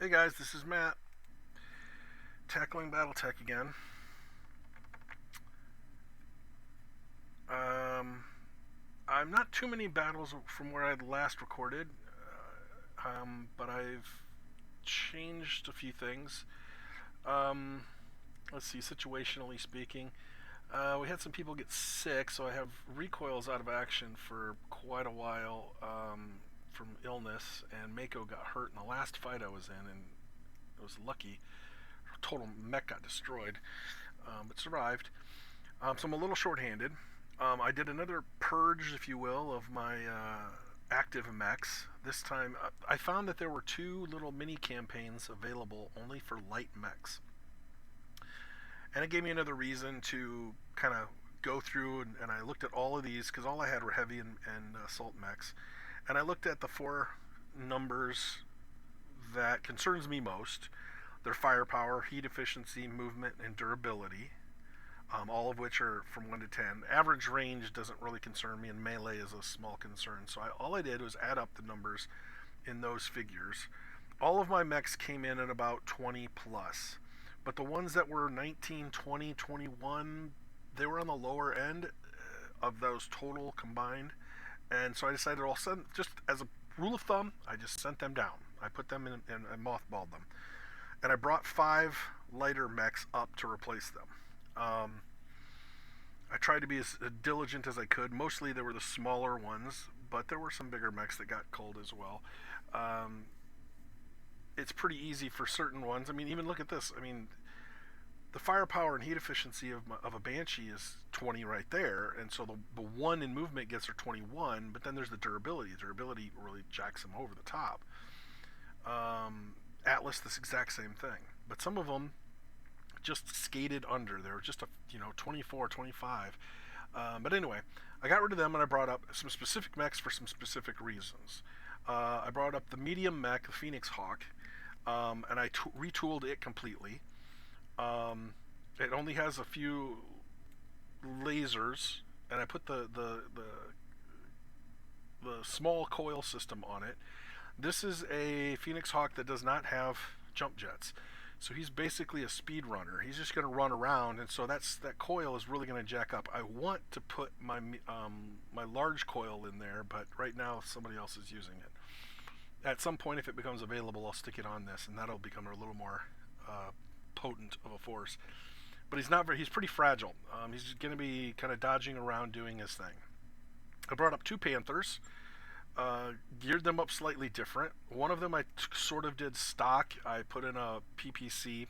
Hey guys, this is Matt, tackling Battletech again. Um, I'm not too many battles from where I'd last recorded, but I've changed a few things. Um, let's see, situationally speaking, we had some people get sick, so I have recoils out of action for quite a while from illness, and Mako got hurt in the last fight I was in, and I was lucky. Total mech got destroyed, but survived. So I'm a little short-handed. I did another purge, if you will, of my active mechs. This time, I found that there were two little mini campaigns available only for light mechs, and it gave me another reason to kind of go through and I looked at all of these because all I had were heavy and assault mechs, and I looked at the four numbers that concerns me most: their firepower, heat efficiency, movement, and durability, all of which are from 1 to 10. Average range doesn't really concern me, and melee is a small concern. So all I did was add up the numbers in those figures. All of my mechs came in at about 20 plus, but the ones that were 19, 20, 21, they were on the lower end of those total combined. And so I decided I'll send, just as a rule of thumb, I just sent them down. I put them in and mothballed them. And I brought five lighter mechs up to replace them. I tried to be as diligent as I could. Mostly they were the smaller ones, but there were some bigger mechs that got cold as well. Um, it's pretty easy for certain ones. I mean, even look at this. I mean, the firepower and heat efficiency of a Banshee is 20 right there, and so the one in movement gets her 21, but then there's the durability. Durability really jacks them over the top. Atlas, this exact same thing. But some of them just skated under. They were just 24, 25. But anyway, I got rid of them and I brought up some specific mechs for some specific reasons. I brought up the medium mech, the Phoenix Hawk, and I retooled it completely. It only has a few lasers, and I put the small coil system on it. This is a Phoenix Hawk that does not have jump jets. So he's basically a speed runner. He's just going to run around, and so that coil is really going to jack up. I want to put my large coil in there, but right now somebody else is using it. At some point, if it becomes available, I'll stick it on this, and that'll become a little more potent of a force. But he's not very. He's pretty fragile. He's going to be kind of dodging around doing his thing. I brought up two Panthers. Geared them up slightly different. One of them I sort of did stock. I put in a PPC.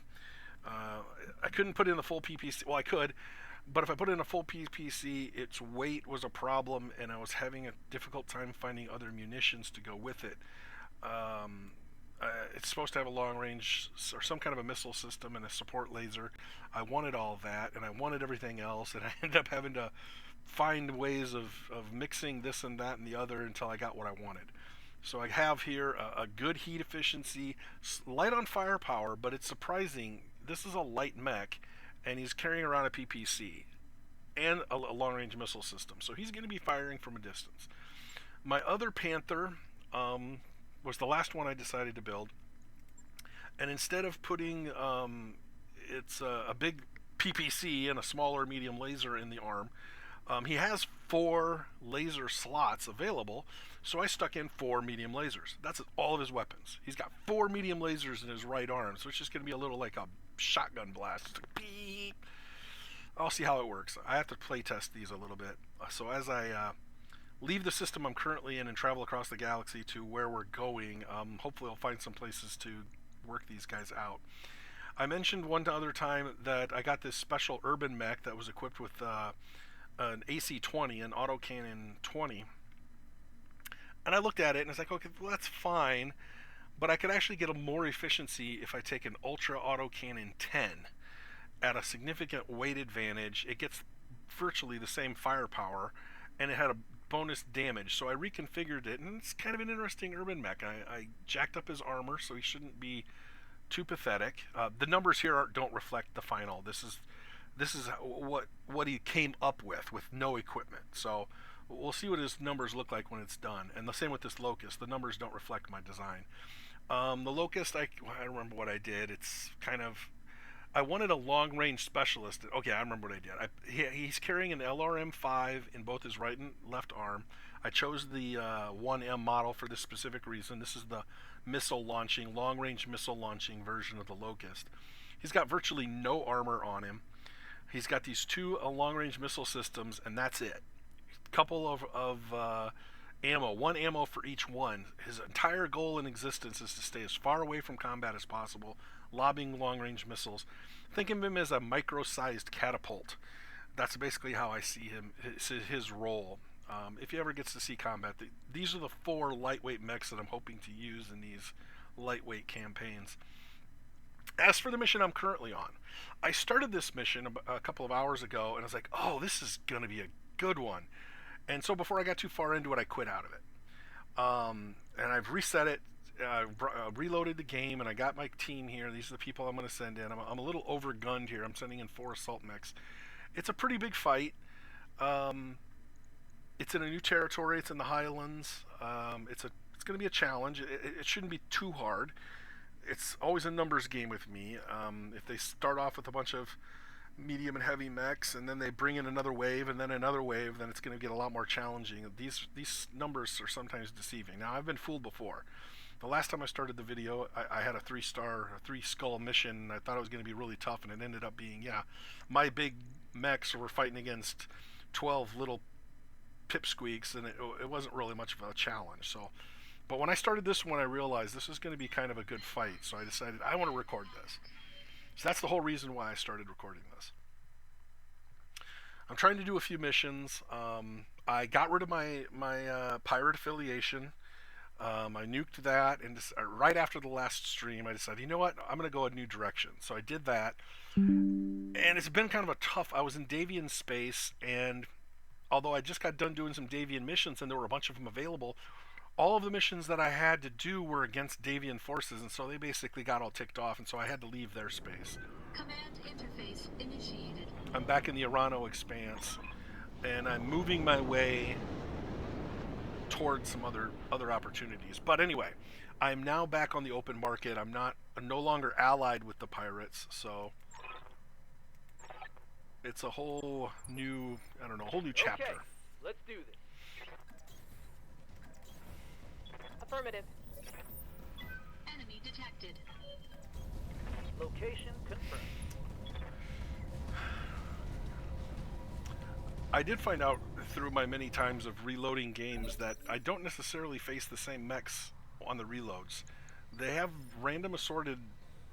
I couldn't put in the full PPC. Well, I could, but if I put in a full PPC, its weight was a problem, and I was having a difficult time finding other munitions to go with it. It's supposed to have a long range or some kind of a missile system and a support laser. I wanted all that, and I wanted everything else, and I ended up having to find ways of mixing this and that and the other until I got what I wanted. So I have here a good heat efficiency, light on firepower, but it's surprising. This is a light mech, and he's carrying around a PPC and a long range missile system. So he's going to be firing from a distance. My other Panther was the last one I decided to build. And instead of putting it's a big PPC and a smaller medium laser in the arm, he has four laser slots available, so I stuck in four medium lasers. That's all of his weapons. He's got four medium lasers in his right arm, so it's just going to be a little like a shotgun blast. Just like beep. I'll see how it works. I have to play test these a little bit. So as I leave the system I'm currently in and travel across the galaxy to where we're going, hopefully I'll find some places to work these guys out. I mentioned one other time that I got this special urban mech that was equipped with an AC-20, an autocannon 20. And I looked at it and it's like, okay, well, that's fine, but I could actually get a more efficiency if I take an ultra autocannon 10 at a significant weight advantage. It gets virtually the same firepower, and it had a bonus damage. So I reconfigured it, and it's kind of an interesting urban mech. I jacked up his armor so he shouldn't be too pathetic. The numbers here don't reflect the final. This is what he came up with no equipment. So we'll see what his numbers look like when it's done. And the same with this Locust. The numbers don't reflect my design. The Locust, I don't remember what I did. It's kind of I wanted a long range specialist. Okay, I remember what I did. He's carrying an LRM-5 in both his right and left arm. I chose the 1M model for this specific reason. This is the long range missile launching version of the Locust. He's got virtually no armor on him. He's got these two long range missile systems, and that's it. Couple of ammo, one ammo for each one. His entire goal in existence is to stay as far away from combat as possible, lobbing long range missiles. Think of him as a micro sized catapult. That's basically how I see him, his role. If he ever gets to see combat, these are the four lightweight mechs that I'm hoping to use in these lightweight campaigns. As for the mission I'm currently on, I started this mission a couple of hours ago, and I was like, oh, this is going to be a good one. And so before I got too far into it, I quit out of it. And I've reset it, reloaded the game, and I got my team here. These are the people I'm going to send in. I'm a little overgunned here. I'm sending in 4 assault mechs. It's a pretty big fight. It's in a new territory. It's in the Highlands. It's going to be a challenge. It shouldn't be too hard. It's always a numbers game with me. If they start off with a bunch of medium and heavy mechs, and then they bring in another wave, and then another wave, then it's going to get a lot more challenging. These numbers are sometimes deceiving. Now, I've been fooled before. The last time I started the video, I had a 3-skull mission, and I thought it was going to be really tough, and it ended up being, yeah, my big mechs were fighting against 12 little pipsqueaks, and it wasn't really much of a challenge. So, but when I started this one, I realized this is going to be kind of a good fight, so I decided I want to record this. So that's the whole reason why I started recording this. I'm trying to do a few missions. I got rid of my pirate affiliation. I nuked that, and right after the last stream, I decided, you know what, I'm going to go a new direction. So I did that, and it's been kind of a tough. I was in Davian space, and although I just got done doing some Davian missions, and there were a bunch of them available, all of the missions that I had to do were against Davian forces, and so they basically got all ticked off, and so I had to leave their space. Command interface initiated. I'm back in the Arano expanse, and I'm moving my way towards some other opportunities. But anyway, I'm now back on the open market. I'm no longer allied with the pirates, so it's a whole new, whole new chapter. Okay, let's do this. Affirmative. Enemy detected. Location confirmed. I did find out through my many times of reloading games that I don't necessarily face the same mechs on the reloads. They have random assorted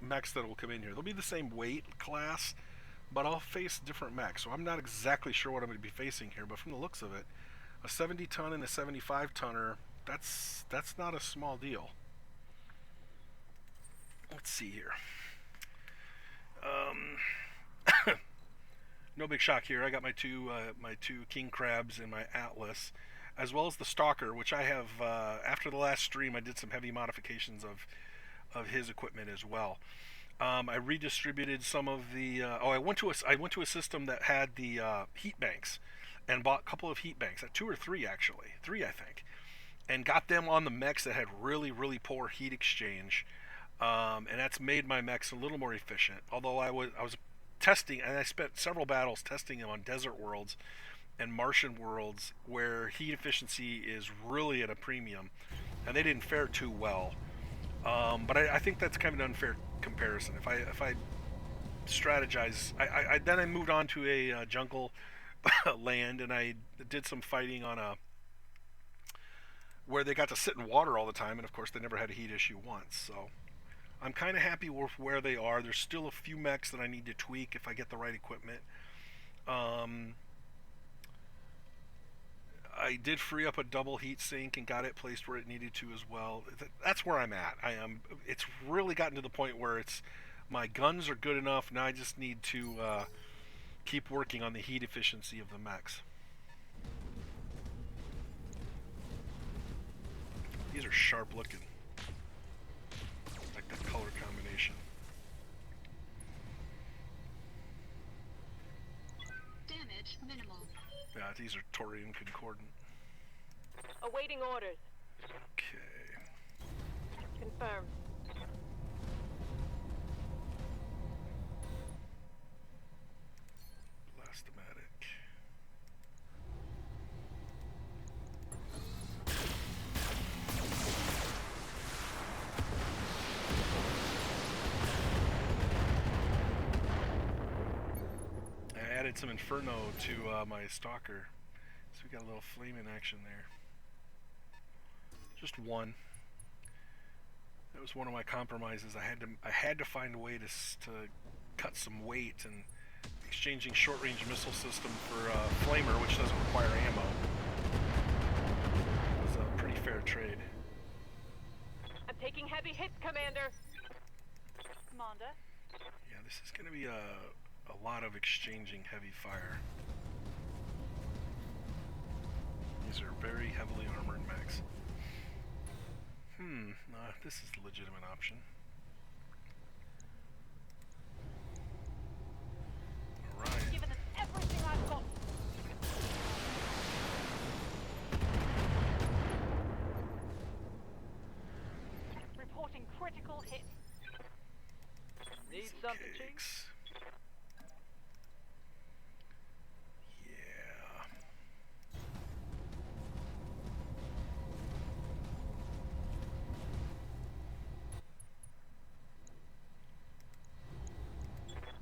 mechs that will come in here. They'll be the same weight class, but I'll face different mechs. So I'm not exactly sure what I'm going to be facing here, but from the looks of it, a 70-ton and a 75-tonner, that's not a small deal. Let's see here. No big shock here. I got my two king crabs and my Atlas, as well as the Stalker, which I have. After the last stream, I did some heavy modifications of his equipment as well. I redistributed some of the. I went to a system that had the heat banks, and bought a couple of heat banks, 2 or 3 actually, 3 I think, and got them on the mechs that had really poor heat exchange, and that's made my mechs a little more efficient. Although I was testing, and I spent several battles testing them on desert worlds and Martian worlds where heat efficiency is really at a premium, and they didn't fare too well. But I think that's kind of an unfair comparison. If I strategize, then I moved on to a jungle land, and I did some fighting on a where they got to sit in water all the time, and of course they never had a heat issue once. So I'm kind of happy with where they are. There's still a few mechs that I need to tweak if I get the right equipment. I did free up a double heat sink and got it placed where it needed to as well. That's where I'm at. It's really gotten to the point where my guns are good enough. Now I just need to keep working on the heat efficiency of the mechs. These are sharp looking. Like that color combination. Damage minimal. Yeah, these are Taurian Concordant. Awaiting orders. Okay. Confirmed. added some Inferno to my Stalker, so we got a little flame in action there. Just one. That was one of my compromises. I had to find a way to cut some weight, and exchanging short-range missile system for flamer, which doesn't require ammo, was a pretty fair trade. I'm taking heavy hits, Commander. Commander. Yeah, this is going to be a lot of exchanging heavy fire. These are very heavily armored mechs. This is a legitimate option. Alright. Given us everything I've got. Reporting critical hit. Need something, Chief? Yeah.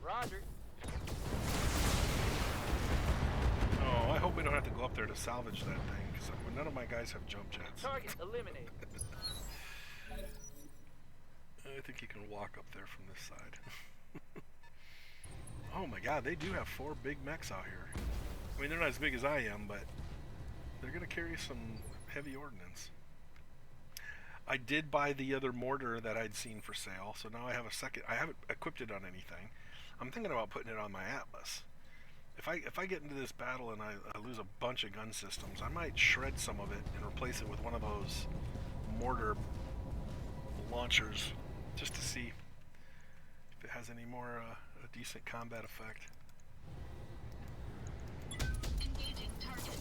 Roger. Oh, I hope we don't have to go up there to salvage that thing, because none of my guys have jump jets. Target eliminated. I think you can walk up there from this side. Oh my god, they do have 4 big mechs out here. I mean, they're not as big as I am, but they're going to carry some heavy ordnance. I did buy the other mortar that I'd seen for sale, so now I have a second. I haven't equipped it on anything. I'm thinking about putting it on my Atlas. If I get into this battle and I lose a bunch of gun systems, I might shred some of it and replace it with one of those mortar launchers, just to see if it has any more a decent combat effect. Engaging target.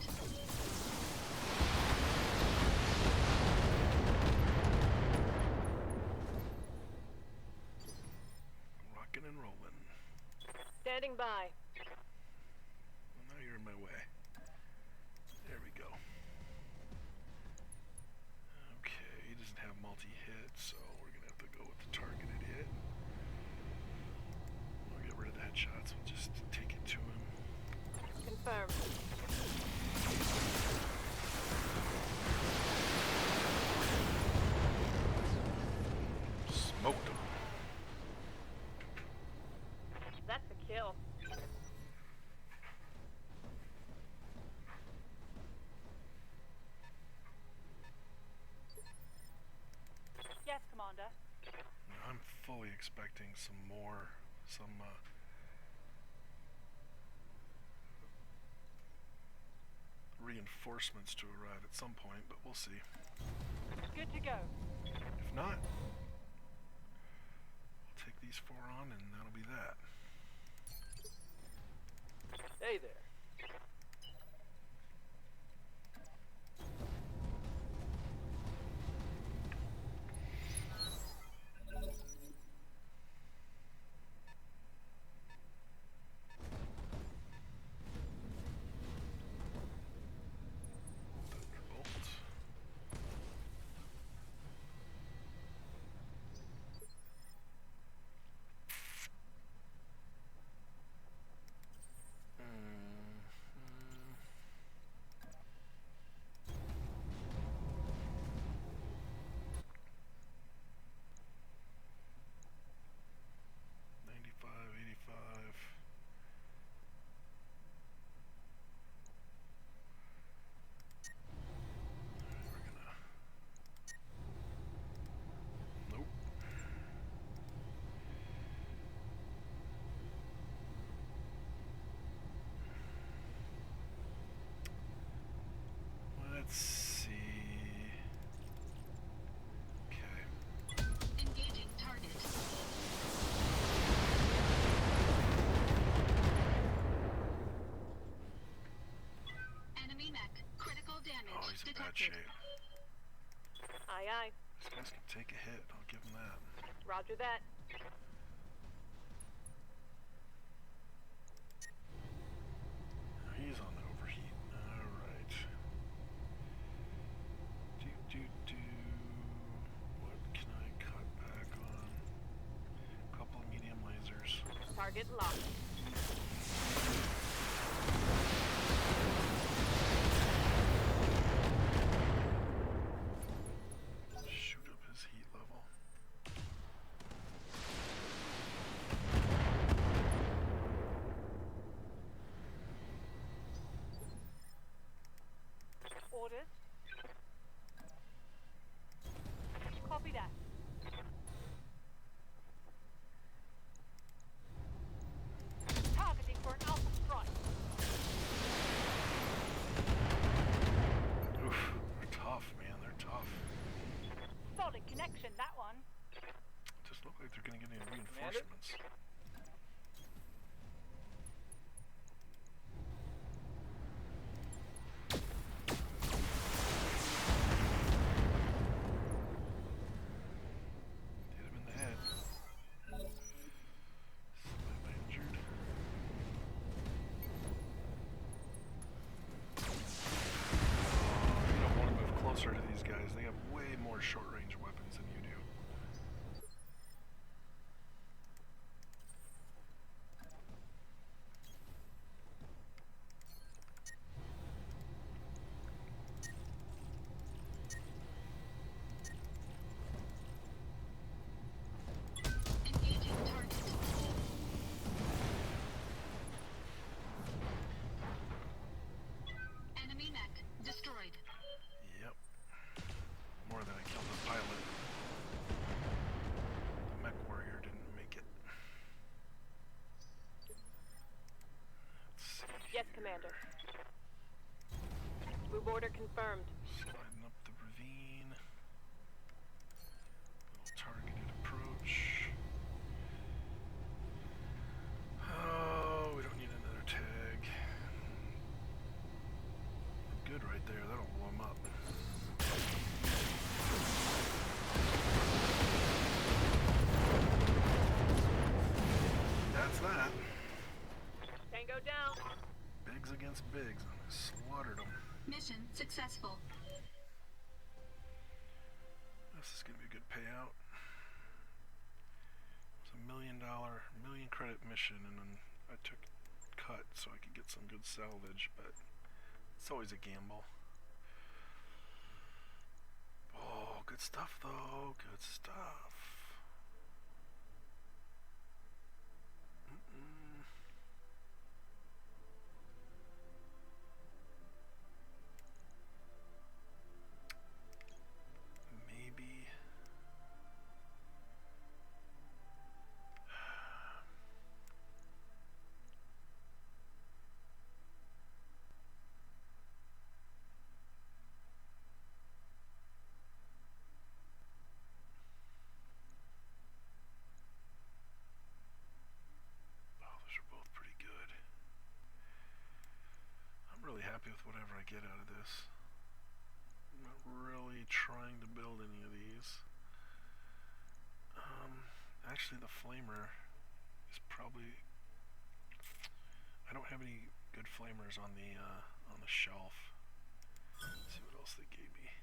Rockin' and rolling. Standing by. Well, now you're in my way. There we go. Okay, he doesn't have multi-hit, so we're gonna have to go with the targeted hit. We'll get rid of the headshots. We'll just take it to him. Confirmed. Smoked him. That's a kill. Yes, Commander. I'm fully expecting some reinforcements to arrive at some point, but we'll see. Good to go. If not, we'll take these 4 on and that'll be that. Hey there. Thunderbolt. Nope. Let's see. Okay. Engaging target. Enemy mech. Critical damage Oh, he's in bad detected. shape. Aye, aye. These guys can take a hit. I'll give him that. Roger that. He's on the overheat. Alright. What can I cut back on? A couple of medium lasers. Target locked. like they're gonna get any reinforcements. Hit him in the head. Slightly injured. You don't want to move closer to these guys. They have way more short-range weapons than you do. Engaging target. Enemy mech destroyed. Yep. More than I killed the pilot. The mech warrior didn't make it. Let's see. Yes, Commander. Move order confirmed. Sliding up the ravine. Little targeted approach. Oh, we don't need another tag. Good right there, that'll blow them up. That's that. Tango down. Bigs against bigs. I slaughtered them. Mission successful. This is going to be a good payout. It's $1 million, million credit mission, and then I took cut so I could get some good salvage, but it's always a gamble. Oh, good stuff though, good stuff. Maybe. Oh, those are both pretty good. I'm really happy with whatever I get out of this. I'm not really trying to build any of these. Actually, the flamer is probably. I don't have any good flamers on the shelf. Let's see what else they gave me.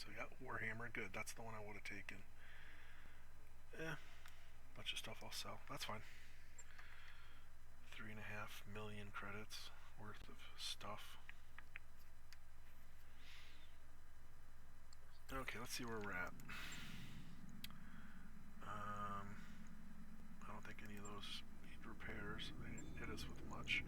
So we got Warhammer, good. That's the one I would have taken. Bunch of stuff I'll sell. That's fine. 3.5 million credits worth of stuff. Okay, let's see where we're at. I don't think any of those need repairs. They didn't hit us with much.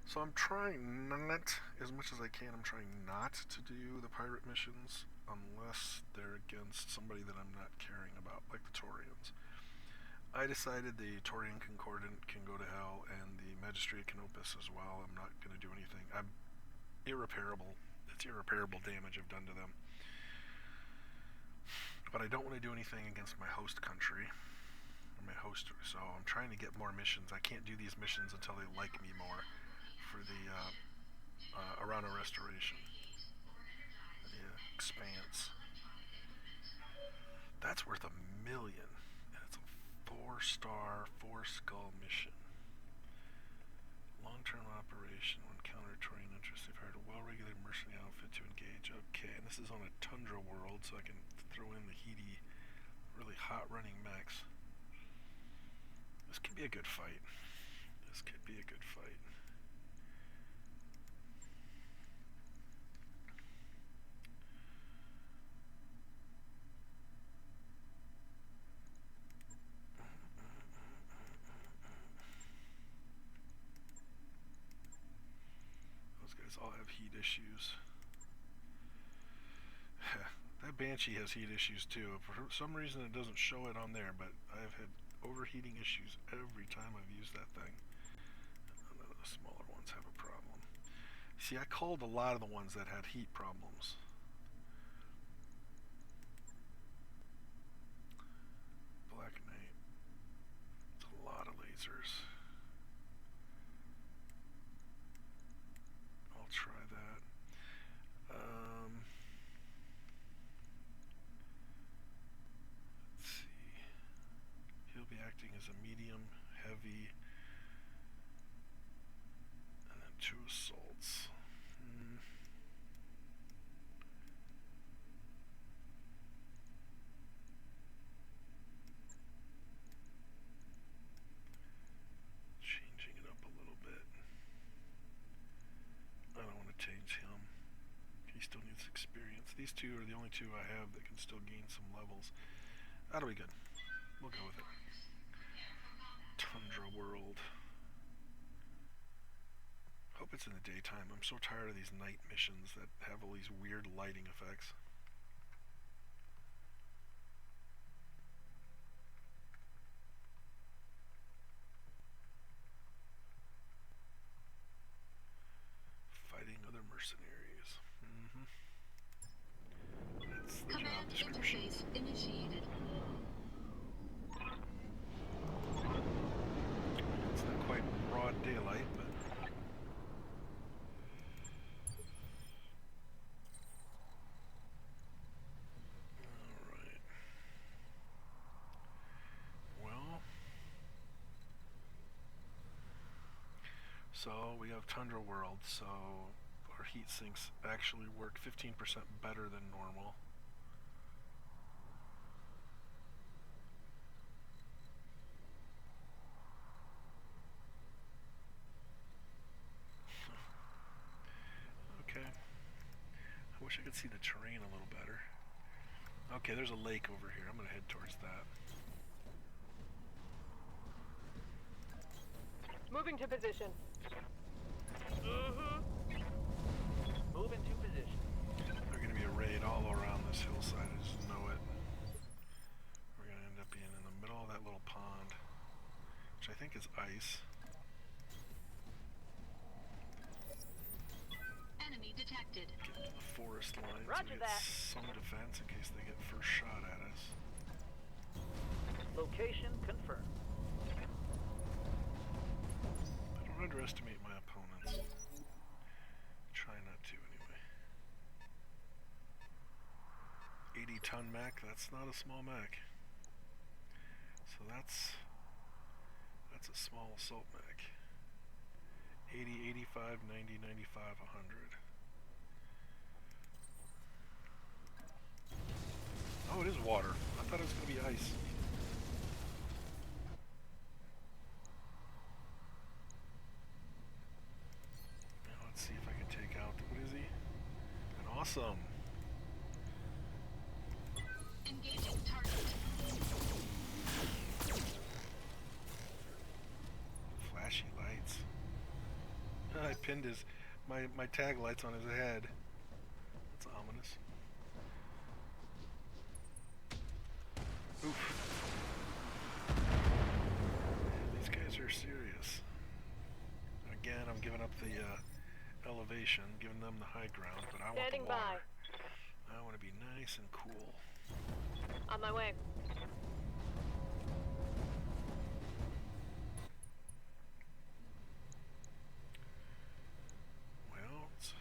So I'm trying not, as much as I can, I'm trying not to do the pirate missions unless they're against somebody that I'm not caring about, like the Taurians. I decided the Taurian Concordant can go to hell, and the Magistrate Canopus as well. I'm not going to do anything. I'm irreparable. It's irreparable damage I've done to them. But I don't want to do anything against my host country, or my host, so I'm trying to get more missions. I can't do these missions until they like me more for the Arana Restoration. Yeah, Expanse. That's worth $1 million. And it's a 4-star, 4-skull mission. Long-term operation when counter Taurian interests. They've hired a well-regulated mercenary outfit to engage. Okay, and this is on a tundra world, so I can throw in the heaty, really hot-running mechs. This could be a good fight. This could be a good fight. Those guys all have heat issues. That Banshee has heat issues too. For some reason it doesn't show it on there, but I've had overheating issues every time I've used that thing. None of the smaller ones have a problem. See, I culled a lot of the ones that had heat problems. Black Knight. It's a lot of lasers. I'll try that. Let's see. He'll be acting as a medium, heavy, and then 2 assaults. Changing it up a little bit. I don't want to change him. He still needs experience. These 2 are the only 2 I have that can still gain some levels. That'll be good. We'll go with it. Tundra World. Hope it's in the daytime. I'm so tired of these night missions that have all these weird lighting effects. Fighting other mercenaries. That's the job Command description. interface initiated. It's not quite broad daylight, but alright. Well, so we have Tundra World, so our heat sinks actually work 15% better than normal. Okay. I wish I could see the terrain a little better. Okay, there's a lake over here. I'm gonna head towards that. Moving to position. Move into position. There's gonna be a raid all around this hillside. I just know it. We're gonna end up being in the middle of that little pond, which I think is ice. Enemy detected. Get into the forest lines Roger and get that. some defense in case they get first shot at us. Location confirmed. I don't underestimate my opponents. Try not to, anyway. 80-ton mech, that's not a small mech. So that's a small assault mech. 80, 85, 90, 95, 100. Oh, it is water. I thought it was going to be ice. Now let's see if I can take out, what is he? An awesome. Engaging target. Flashy lights. I pinned my tag lights on his head. That's ominous. Oof. These guys are serious. Again, I'm giving up the elevation, giving them the high ground, but I want Standing the water. by. I want to be nice and cool. On my way. Well, it's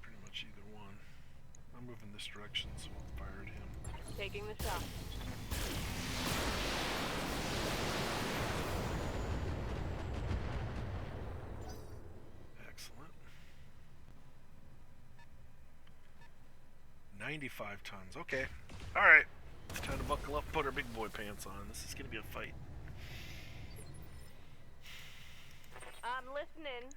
pretty much either one. I'm moving this direction, so I'll fire at him. Taking the shot. Excellent. 95 tons. Okay. Alright. It's time to buckle up, put our big boy pants on. This is going to be a fight. I'm listening.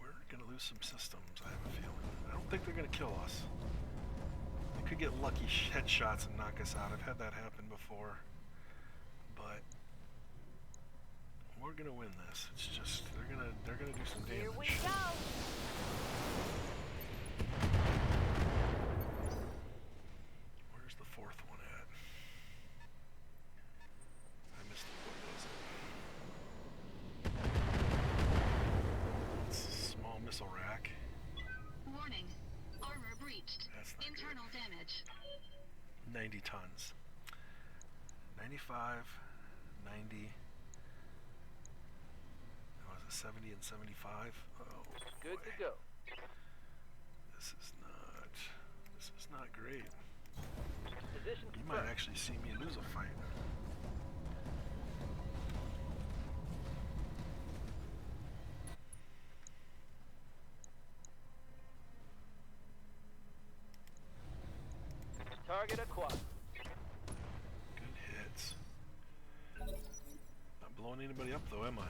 We're going to lose some systems, I have a feeling. I don't think they're going to kill us. They could get lucky headshots and knock us out. I've had that happen before. But we're going to win this. It's just they're going to do some damage. Here we go. Where's the fourth one at? I missed it. What was it? It's a small missile rack. Warning. Armor breached. That's not Internal damage. 90 tons. 95, 90. Was it 70 and 75? Oh, Good boy. to go. This is not great. Position You might confirmed. actually see me lose a fight. Target acquired. Good hits. Not blowing anybody up though, am I?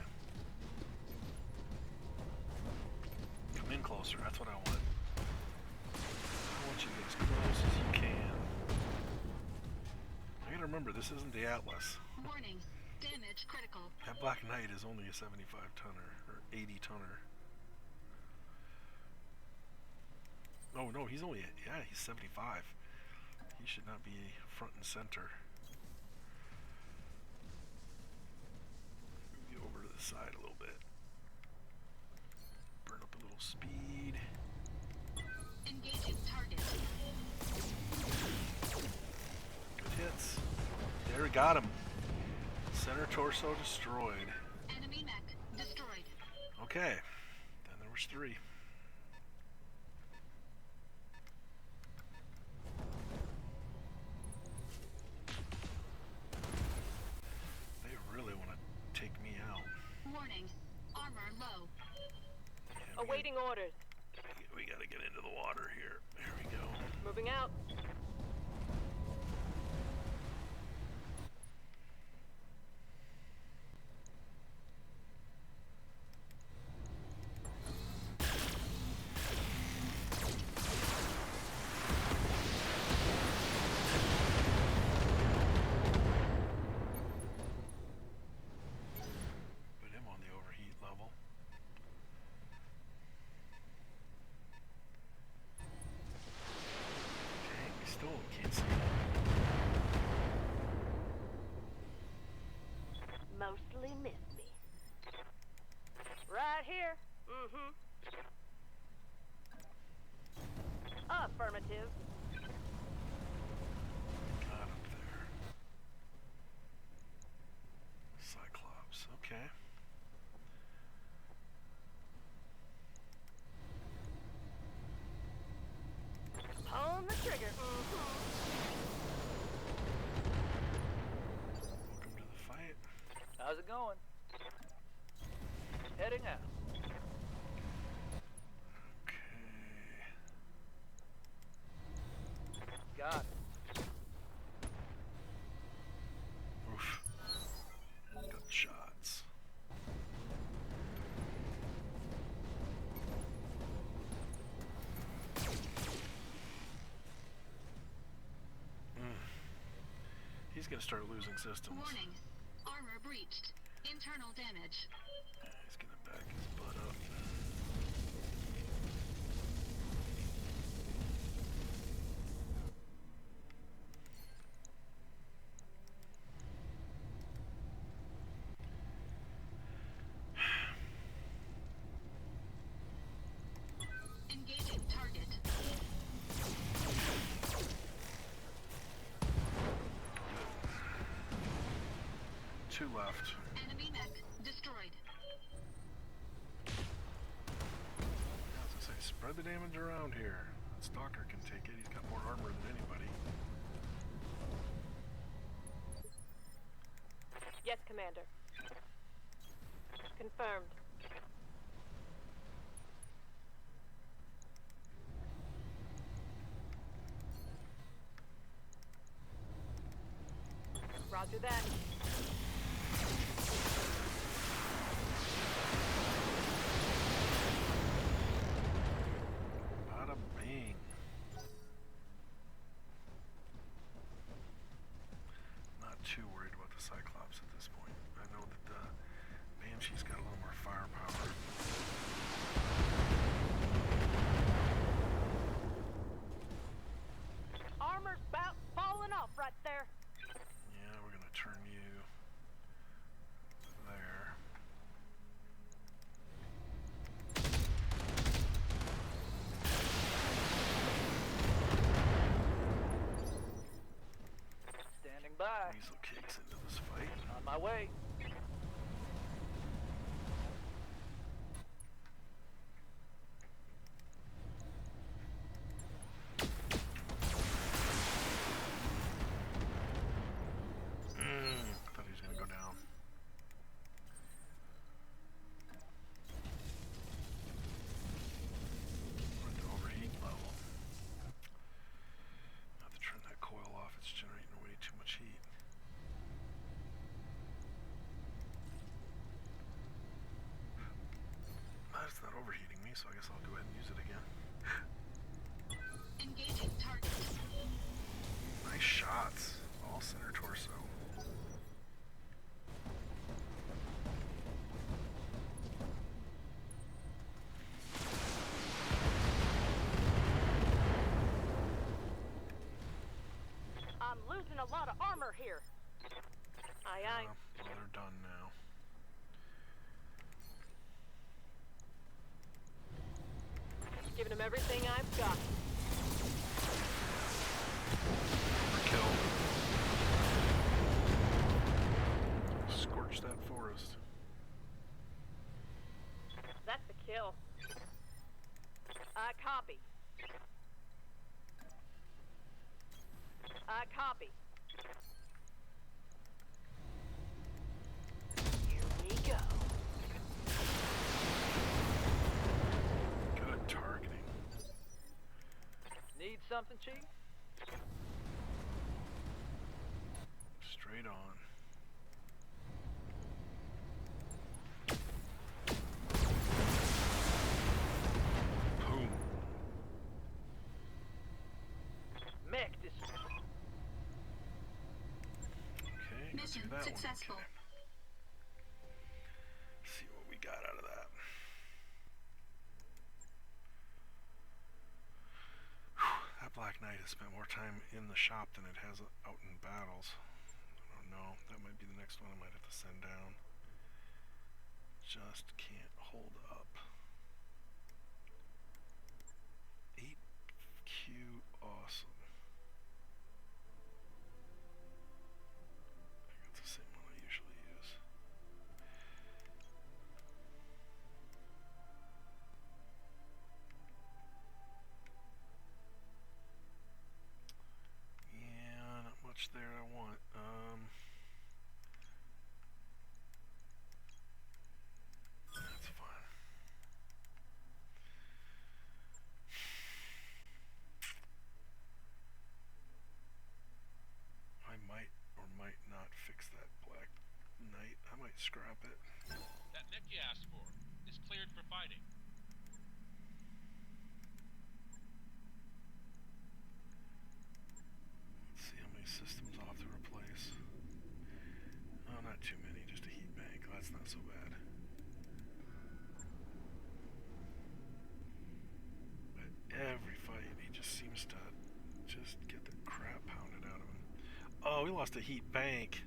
Come in closer, that's what I want. I want you to get as close as you can. I gotta remember, this isn't the Atlas. Warning. Damage critical. That Black Knight is only a 75 tonner, or 80 tonner. Oh no, he's only, yeah, he's 75. He should not be front and center. Get over to the side a little bit. Burn up a little speed. Engaging target. Good hits. There, we got him. Center torso destroyed. Enemy mech destroyed. Okay, then there was 3. They really want to take me out. Warning. Armor low. Yeah, Awaiting orders. we gotta get into the water here. There we go. Moving out. Put him on the overheat level. Dang, we still can't see him. Mostly miss me. Right here. Mm-hmm. Affirmative. Got him there. Cyclops, okay. On the trigger. Mm-hmm. Welcome to the fight. How's it going? Heading out. Okay. Got it. Oof. Got shots. He's gonna start losing systems. Warning. Armor breached. Internal damage. He's gonna back his butt up. Engaging target. 2 left. Enemy mech destroyed. I was gonna say, spread the damage around here. That Stalker can take it. He's got more armor than anybody. Yes, Commander. Confirmed. Roger that. Bada bing. Not too worried about the Cyclops at this point. I know that the Banshee's got a little more firepower. Armor's about falling off right there. Yeah, we're gonna turn you Diesel kicks into this fight. On my way. Thought he was gonna go down. We're at the overheat level. I have to turn that coil off. It's generating way too much heat. It's not overheating me, so I guess I'll go ahead and use it again. Engaging target. Nice shots. All center torso. I'm losing a lot of armor here. Aye, aye. Well, they're done now. Giving him everything I've got. Kill. Scorch that forest. That's a kill. I copy. I copy. Here we go. Good targeting. Need something, Chief? Straight on. Boom. Mech this. Okay, go Mission do that successful. one. Okay. See what we got out of that. That Black Knight has spent more time in the shop than it has out in battles. I don't know. That might be the next one I might have to send down. Just can't hold up. 8Q awesome. I think it's the same one I usually use. Yeah, not much there I want. That's fine. I might or might not fix that Black Knight. I might scrap it. That mech you asked for is cleared for fighting. Let's see how many systems I'll have to replace. Oh, not too many, just a heat bank. That's not so bad. But every fight, he just seems to just get the crap pounded out of him. Oh, we lost a heat bank.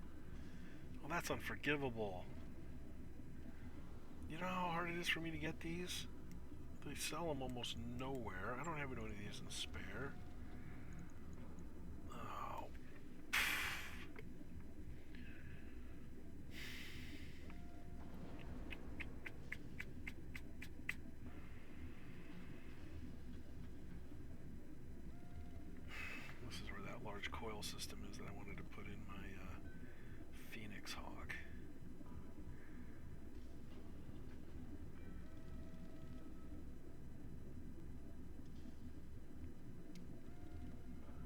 Well, that's unforgivable. You know how hard it is for me to get these? They sell them almost nowhere. I don't have any of these in spare. Oh. This is where that large coil system is that I wanted to put in my Phoenix Hawk.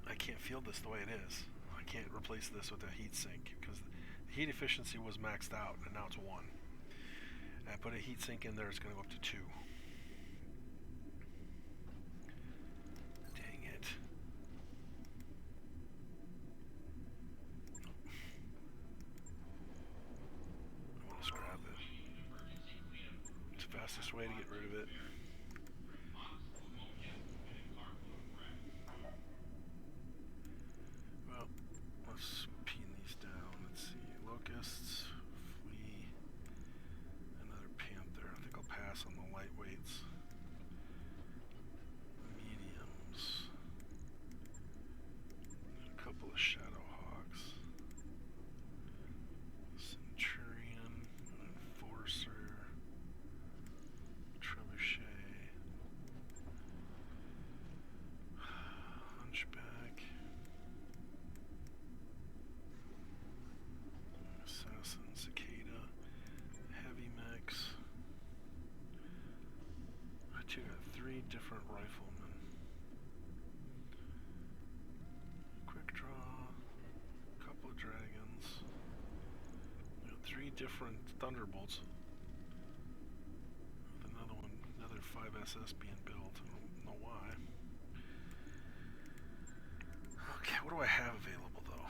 I can't field this the way it is. I can't replace this with a heat sink because the heat efficiency was maxed out and now it's 1. And I put a heat sink in there, it's going to go up to 2. Dang it. I want to scrap it. It's the fastest way to get rid of it. Well, let's pin these down. Let's see. Locusts, flea, another panther. I think I'll pass on the lightweights. Mediums. A couple of shadow hawks. 3 different riflemen. Quick draw, couple of dragons. We got 3 different thunderbolts. With another one, another 5SS being built. I don't know why. Okay, what do I have available though?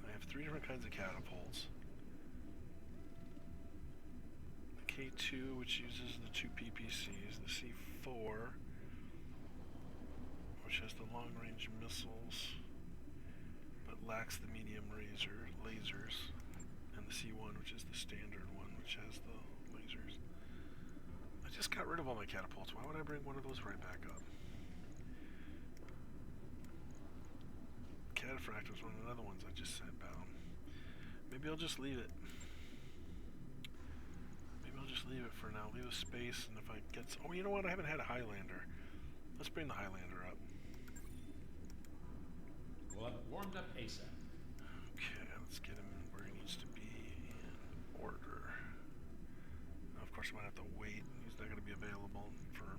I have 3 different kinds of catapults. The K2, which uses the 2 PPCs, the C4, which has the long-range missiles, but lacks the medium lasers, and the C1, which is the standard one, which has the lasers. I just got rid of all my catapults. Why would I bring one of those right back up? Cataphract was one of the other ones I just sent down. Maybe I'll just leave it. Maybe I'll just leave it for now. Leave a space, and if I get... Oh, you know what? I haven't had a Highlander. Let's bring the Highlander up. We'll have it warmed up ASAP. Okay, let's get him where he needs to be in order. Now, of course, I'm going to have to wait. He's not going to be available for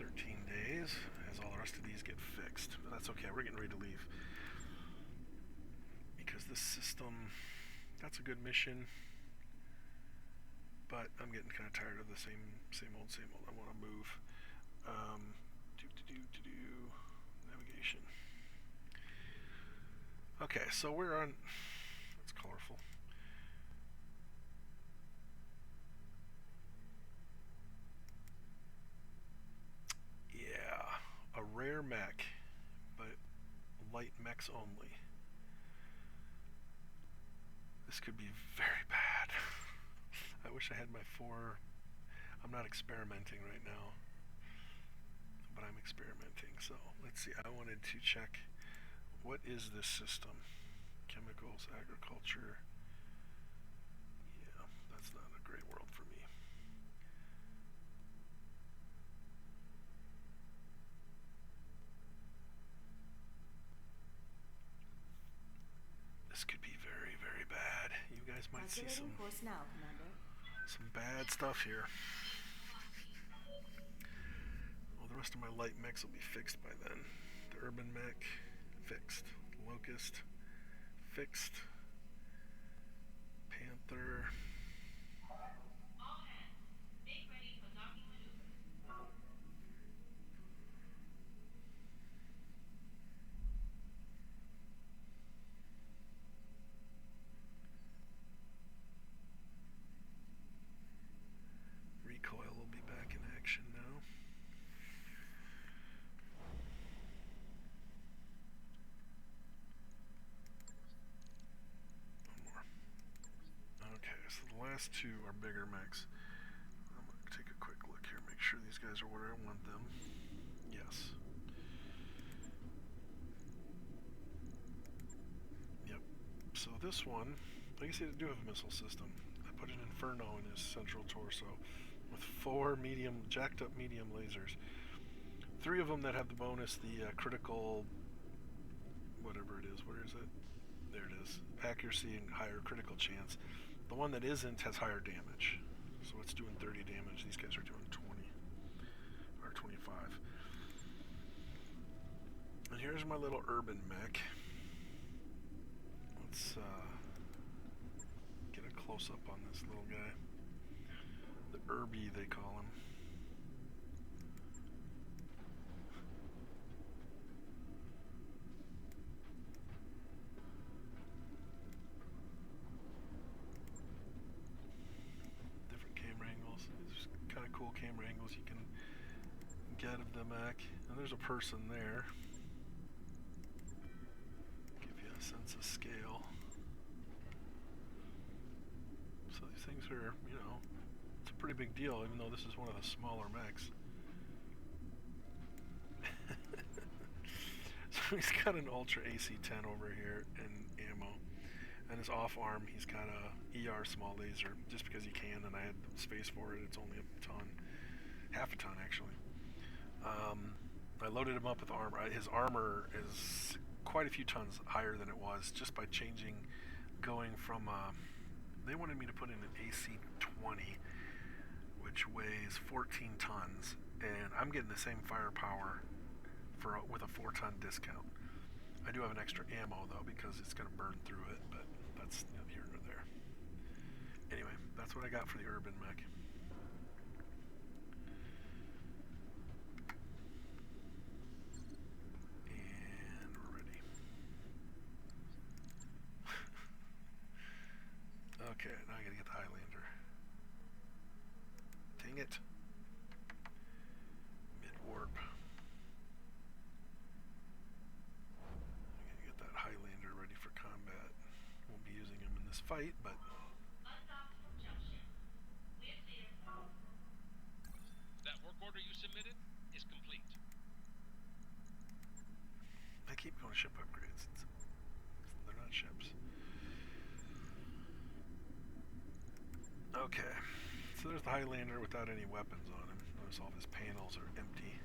13 days, as all the rest of these get fixed. But that's okay. We're getting ready to leave. Because this system, that's a good mission. But I'm getting kind of tired of the same old. I want to move. Navigation. Okay, so we're on. That's colorful. Yeah, a rare mech, but light mechs only. This could be very bad. I wish I had my 4. I'm not experimenting right now, but I'm experimenting. So let's see. I wanted to check, what is this system? Chemicals, agriculture. Yeah, that's not a great world for me. This could be very, very bad. You guys might see some bad stuff here. Well, the rest of my light mechs will be fixed by then. The urban mech, fixed. Locust, fixed. Panther. Recoil will be back in action now. One more. Okay, so the last 2 are bigger mechs. I'm going to take a quick look here, make sure these guys are where I want them. Yes. Yep. So this one, I guess they do have a missile system. I put an Inferno in his central torso with 4 jacked up medium lasers. 3 of them that have the bonus, the critical, whatever it is. Where is it? There it is. Accuracy and higher critical chance. The one that isn't has higher damage. So it's doing 30 damage. These guys are doing 20 or 25. And here's my little urban mech. Let's get a close up on this little guy. The Irby, they call him. Different camera angles. There's kind of cool camera angles you can get of the mech. And there's a person there. Give you a sense of scale. So these things are, you know, it's a pretty big deal, even though this is one of the smaller mechs. So he's got an Ultra AC-10 over here and ammo. And his off arm, he's got a ER small laser, just because he can, and I had space for it. It's only a ton. Half a ton, actually. I loaded him up with armor. His armor is quite a few tons higher than it was, just by going from... they wanted me to put in an AC-20, which weighs 14 tons, and I'm getting the same firepower with a 4-ton discount. I do have an extra ammo though because it's going to burn through it, but that's neither here nor there. Anyway, that's what I got for the urban mech. And we're ready. Okay, now I gotta get the Highlander. Dang it. Mid-warp. I gotta get that Highlander ready for combat. Won't be using him in this fight, but... That work order you submitted is complete. I keep going to ship upgrades. They're not ships. Okay, so there's the Highlander without any weapons on him. Notice all of his panels are empty.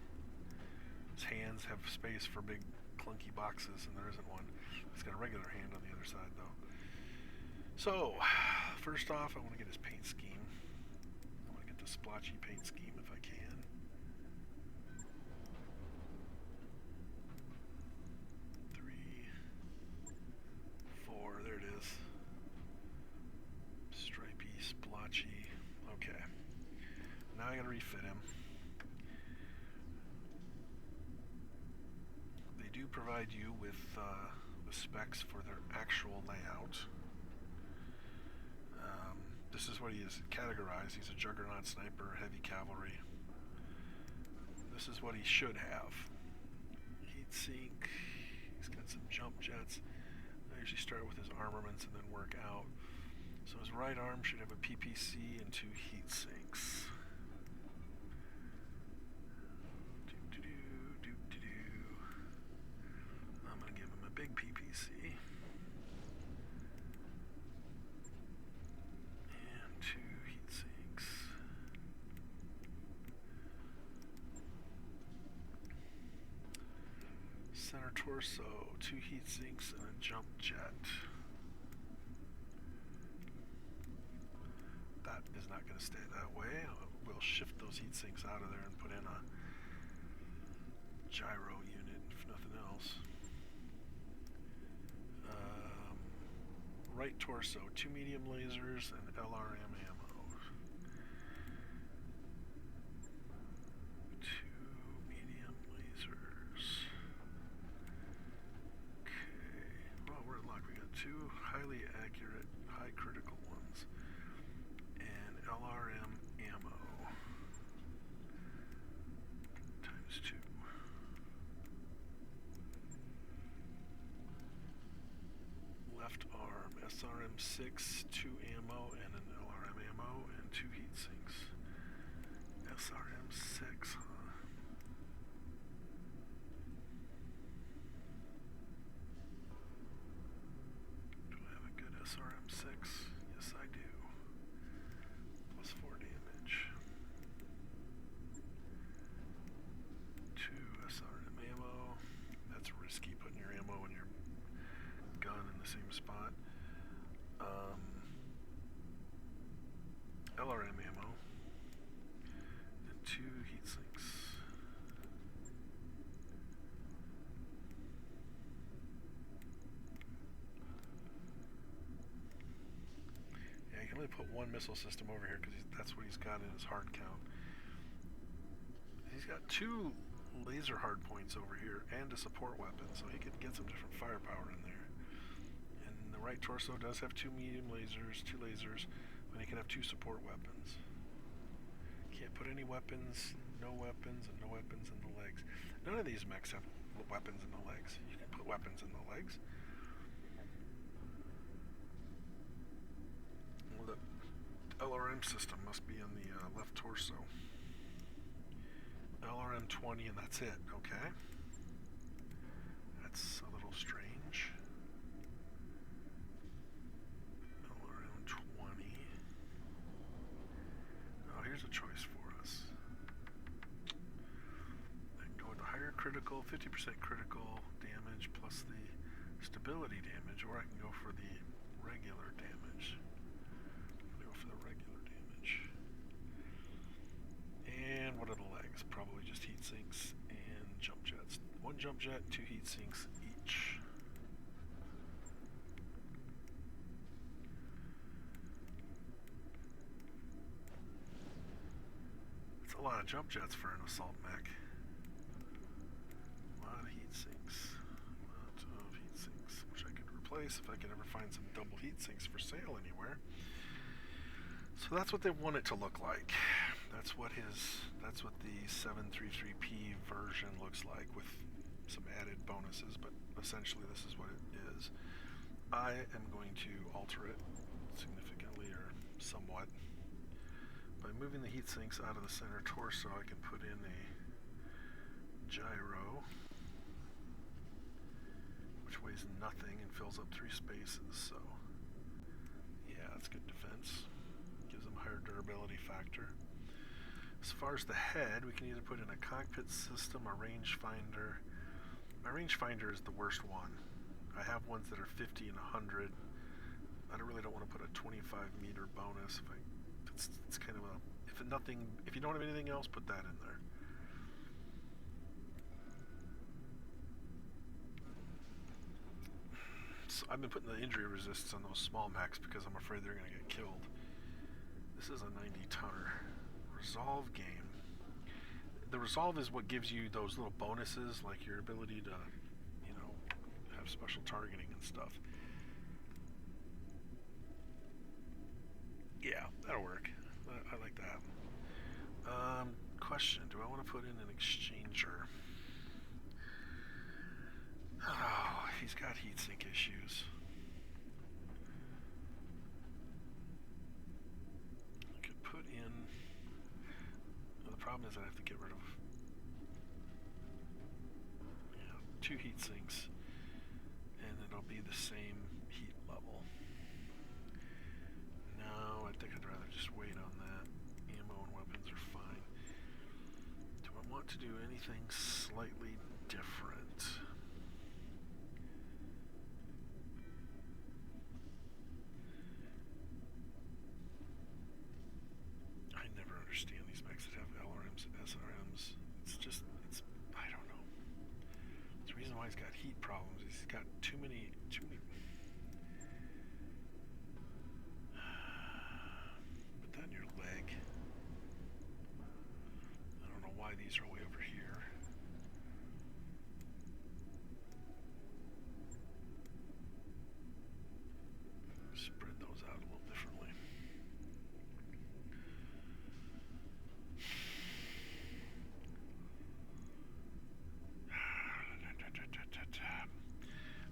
His hands have space for big clunky boxes, and there isn't one. He's got a regular hand on the other side, though. So, first off, I want to get his paint scheme. I want to get the splotchy paint scheme if I can. Three, four, there it is. Stripey, splotchy. Okay. Now I gotta refit him. They do provide you with the specs for their actual layout. This is what he is categorized. He's a juggernaut sniper, heavy cavalry. This is what he should have. Heat sink. He's got some jump jets. I usually start with his armaments and then work out. So his right arm should have a PPC and 2 heat sinks. I'm going to give him a big PPC. And 2 heat sinks. Center torso, 2 heat sinks and a jump jet. That is not going to stay that way. We'll shift those heat sinks out of there and put in a gyro unit, if nothing else. Right torso, 2 medium lasers and LRM ammo. 2 medium lasers. Okay. Well, we're in luck. We got 2 highly accurate, high critical ones. And LRM ammo. Times 2. Left arm, SRM-6, 2 ammo and an LRM ammo and 2 heat sinks. SRM-6, huh? Do I have a good SRM-6? Yes, I do. Plus 4 damage. 2 SRM ammo. That's risky, putting your ammo in your gun in the same spot. LRM ammo. And 2 heat sinks. Yeah, you can only put 1 missile system over here because that's what he's got in his hard count. He's got 2 laser hard points over here and a support weapon, so he could get some different firepower in there. And the right torso does have 2 medium lasers, 2 lasers, but he can have 2 support weapons. Can't put any weapons, no weapons, and no weapons in the legs. None of these mechs have weapons in the legs. You can put weapons in the legs. Well, the LRM system must be in the left torso. LRM 20 and that's it, okay? That's a little strange. LRM 20. Oh, here's a choice for us. I can go with the higher critical, 50% critical damage plus the stability damage, or I can go for the regular damage. I'm gonna go for the regular damage. one jump jet, 2 heat sinks each. That's a lot of jump jets for an assault mech. A lot of heat sinks. Lots of heat sinks, which I could replace if I could ever find some double heat sinks for sale anywhere. So that's what they want it to look like. That's what the 733P version looks like, with some added bonuses, but essentially this is what it is. I am going to alter it significantly, or somewhat, by moving the heat sinks out of the center torso. I can put in a gyro, which weighs nothing and fills up 3 spaces, so yeah, that's good defense. Gives them higher durability factor. As far as the head, we can either put in a cockpit system, a rangefinder. My rangefinder is the worst one. I have ones that are 50 and 100. I really don't want to put a 25 meter bonus. It's kind of a, if you don't have anything else, put that in there. So I've been putting the injury resists on those small mechs because I'm afraid they're going to get killed. This is a 90 tonner. Resolve game. The resolve is what gives you those little bonuses, like your ability to, you know, have special targeting and stuff. Yeah, that'll work. I like that. Question, do I want to put in an exchanger? Oh, he's got heatsink issues. I could put in... Well, the problem is I have to get rid of 2 heat sinks, and it'll be the same heat level. No, I think I'd rather just wait on that. Ammo and weapons are fine. Do I want to do anything slightly different? I never understand these mechs that have LRMs and SRMs. I don't know. The reason why he's got heat problems is he's got too many. Put that in your leg. I don't know why these are way over here. Spread those out a little differently.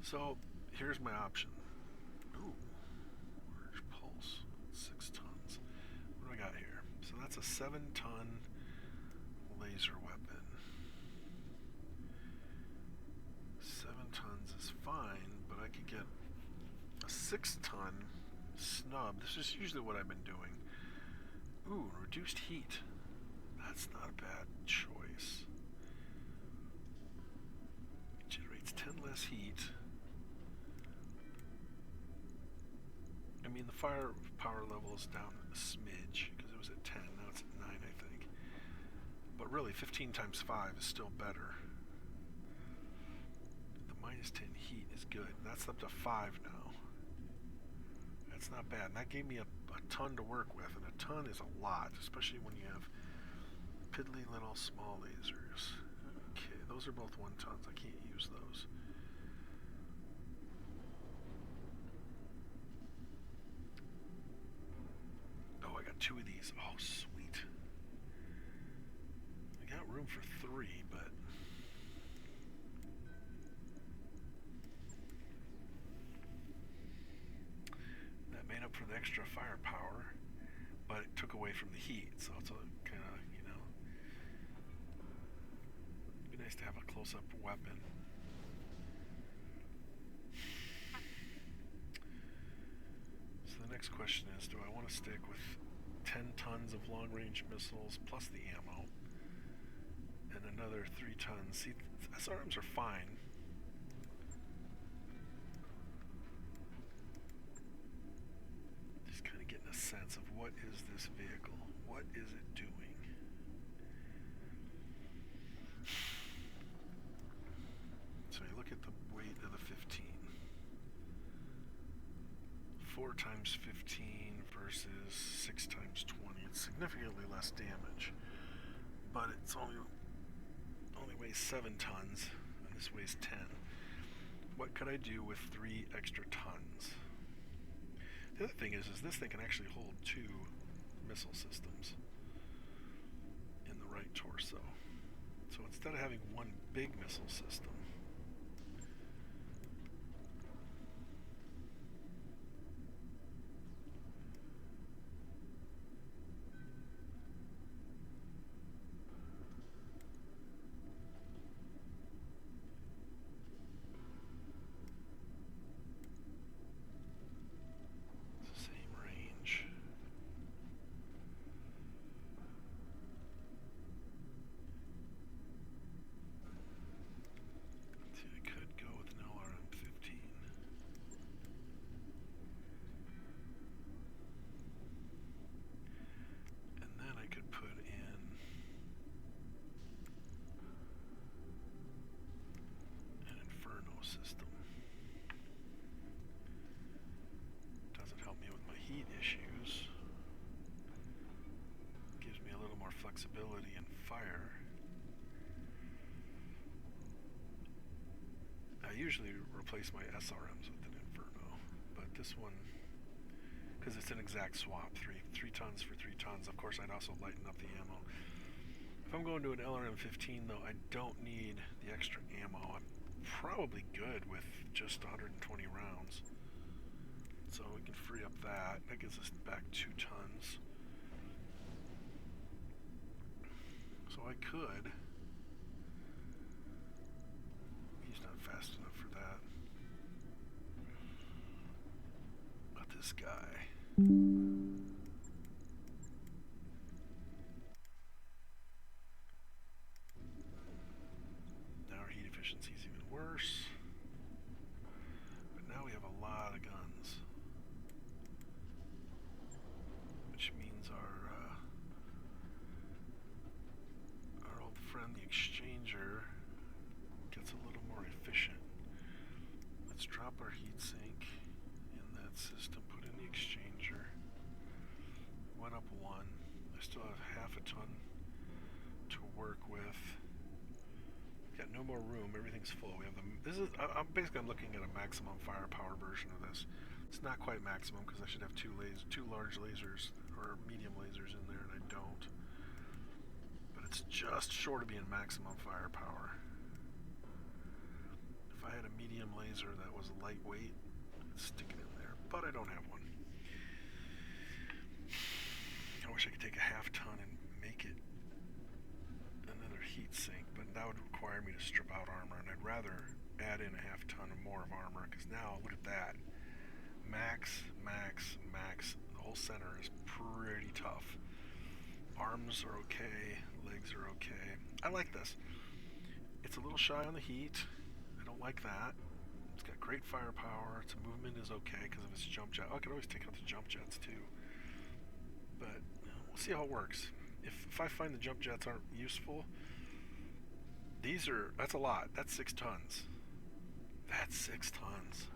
So here's my option. Ooh, large pulse, 6 tons. What do I got here? So that's a 7-ton laser weapon. 7 tons is fine, but I could get a 6-ton snub. This is usually what I've been doing. Ooh, reduced heat. That's not a bad choice. It generates 10 less heat. I mean, the firepower level is down a smidge because it was at 10. Now it's at 9, I think. But really, 15 times 5 is still better. The minus 10 heat is good. That's up to 5 now. That's not bad. And that gave me a ton to work with, and a ton is a lot, especially when you have piddly little small lasers. Okay, those are both 1 tons. I can't use those. Oh, I got 2 of these. Oh, sweet. I got room for 3, but that made up for the extra firepower, but it took away from the heat, so it's a kind of, you know, it'd be nice to have a close-up weapon. So the next question is, do I want to stick with 10 tons of long-range missiles plus the ammo and another 3 tons? See, SRMs are fine. Just kind of getting a sense of what is this vehicle? What is it doing? weight of the 15. 4 times 15 versus 6 times 20. It's significantly less damage, but it's only weighs 7 tons, and this weighs 10. What could I do with 3 extra tons? The other thing is this thing can actually hold 2 missile systems in the right torso. So instead of having one big missile system, same range. See, I could go with an LRM-15. And then I could put in an Inferno system. Doesn't help me with my heat issues. Gives me a little more flexibility in fire. I usually replace my SRMs with an Inferno, but this one, because it's an exact swap, 3 tons for 3 tons. Of course, I'd also lighten up the ammo. If I'm going to an LRM-15, though, I don't need the extra ammo. I'm probably good with just 120 rounds. So we can free up that. That gives us back 2 tons. So I could. He's not fast enough for that. But this guy. Now our heat efficiency is even worse. But now we have a lot of guns. Which means our old friend the Exchanger gets a little more efficient. Let's drop our heatsink in that system, put in the Exchanger. Went up 1. I still have half a ton to work with. Got no more room. Everything's full. We have the. This is. I'm looking at a maximum firepower version of this. It's not quite maximum because I should have 2 large lasers or medium lasers in there, and I don't. But it's just short of being maximum firepower. If I had a medium laser that was lightweight, I'd stick it in there. But I don't have one. I wish I could take a half ton and make it another heat sink, but that would require me to strip out armor, and I'd rather add in a half ton or more of armor, because now, look at that. Max. The whole center is pretty tough. Arms are okay, legs are okay. I like this. It's a little shy on the heat. I don't like that. It's got great firepower. Its movement is okay because of its jump jet. Oh, I could always take out the jump jets too. But we'll see how it works. If I find the jump jets aren't useful, that's a lot. That's 6 tons. That's 6 tons.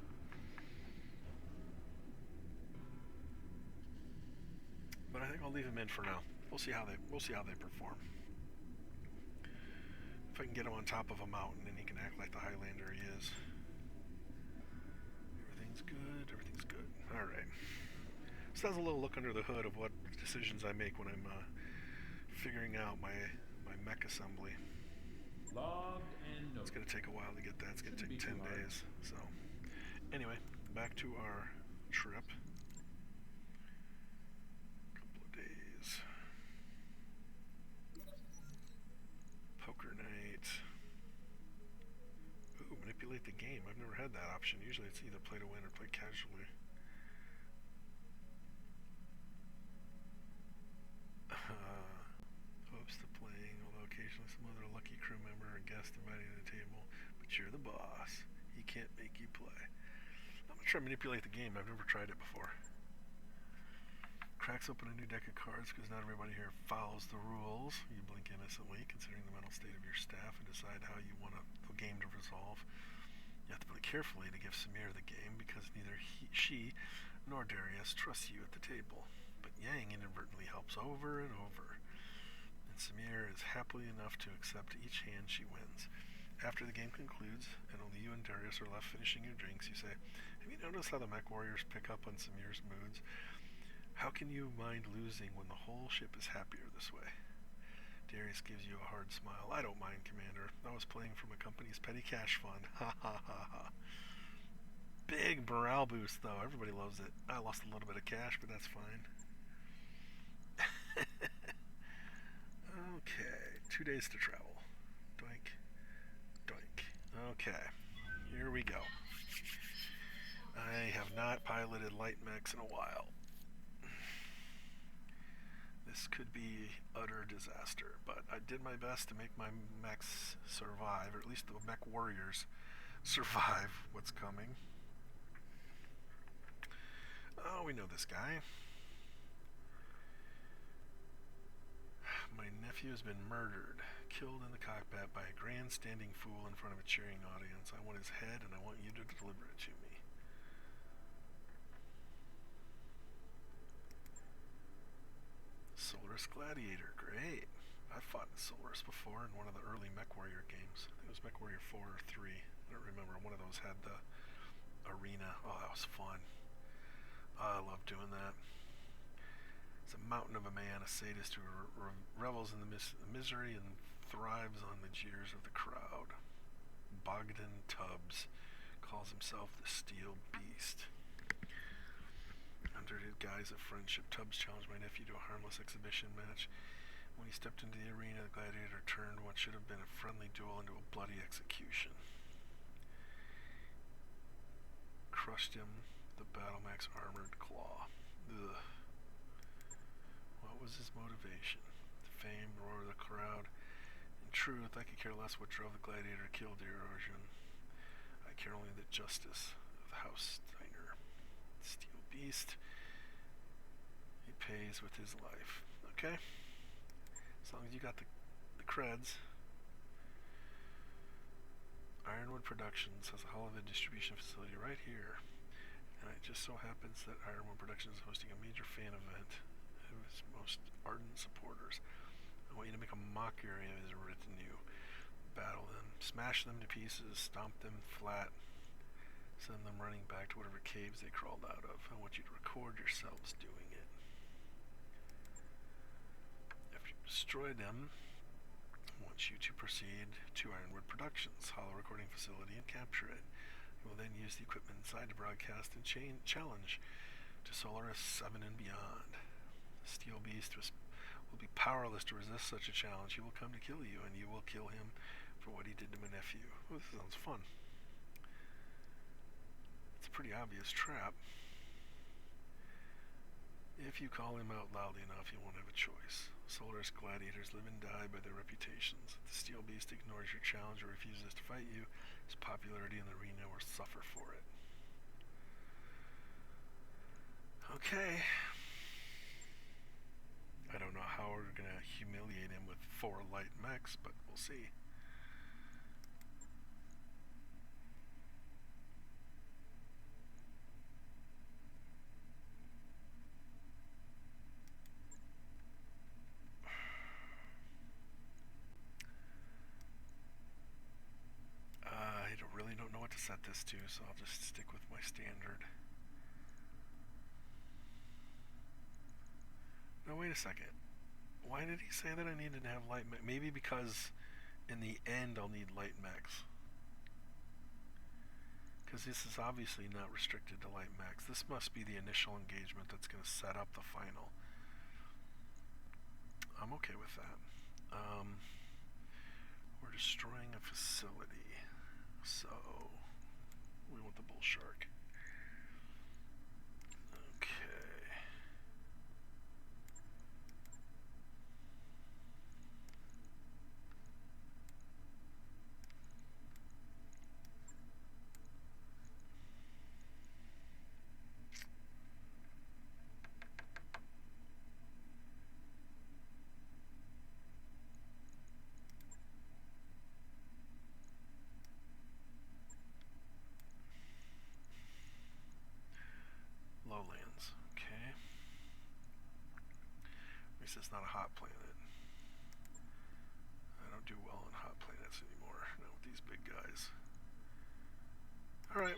But I think I'll leave them in for now. We'll see how they perform. If I can get him on top of a mountain, then he can act like the Highlander he is. Everything's good. Alright. So that's a little look under the hood of what decisions I make when I'm figuring out my mech assembly. Logged and It's noted. going to take a while to get that. It's going to Shouldn't take be 10 too hard. days. So, anyway, back to our trip. Couple of days. Poker night. Ooh, manipulate the game. I've never had that option. Usually it's either play to win or play casually. Hopes to playing, although occasionally some other lucky crew member or guest invited to the table. But you're the boss. He can't make you play. I'm gonna try to manipulate the game. I've never tried it before. Cracks open a new deck of cards because not everybody here follows the rules. You blink innocently, considering the mental state of your staff, and decide how you want the game to resolve. You have to play carefully to give Samir the game because neither she nor Darius trusts you at the table. But Yang inadvertently helps over and over, and Samir is happily enough to accept each hand she wins. After the game concludes, and only you and Darius are left finishing your drinks, you say, "Have you noticed how the mech warriors pick up on Samir's moods? How can you mind losing when the whole ship is happier this way?" Darius gives you a hard smile. "I don't mind, Commander. I was playing from a company's petty cash fund. Ha ha ha ha." Big morale boost, though. Everybody loves it. I lost a little bit of cash, but that's fine. Okay, 2 days to travel. Doink, doink. Okay, here we go. I have not piloted light mechs in a while. This could be utter disaster, but I did my best to make my mechs survive, or at least the mech warriors survive what's coming. Oh, we know this guy. My nephew has been murdered, killed in the cockpit by a grandstanding fool in front of a cheering audience. I want his head, and I want you to deliver it to me. Solaris Gladiator, great. I've fought in Solaris before in one of the early MechWarrior games. I think it was MechWarrior 4 or 3. I don't remember. One of those had the arena. Oh, that was fun. I love doing that. It's a mountain of a man, a sadist who revels in the misery and thrives on the jeers of the crowd. Bogdan Tubbs calls himself the Steel Beast. Under the guise of friendship, Tubbs challenged my nephew to a harmless exhibition match. When he stepped into the arena, the gladiator turned what should have been a friendly duel into a bloody execution. Crushed him with the Battlemax armored claw. Ugh. What was his motivation? The fame, roar of the crowd. In truth, I could care less what drove the gladiator to kill dear Arjun. I care only the justice of the House Steiner. Steel Beast. He pays with his life. Okay? As long as you got the creds. Ironwood Productions has a Hollywood distribution facility right here. And it just so happens that Ironwood Productions is hosting a major fan event of his most ardent supporters. I want you to make a mockery of his retinue. Battle them, smash them to pieces, stomp them flat, send them running back to whatever caves they crawled out of. I want you to record yourselves doing it. After you destroy them, I want you to proceed to Ironwood Productions, hollow recording facility, and capture it. You will then use the equipment inside to broadcast and challenge to Solaris 7 and beyond. The Steel Beast will be powerless to resist such a challenge. He will come to kill you, and you will kill him for what he did to my nephew. Oh, this sounds fun. It's a pretty obvious trap. If you call him out loudly enough, you won't have a choice. Solaris gladiators live and die by their reputations. If the Steel Beast ignores your challenge or refuses to fight you, his popularity in the arena will suffer for it. Okay. I don't know how we're going to humiliate him with 4 light mechs, but we'll see. I really don't know what to set this to, so I'll just stick with my standard. No, wait a second. Why did he say that I needed to have light mechs? Maybe because in the end I'll need light mechs. Because this is obviously not restricted to light mechs. This must be the initial engagement that's going to set up the final. I'm okay with that. We're destroying a facility. So, we want the bull shark. Okay. least it's not a hot planet. I don't do well on hot planets anymore, not with these big guys. Alright.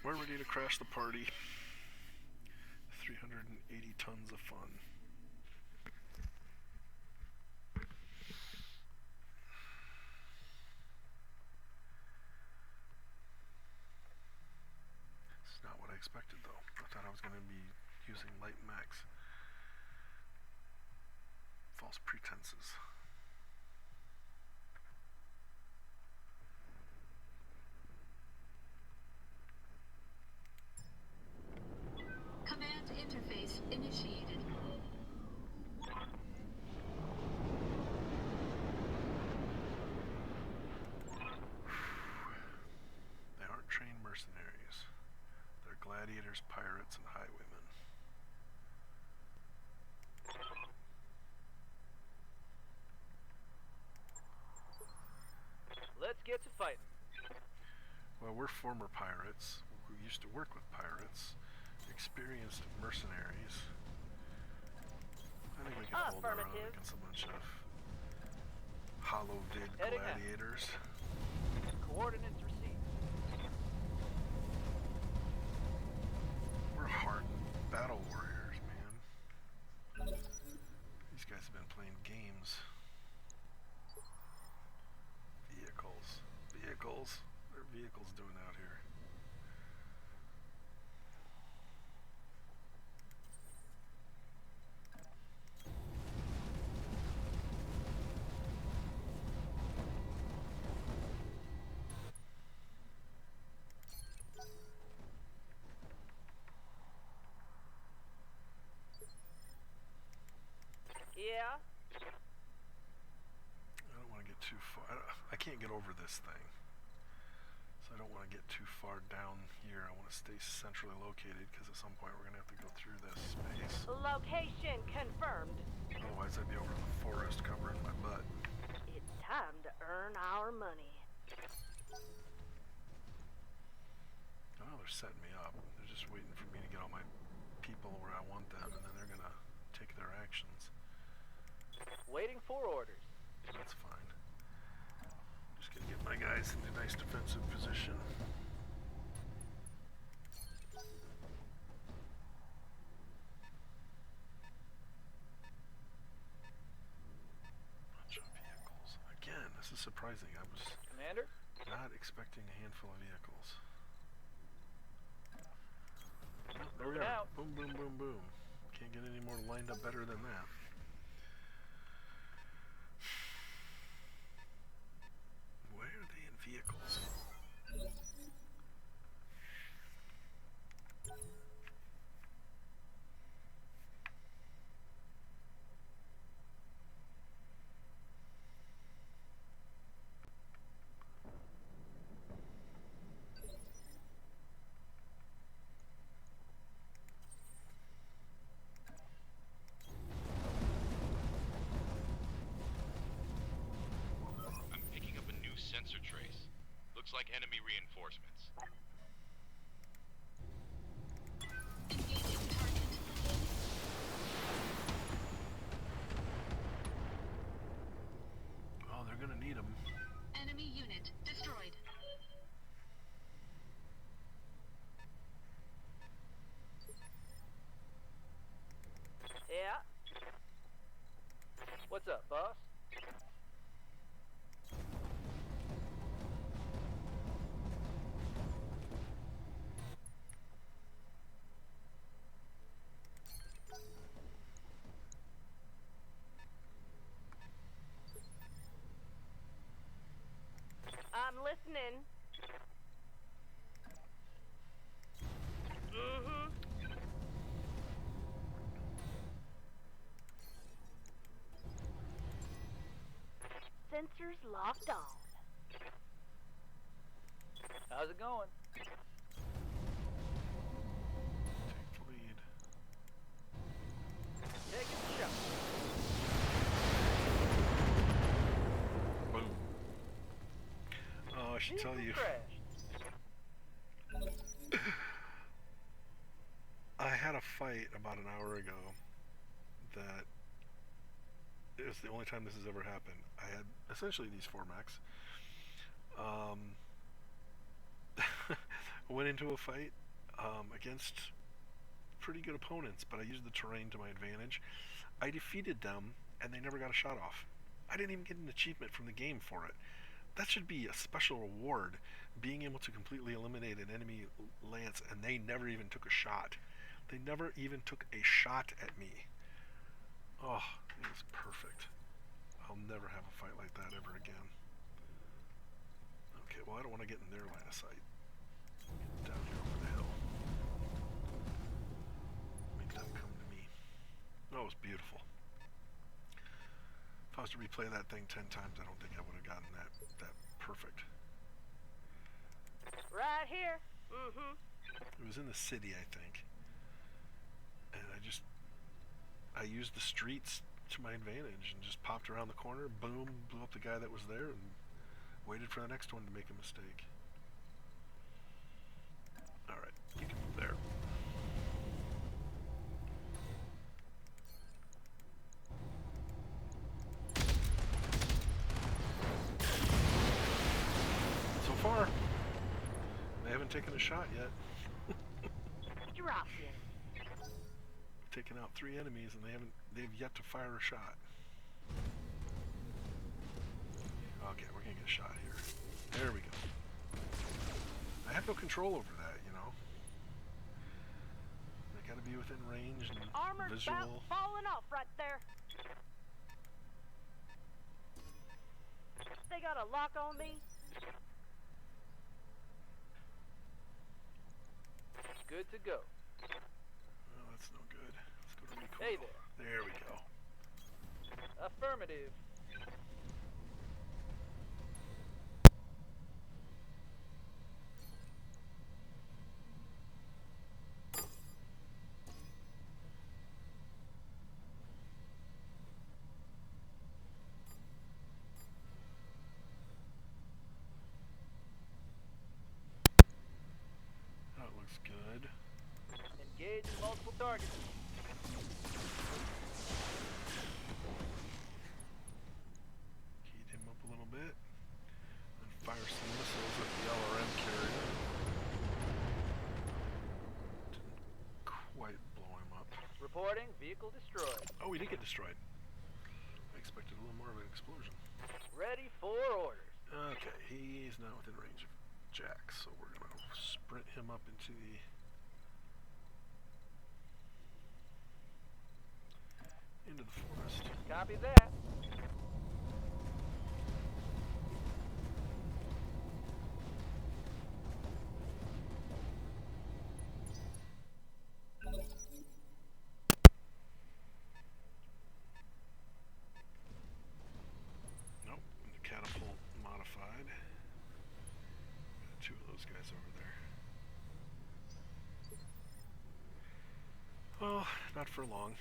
We're ready to crash the party. 380 tons of fun. This is not what I expected though. I thought I was going to be using light max. False pretenses. Command interface initiated. They aren't trained mercenaries. They're gladiators, pirates, and highwaymen. Let's get to fighting. Well, we're former pirates who used to work with pirates, experienced mercenaries. I think we can hold our own Affirmative. against a bunch of hollow vid Heading out. gladiators. Coordinates received. We're hardened battle warriors, man. These guys have been playing games. Vehicles. Vehicles. What are vehicles doing out here? Yeah. I don't want to get too far. I can't get over this thing. So I don't want to get too far down here. I want to stay centrally located because at some point we're going to have to go through this space. Location confirmed. Otherwise I'd be over in the forest covering my butt. It's time to earn our money. Oh, they're setting me up. They're just waiting for me to get all my people where I want them, and then they're going to take their actions. Waiting for orders. That's fine. Just going to get my guys into a nice defensive position. Bunch of vehicles. Again, this is surprising. I was Commander? not expecting a handful of vehicles. Oh, there we Moving are. out. Boom, boom, boom, boom. Can't get any more lined up better than that. Why are they in vehicles? I'm picking up a new sensor trace. Looks like enemy reinforcements. Engaging target. Oh, they're gonna need them. Enemy unit destroyed. Yeah. What's up, boss? I'm listening. Mm-hmm. Sensors locked on. How's it going? Take the lead. Taking a shot. Boom. Oh, I should tell Vehicle you. crashed. I had a fight about an hour ago that it was the only time this has ever happened. I had essentially these four mechs. Um, went into a fight against pretty good opponents, but I used the terrain to my advantage. I defeated them, and they never got a shot off. I didn't even get an achievement from the game for it. That should be a special reward, being able to completely eliminate an enemy lance, and they never even took a shot. They never even took a shot at me. Oh, it was perfect. I'll never have a fight like that ever again. Okay, well, I don't want to get in their line of sight. Get down here over the hill. Make them come to me. Oh, it was beautiful. If I was to replay that thing 10 times, I don't think I would have gotten that perfect. Right here. Mm-hmm. It was in the city, I think. And I used the streets to my advantage and just popped around the corner, boom, blew up the guy that was there, and waited for the next one to make a mistake. Alright, you can move there. So far, they haven't taken a shot yet. Drop in. Taken out 3 enemies and they've yet to fire a shot. Okay, we're gonna get a shot here. There we go. I have no control over that, you know. They gotta be within range and Armor's visual. about falling off right there. They got a lock on me. Good to go. Oh, that's no good. Let's go to recoil. Hey there. There we go. Affirmative. That looks good. Engaging multiple targets. Heat him up a little bit. And fire some missiles at the LRM carrier. Didn't quite blow him up. Reporting vehicle destroyed. Oh, he did get destroyed. I expected a little more of an explosion. Ready for orders. Okay, he's not within range of Jack, so we're gonna sprint him up into the forest. Copy that. Nope, and the catapult modified. Got 2 of those guys over there. Well, not for long.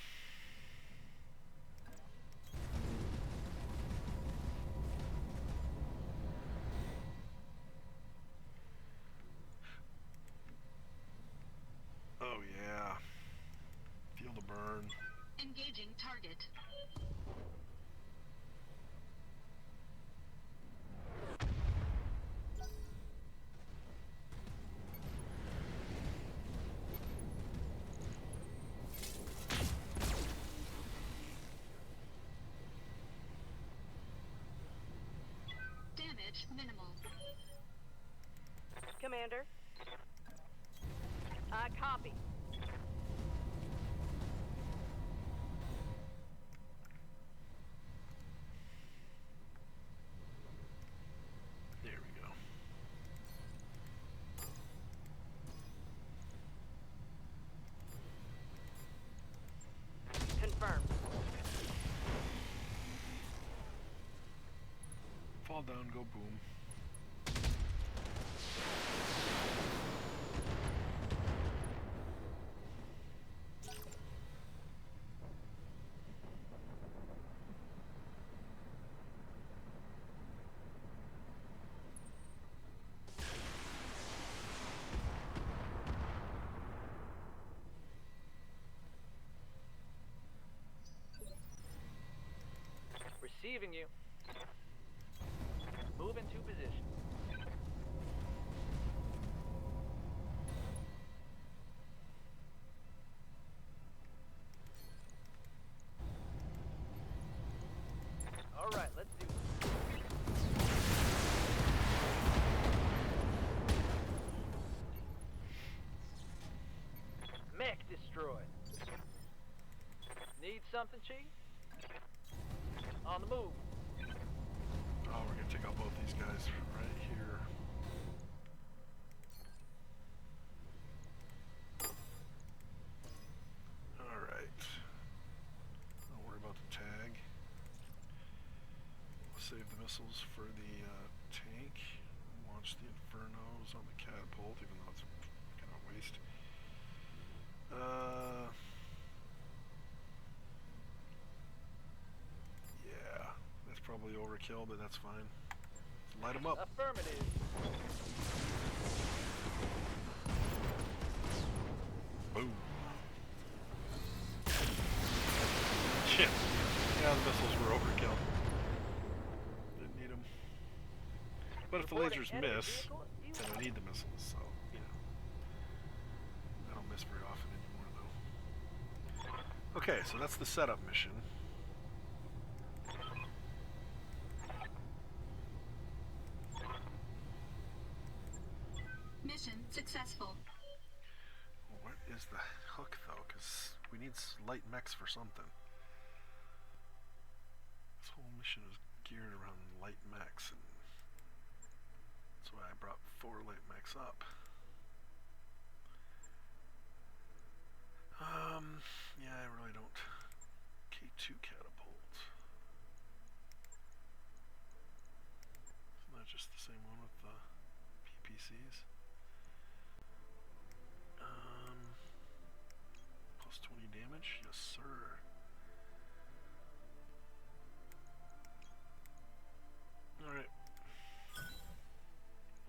Oh yeah. Feel the burn. Engaging target. Damage minimal. Commander. I copy. There we go. Confirmed. Fall down, go boom. Receiving you. Move into position. All right, let's do it. Mech destroyed. Need something, Chief? On the move. Oh, we're gonna take out both these guys right here. Alright. Don't worry about the tag. Save the missiles for the tank. Launch the Infernos on the catapult, even though it's kind of a waste. Yeah, that's probably overkill, but that's fine. Light them up. Affirmative. Boom. Shit. Yeah, the missiles were overkill. Didn't need them. But if the Reporting lasers enemy miss, vehicle then I need the missiles, so, you know. I don't miss very often anymore, though. Okay, so that's the setup mission. Mission successful. What is the hook, though? Because we need light mechs for something. This whole mission is geared around light mechs, and that's why I brought 4 light mechs up. Yeah, I really don't. K2 catapult. Isn't that just the same one with the PPCs? Plus 20 damage? Yes, sir. Alright.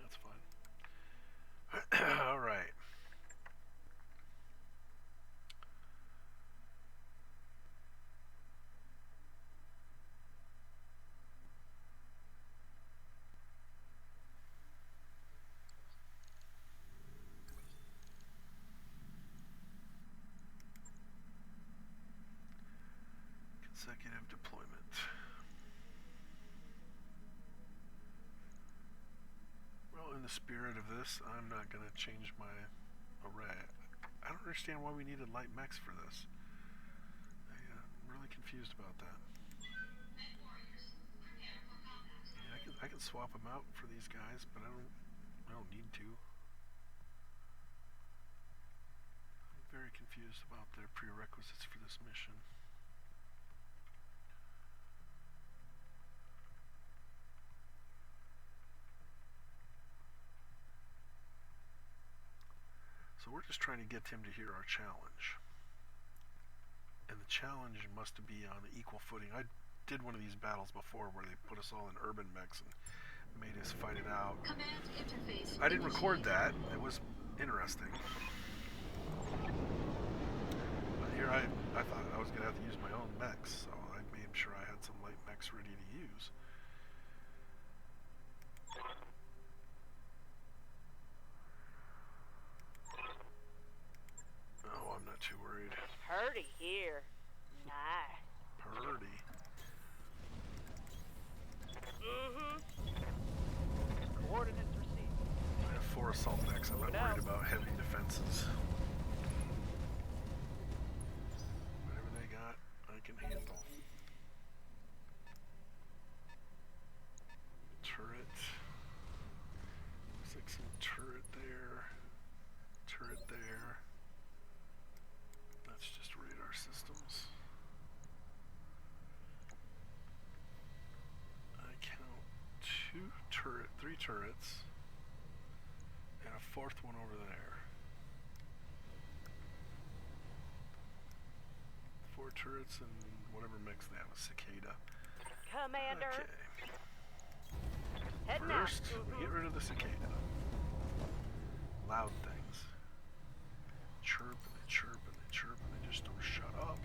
That's fine. Alright. Consecutive deployment. Well, in the spirit of this, I'm not going to change my array. I don't understand why we needed light mechs for this. I'm really confused about that. I can swap them out for these guys, but I don't need to. I'm very confused about their prerequisites for this mission. So we're just trying to get him to hear our challenge. And the challenge must be on equal footing. I did one of these battles before where they put us all in urban mechs and made us fight it out. Command interface. I didn't record initiated. that. It was interesting. But here I thought I was going to have to use my own mechs, so I made sure I had some light mechs ready to use. Oh, I'm not too worried. Purdy here. Nice. Purdy. Coordinates received. I have 4 assault mechs. I'm not Moving worried out. about heavy defenses. Whatever they got, I can handle. Turret. Looks like some turret there. Turret there. That's just radar systems. I count 3 turrets, and a 4th one over there. 4 turrets and whatever mix they have, a cicada. Commander. Okay. Heading out. First, we get rid of the cicada. Loud things. Chirp and they chirp and they chirp and they just don't shut up.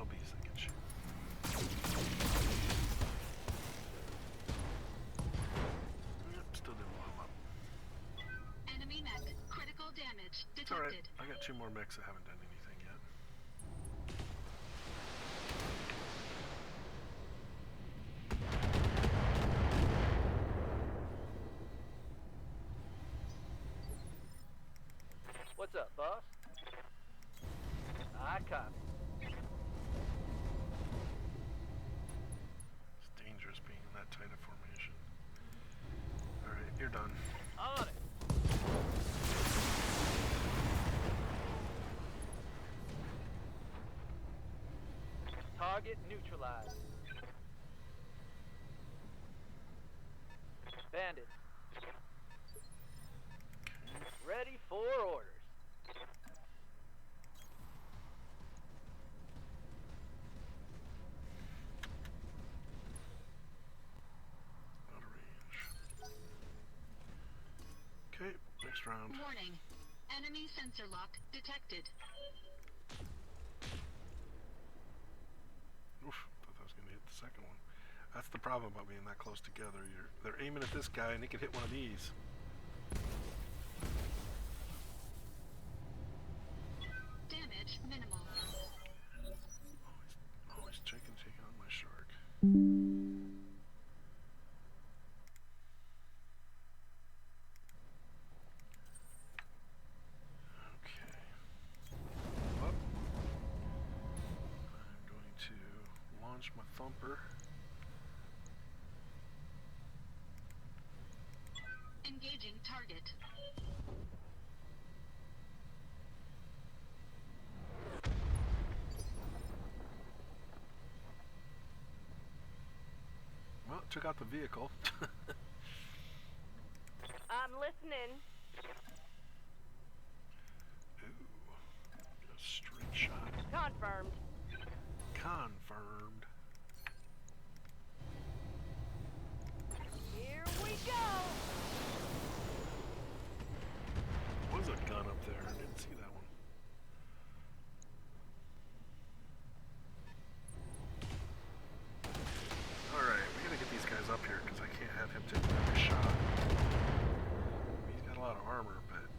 LBs that can shoot. Yep, still didn't blow him up. Enemy mech. Critical damage It's alright. detected. I got 2 more mechs that haven't done anything yet. What's up, boss? I copy. It's dangerous being in that tight a formation. Alright, you're done. On it. Target neutralized. Bandit. Ready for orders. Out of range. Okay, next round. Warning. Enemy sensor lock detected. Oof, thought that was gonna hit the second one. That's the problem about being that close together. They're aiming at this guy and he could hit one of these. Damage minimal. Oh, he's taking on my shark. Okay. Up. I'm going to launch my thumper. Engaging target. Well, it took out the vehicle. I'm listening. Ooh. A straight shot. Confirmed. Confirmed. Here we go. Was a gun up there. I didn't see that one. Alright, we gotta get these guys up here because I can't have him take another shot. He's got a lot of armor, but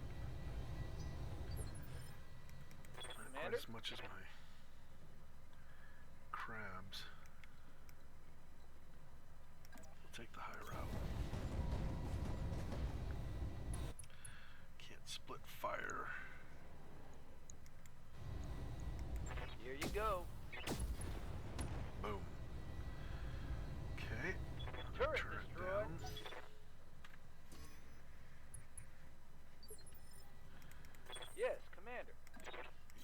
not quite Commander? as much as my crabs. We'll take the high route. Can't split fire. Here you go. Boom. Okay. Turret Turret destroyed. down. Yes, Commander.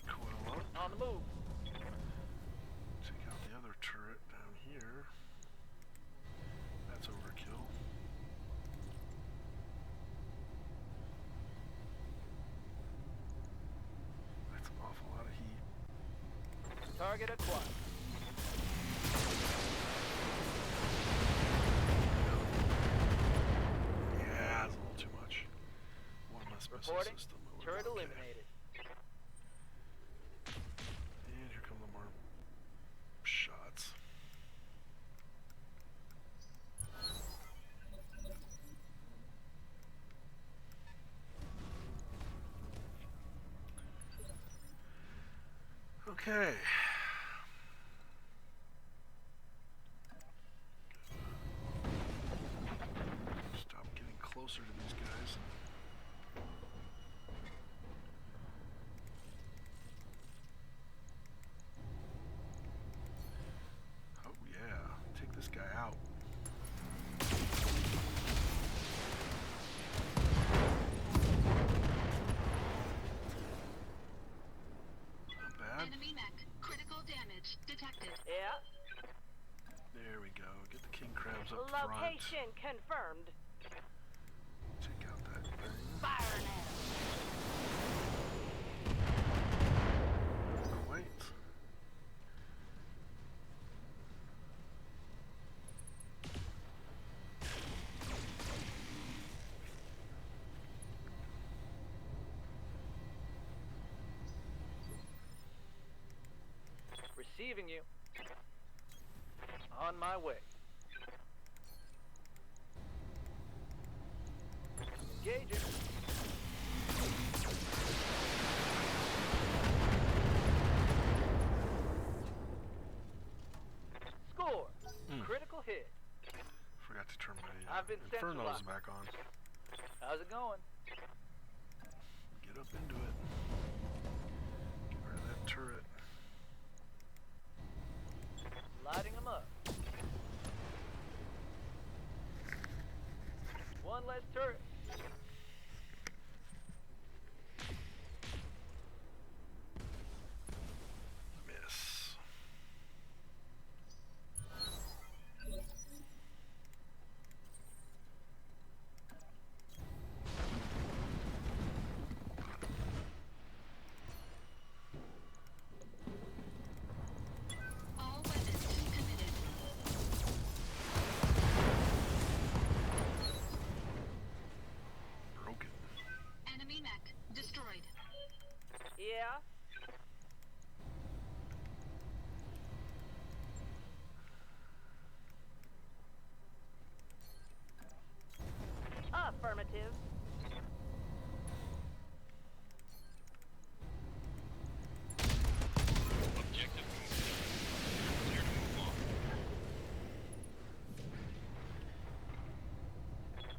Coil up. On the move. Take out the other turret down here. That's overkill. That's an awful lot of heat. Target acquired. Yeah, that's a little too much. One less missile Reporting. system. but we're Turret okay. eliminated. And here come the more shots. Okay. Stop getting closer to these guys. Oh yeah, take this guy out. Not bad. Enemy mech. Critical damage detected. Yeah. There we go. Get the king crabs up front. Location confirmed. Check out that thing. Firing at 'em. Quite. Receiving you. On my way. Engaging. Score. Critical hit. Forgot to turn my I've been Infernos centralized. back on. How's it going? Get up into it. Get rid of that turret. Lighting them up. One less turret. Miss. All weapons committed. Broken. Enemy mech destroyed. Yeah. Affirmative. Objective complete. Clear to move on.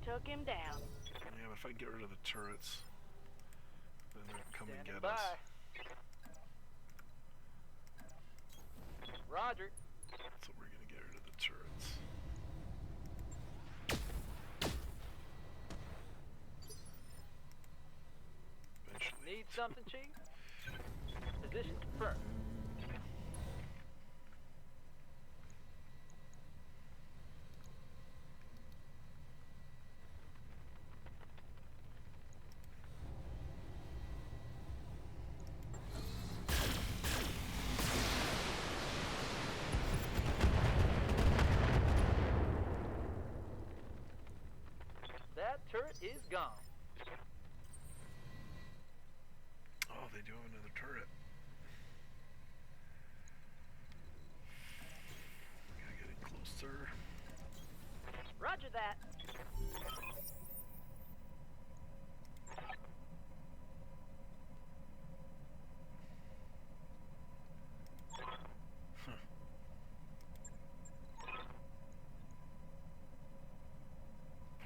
Took him down. Yeah, but if I can get rid of the turrets, then they'll come and Standing get by. us. Roger. So we're gonna get rid of the turrets. Eventually. Need something, Chief? Position confirmed. That turret is gone. Oh, they do have another turret. We gotta get in closer. Roger that.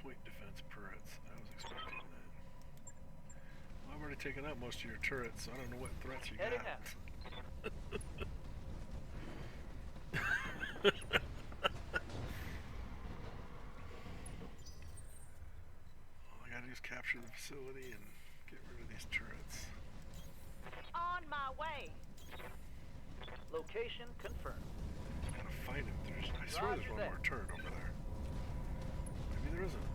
Point defense turrets. I was expecting that. Well, I've already taken out most of your turrets, so I don't know what threats you Heading got. out. All I gotta do is capture the facility and get rid of these turrets. On my way. Location confirmed. I gotta find him. I swear there's Roger one that. more turret over there. Maybe there isn't.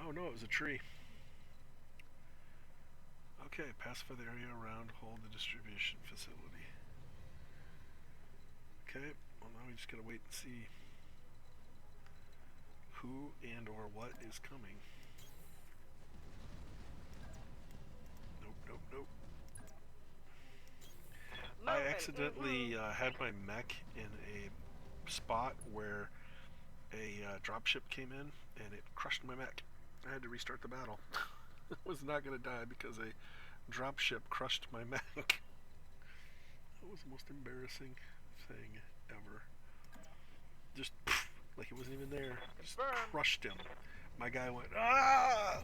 Oh no, it was a tree. Okay, pacify the area around, hold the distribution facility. Okay, well now we just gotta wait and see who and or what is coming. Nope, nope, nope. I Moving. accidentally had my mech in a spot where a dropship came in and it crushed my mech. I had to restart the battle. I was not going to die because a dropship crushed my mech. That was the most embarrassing thing ever. Just like it wasn't even there. Just Confirmed. crushed him. My guy went, ah!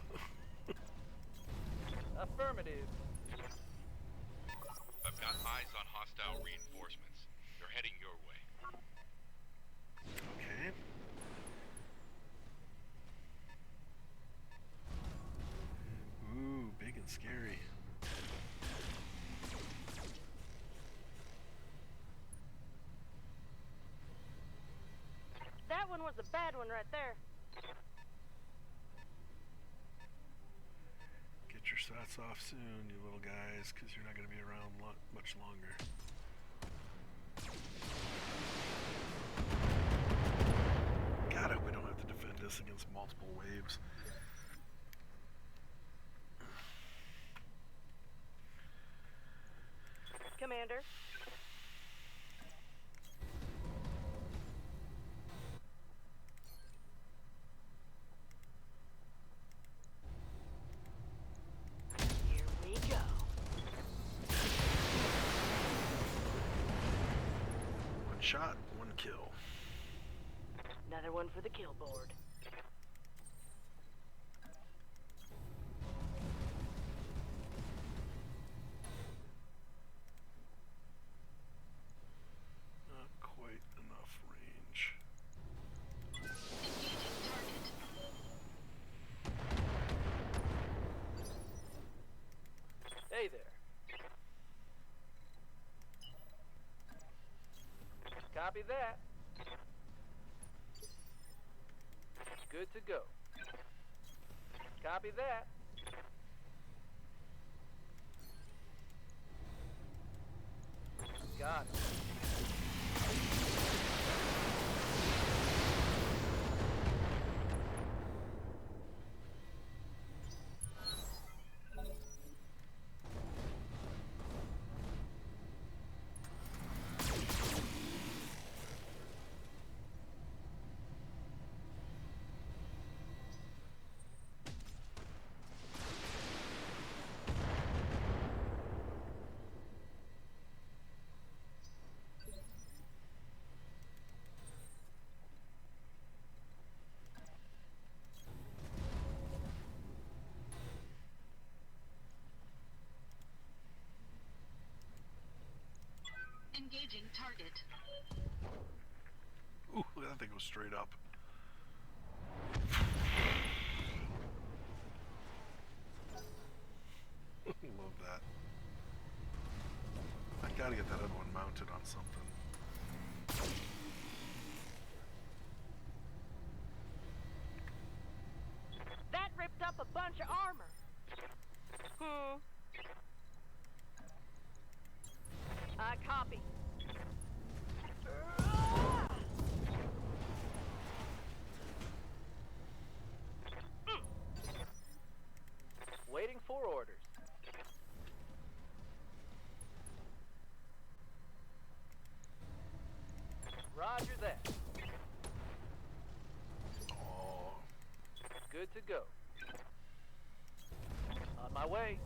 Affirmative. I've got eyes on hostile reinforcements. They're heading your way. Okay. Ooh, big and scary. That one was a bad one right there. Get your sats off soon, you little guys, because you're not going to be around much longer. God, I hope we don't have to defend this against multiple waves. Commander. Here we go. One shot, one kill. Another one for the kill board. Not quite enough range. Engaging target. Hey there. Copy that. Good to go. Copy that. Got it. Engaging target. Ooh, that thing goes straight up. Love that. I gotta get that other one mounted on something. That ripped up a bunch of armor. I copy. Waiting for orders. Roger that. Oh, Good to go. On my way.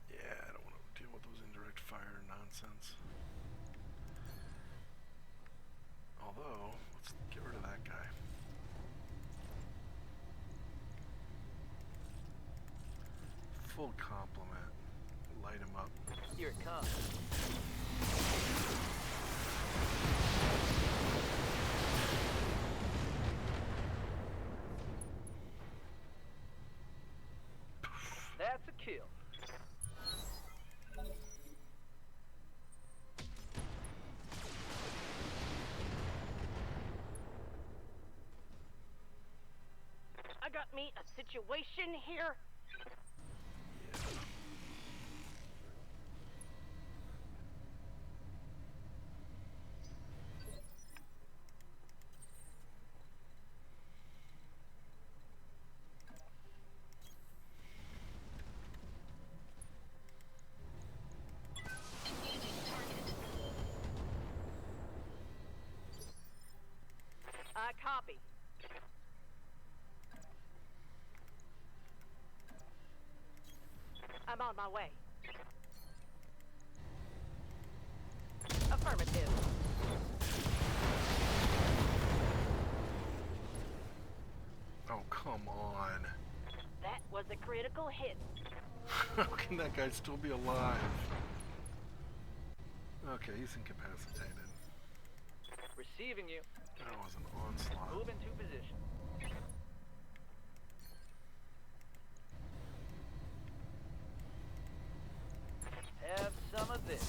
yeah, I don't want to deal with those indirect fire nonsense. Although, let's get rid of that guy. Full complement. Light him up. Here it comes. That's a kill. I got me a situation here. Yeah. Engaging target. I copy. I'm on my way. Affirmative. Oh, come on. That was a critical hit. How can that guy still be alive? Okay, he's incapacitated. Receiving you. That was an onslaught. Move into position. Have some of this.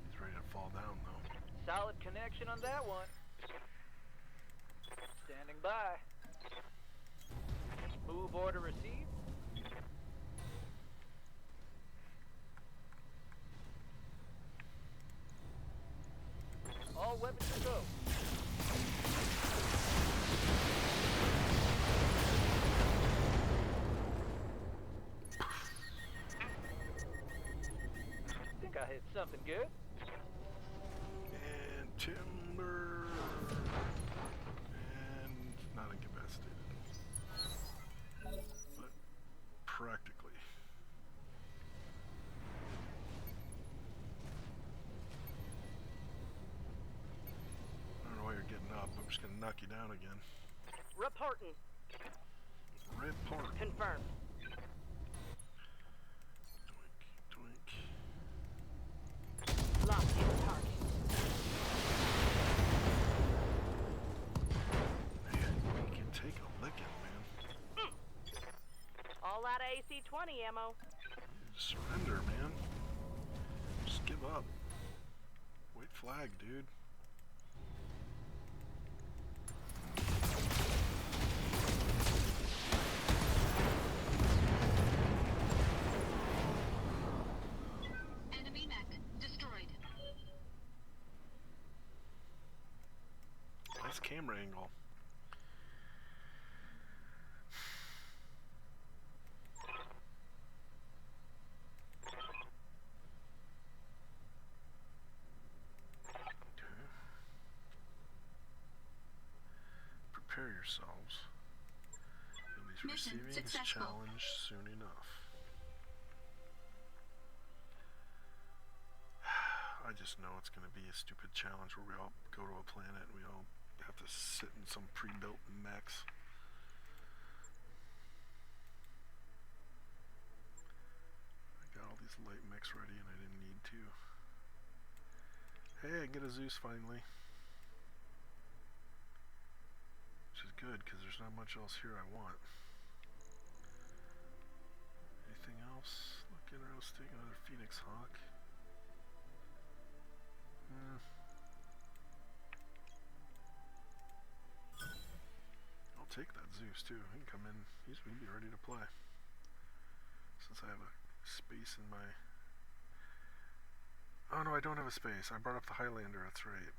He's ready to fall down, though. Solid connection on that one. Standing by. Move order received. All weapons to go. something good. And timber. And not incapacitated. But practically. I don't know why you're getting up. I'm just gonna knock you down again. Reporting. Report. Confirmed. Doink, doink. Locked in target. Man, you can take a licking, man. All out of AC-20 ammo. Surrender, man. Just give up. White flag, dude. Enemy mech destroyed. Nice camera angle. Okay. Prepare yourselves. You'll be Mission receiving this successful. challenge soon enough. I just know it's going to be a stupid challenge where we all go to a planet and we all have to sit in some pre-built mechs. I got all these light mechs ready and I didn't need to. Hey, I can get a Zeus finally. Which is good because there's not much else here I want. Anything else? Look interesting. Another Phoenix Hawk. I'll take that Zeus too. He can come in. He'll be ready to play. Since I have a space in my... Oh no, I don't have a space. I brought up the Highlander, that's right.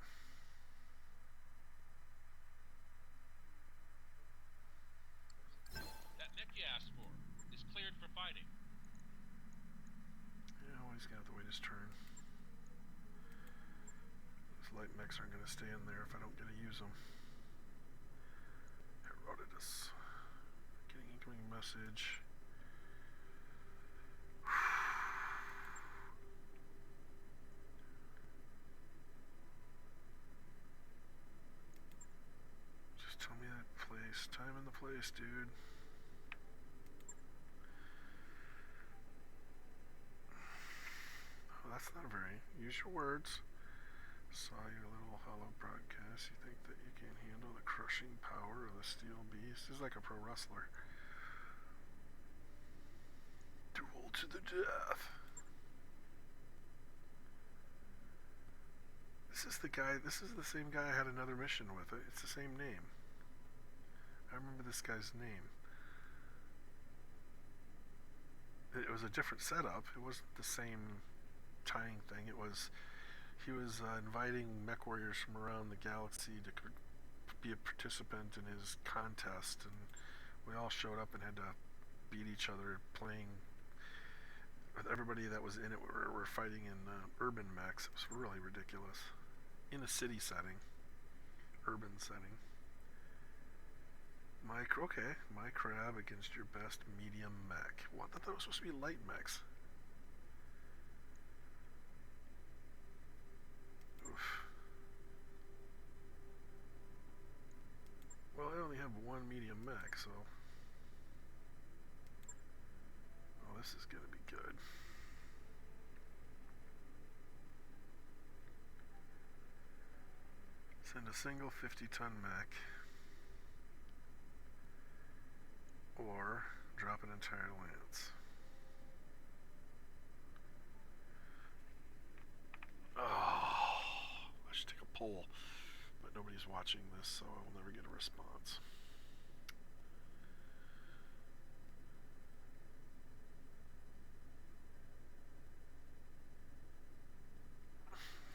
That mech you asked for is cleared for fighting. Yeah, well, he's gonna have to wait his turn. Those light mechs aren't gonna stay in there if I don't get to use them. Herodotus. Getting incoming message. Just tell me that place. Time and the place, dude. Oh, that's not very... Use your words. Saw your little hollow broadcast. You think that you can handle the crushing power of the steel beast? He's like a pro wrestler. Duel to the death. This is the guy, this is the same guy I had another mission with. It's the same name. I remember this guy's name. It was a different setup. It wasn't the same tying thing. It was, he was inviting mech warriors from around the galaxy to be a participant in his contest, and we all showed up and had to beat each other playing. Everybody that was in it were fighting in urban mechs. It was really ridiculous. In a city setting, urban setting. Okay, my crab against your best medium mech. What? I thought that was supposed to be light mechs. Oof. Well, I only have one medium mech, so... Oh, this is gonna be good. Send a single 50-ton mech. Or drop an entire lance. Oh, I should take a poll, but nobody's watching this, so I will never get a response.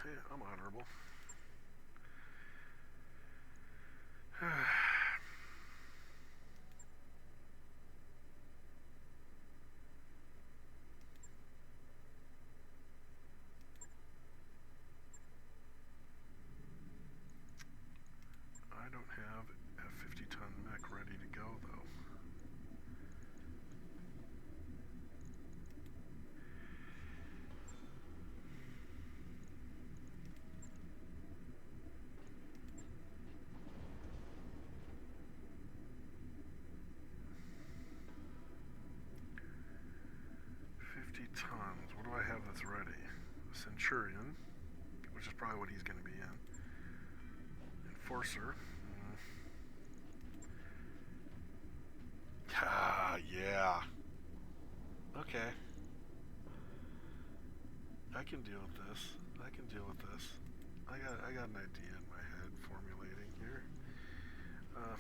Hey, I'm honorable. Centurion, which is probably what he's going to be in. Enforcer. Ah, yeah. Okay. I can deal with this. I can deal with this. I got an idea in my head formulating here.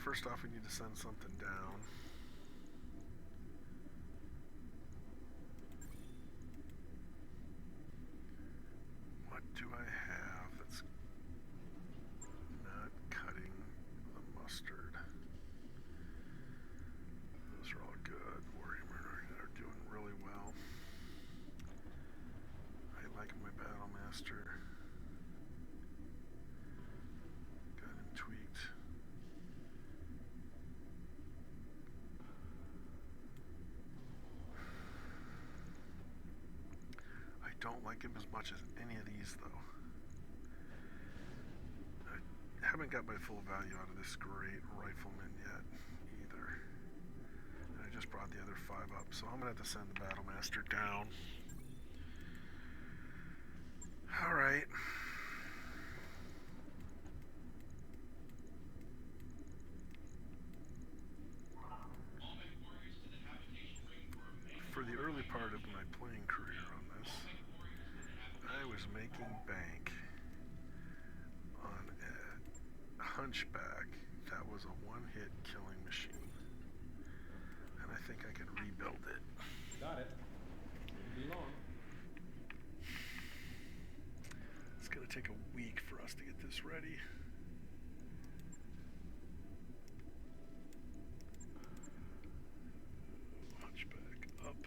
First off, we need to send something down. What do I have that's not cutting the mustard? Those are all good. Warrior Murder, they're doing really well. I like my Battlemaster. Got him tweaked. I don't like him as much as any of these, though. I haven't got my full value out of this great rifleman yet, either. And I just brought the other 5 up, so I'm going to have to send the Battlemaster down. Alright. For the early part of my playing career on this, I was making bank on a hunchback that was a one-hit killing machine. And I think I can rebuild it. Got it. Won't be long. It's going to take a week for us to get this ready. Hunchback, up,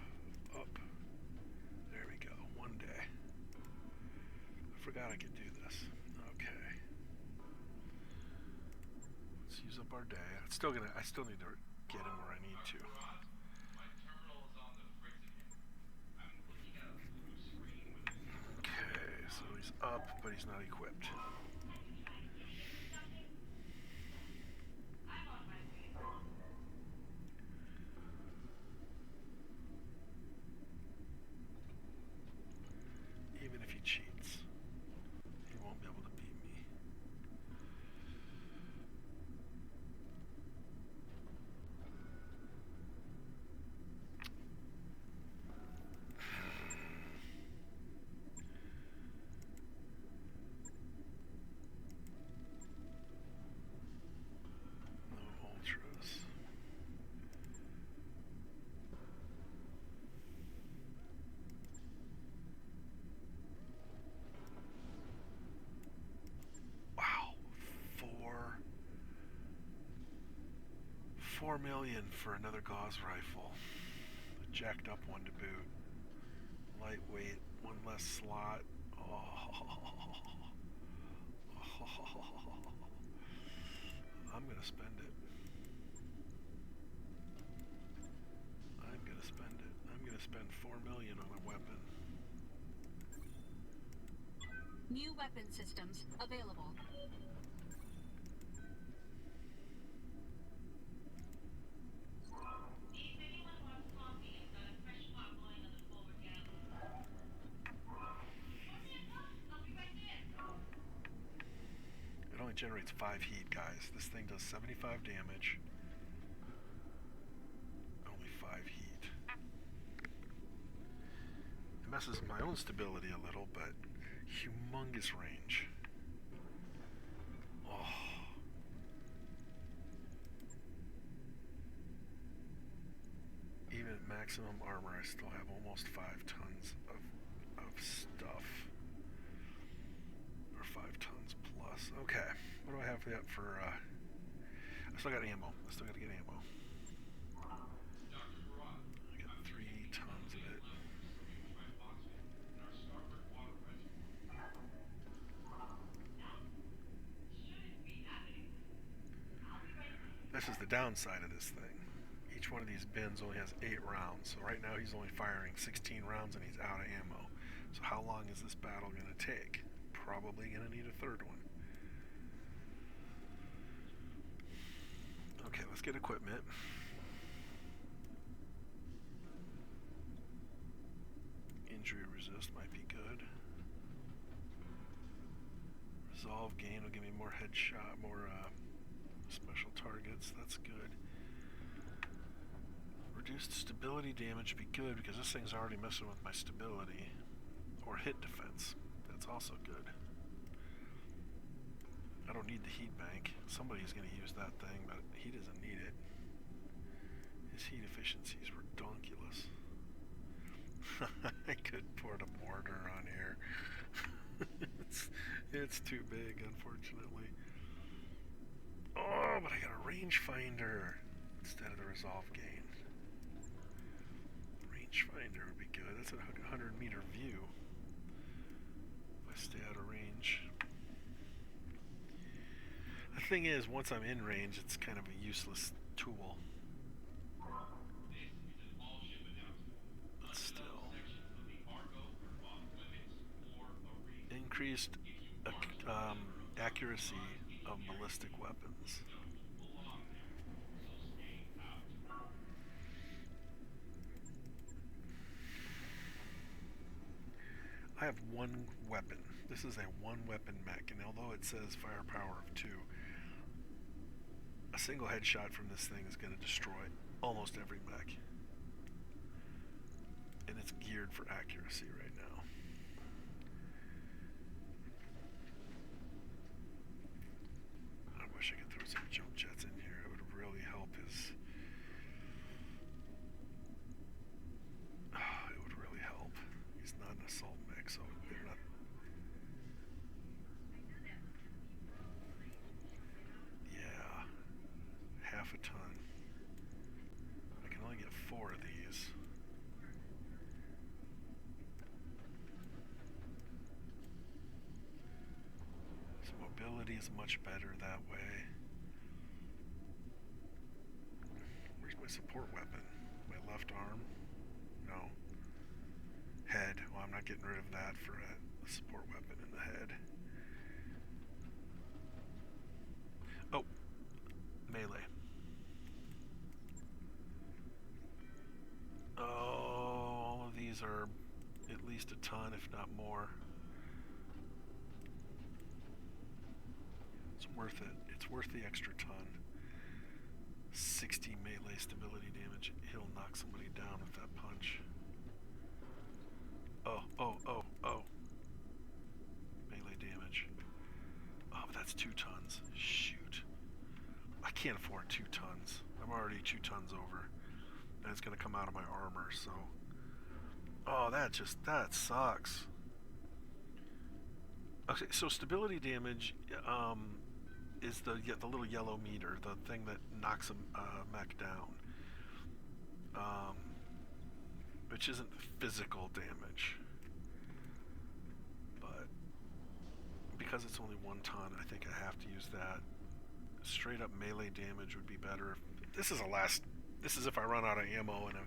up. There we go, one day. I forgot I could do this. Okay. Let's use up our day. I still need to get him where I need to. Okay, so he's up, but he's not equipped. Even if he cheats, he won't be able to beat me. No ultras. Wow, 4 million for another Gauss rifle. A jacked up one to boot. Lightweight, one less slot. I'm gonna spend it. I'm gonna spend it. I'm gonna spend 4 million on a weapon. New weapon systems available. It only generates 5 heat, guys. This thing does 75 damage. Only 5 heat. It messes with my own stability a little, but humongous range. Oh. Even at maximum armor, I still have almost 5 tons of stuff. Or 5 tons plus. Okay, what do I have yet for, I still got ammo. I still gotta get ammo. I got 3 tons of it. This is the downside of this thing. Each one of these bins only has 8 rounds. So right now he's only firing 16 rounds and he's out of ammo. So how long is this battle going to take? Probably going to need a third one. Okay, let's get equipment. Injury resist might be good. resolve gain will give me more headshot, more special targets. That's good. Reduced stability damage would be good because this thing's already messing with my stability. Or hit defense. That's also good. I don't need the heat bank. Somebody's going to use that thing, but he doesn't need it. His heat efficiency is redonkulous. I could put a mortar on here. it's too big, unfortunately. Oh, but I got a rangefinder instead of the resolve gain. Rangefinder would be good. That's a 100-meter view. If I stay out of range. The thing is, once I'm in range, it's kind of a useless tool. But still. Increased accuracy of ballistic weapons. I have one weapon. This is a one-weapon mech, and although it says firepower of 2, a single headshot from this thing is going to destroy almost every mech. And it's geared for accuracy right now. I wish I could throw some jump jets in here. It would really help his... it would really help. He's not an assault mech, so they're not... Yeah. Half a ton. I can only get 4 of these. So mobility is much better that way. Where's my support weapon? My left arm? No. Head. Well, I'm not getting rid of that for a support weapon in the head. Oh. Melee. Oh, all of these are at least a ton, if not more. It's worth it. It's worth the extra ton. 60 melee stability damage. He'll knock somebody down with that punch. Oh, oh, oh, oh. Melee damage. Oh, but that's 2 tons. Shoot. I can't afford 2 tons. I'm already 2 tons over. And it's going to come out of my armor, so... Oh, that sucks. Okay, so stability damage is the little yellow meter, the thing that knocks a mech down. Which isn't physical damage. But because it's only 1 ton, I think I have to use that. Straight up melee damage would be better. This is if I run out of ammo and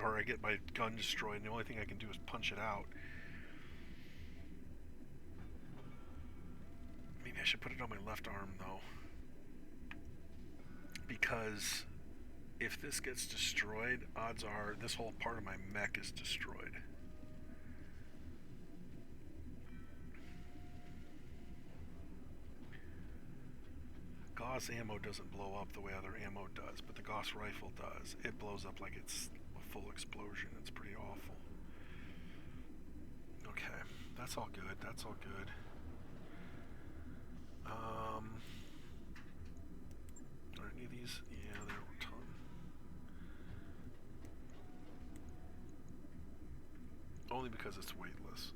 or I get my gun destroyed and the only thing I can do is punch it out. Maybe I should put it on my left arm though. Because if this gets destroyed, odds are this whole part of my mech is destroyed. Gauss ammo doesn't blow up the way other ammo does, but the Gauss rifle does. It blows up like it's a full explosion. It's pretty awful. Okay, that's all good. That's all good. Are any of these? Yeah, there were a ton. Only because it's weightless.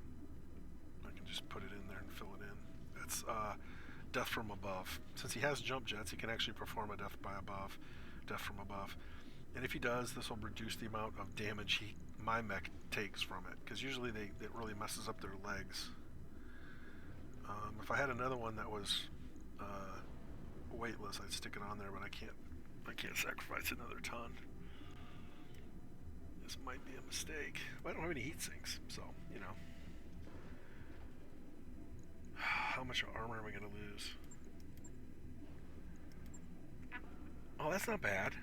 I can just put it in there and fill it in. That's death from above. Since he has jump jets, he can actually perform a death from above. And if he does, this will reduce the amount of damage my mech takes from it, because usually it really messes up their legs. If I had another one that was weightless, I'd stick it on there, but I can't sacrifice another ton. This might be a mistake. But I don't have any heat sinks, so you know. How much armor am I going to lose? Oh, that's not bad.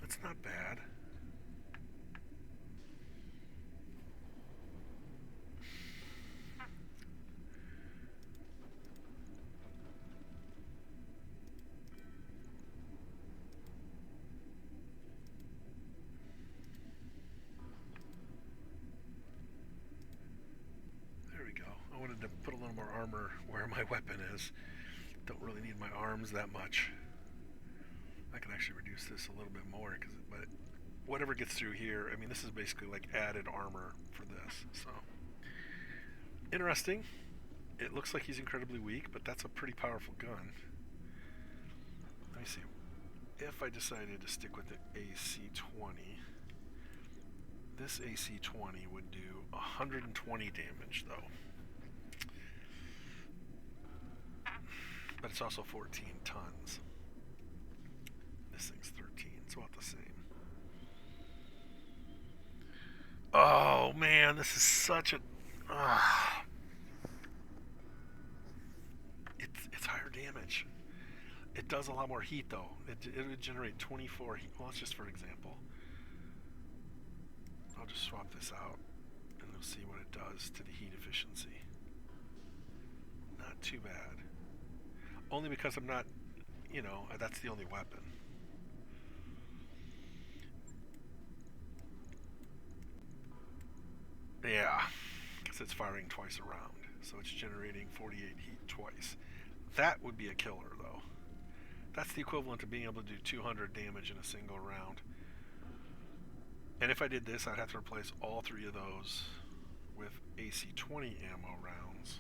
That's not bad. weapon is. Don't really need my arms that much. I can actually reduce this a little bit more, but whatever gets through here, I mean, this is basically like added armor for this. So interesting. It looks like he's incredibly weak, but that's a pretty powerful gun. Let me see. If I decided to stick with the AC-20, this AC-20 would do 120 damage, though. But it's also 14 tons. This thing's 13. It's about the same. Oh, man, this is such a... It's higher damage. It does a lot more heat, though. It would generate 24 heat. Well, let's just for example. I'll just swap this out, and we'll see what it does to the heat efficiency. Not too bad. Only because I'm not, you know, that's the only weapon. Yeah, because it's firing twice around, so it's generating 48 heat twice. That would be a killer, though. That's the equivalent of being able to do 200 damage in a single round. And if I did this, I'd have to replace all three of those with AC-20 ammo rounds.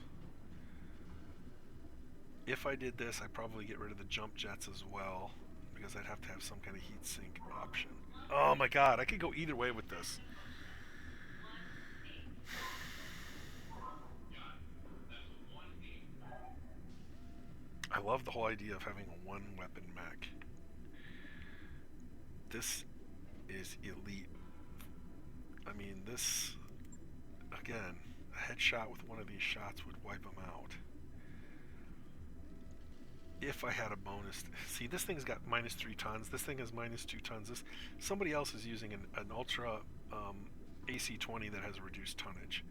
If I did this, I'd probably get rid of the jump jets as well, because I'd have to have some kind of heat sink option. Oh my god, I could go either way with this. I love the whole idea of having a one-weapon mech. This is elite. I mean, this, again, a headshot with one of these shots would wipe them out. If I had a bonus, see, this thing's got -3 tons. This thing has -2 tons. Somebody else is using an ultra AC-20 that has a reduced tonnage.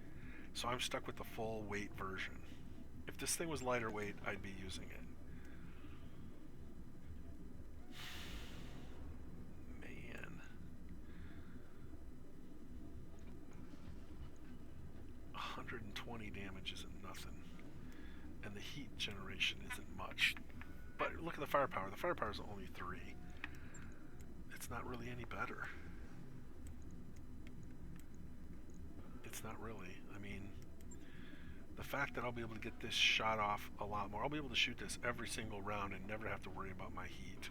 So I'm stuck with the full weight version. If this thing was lighter weight, I'd be using it. Man. 120 damage isn't nothing. And the heat generation isn't much. But look at the firepower. The firepower is only 3. It's not really any better. It's not really. I mean, the fact that I'll be able to get this shot off a lot more. I'll be able to shoot this every single round and never have to worry about my heat.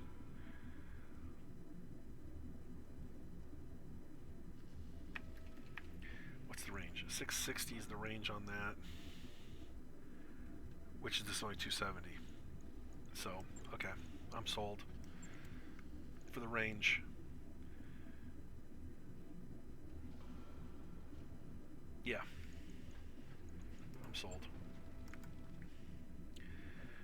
What's the range? 660 is the range on that. Which is just only 270. So, okay, I'm sold. For the range. Yeah. I'm sold.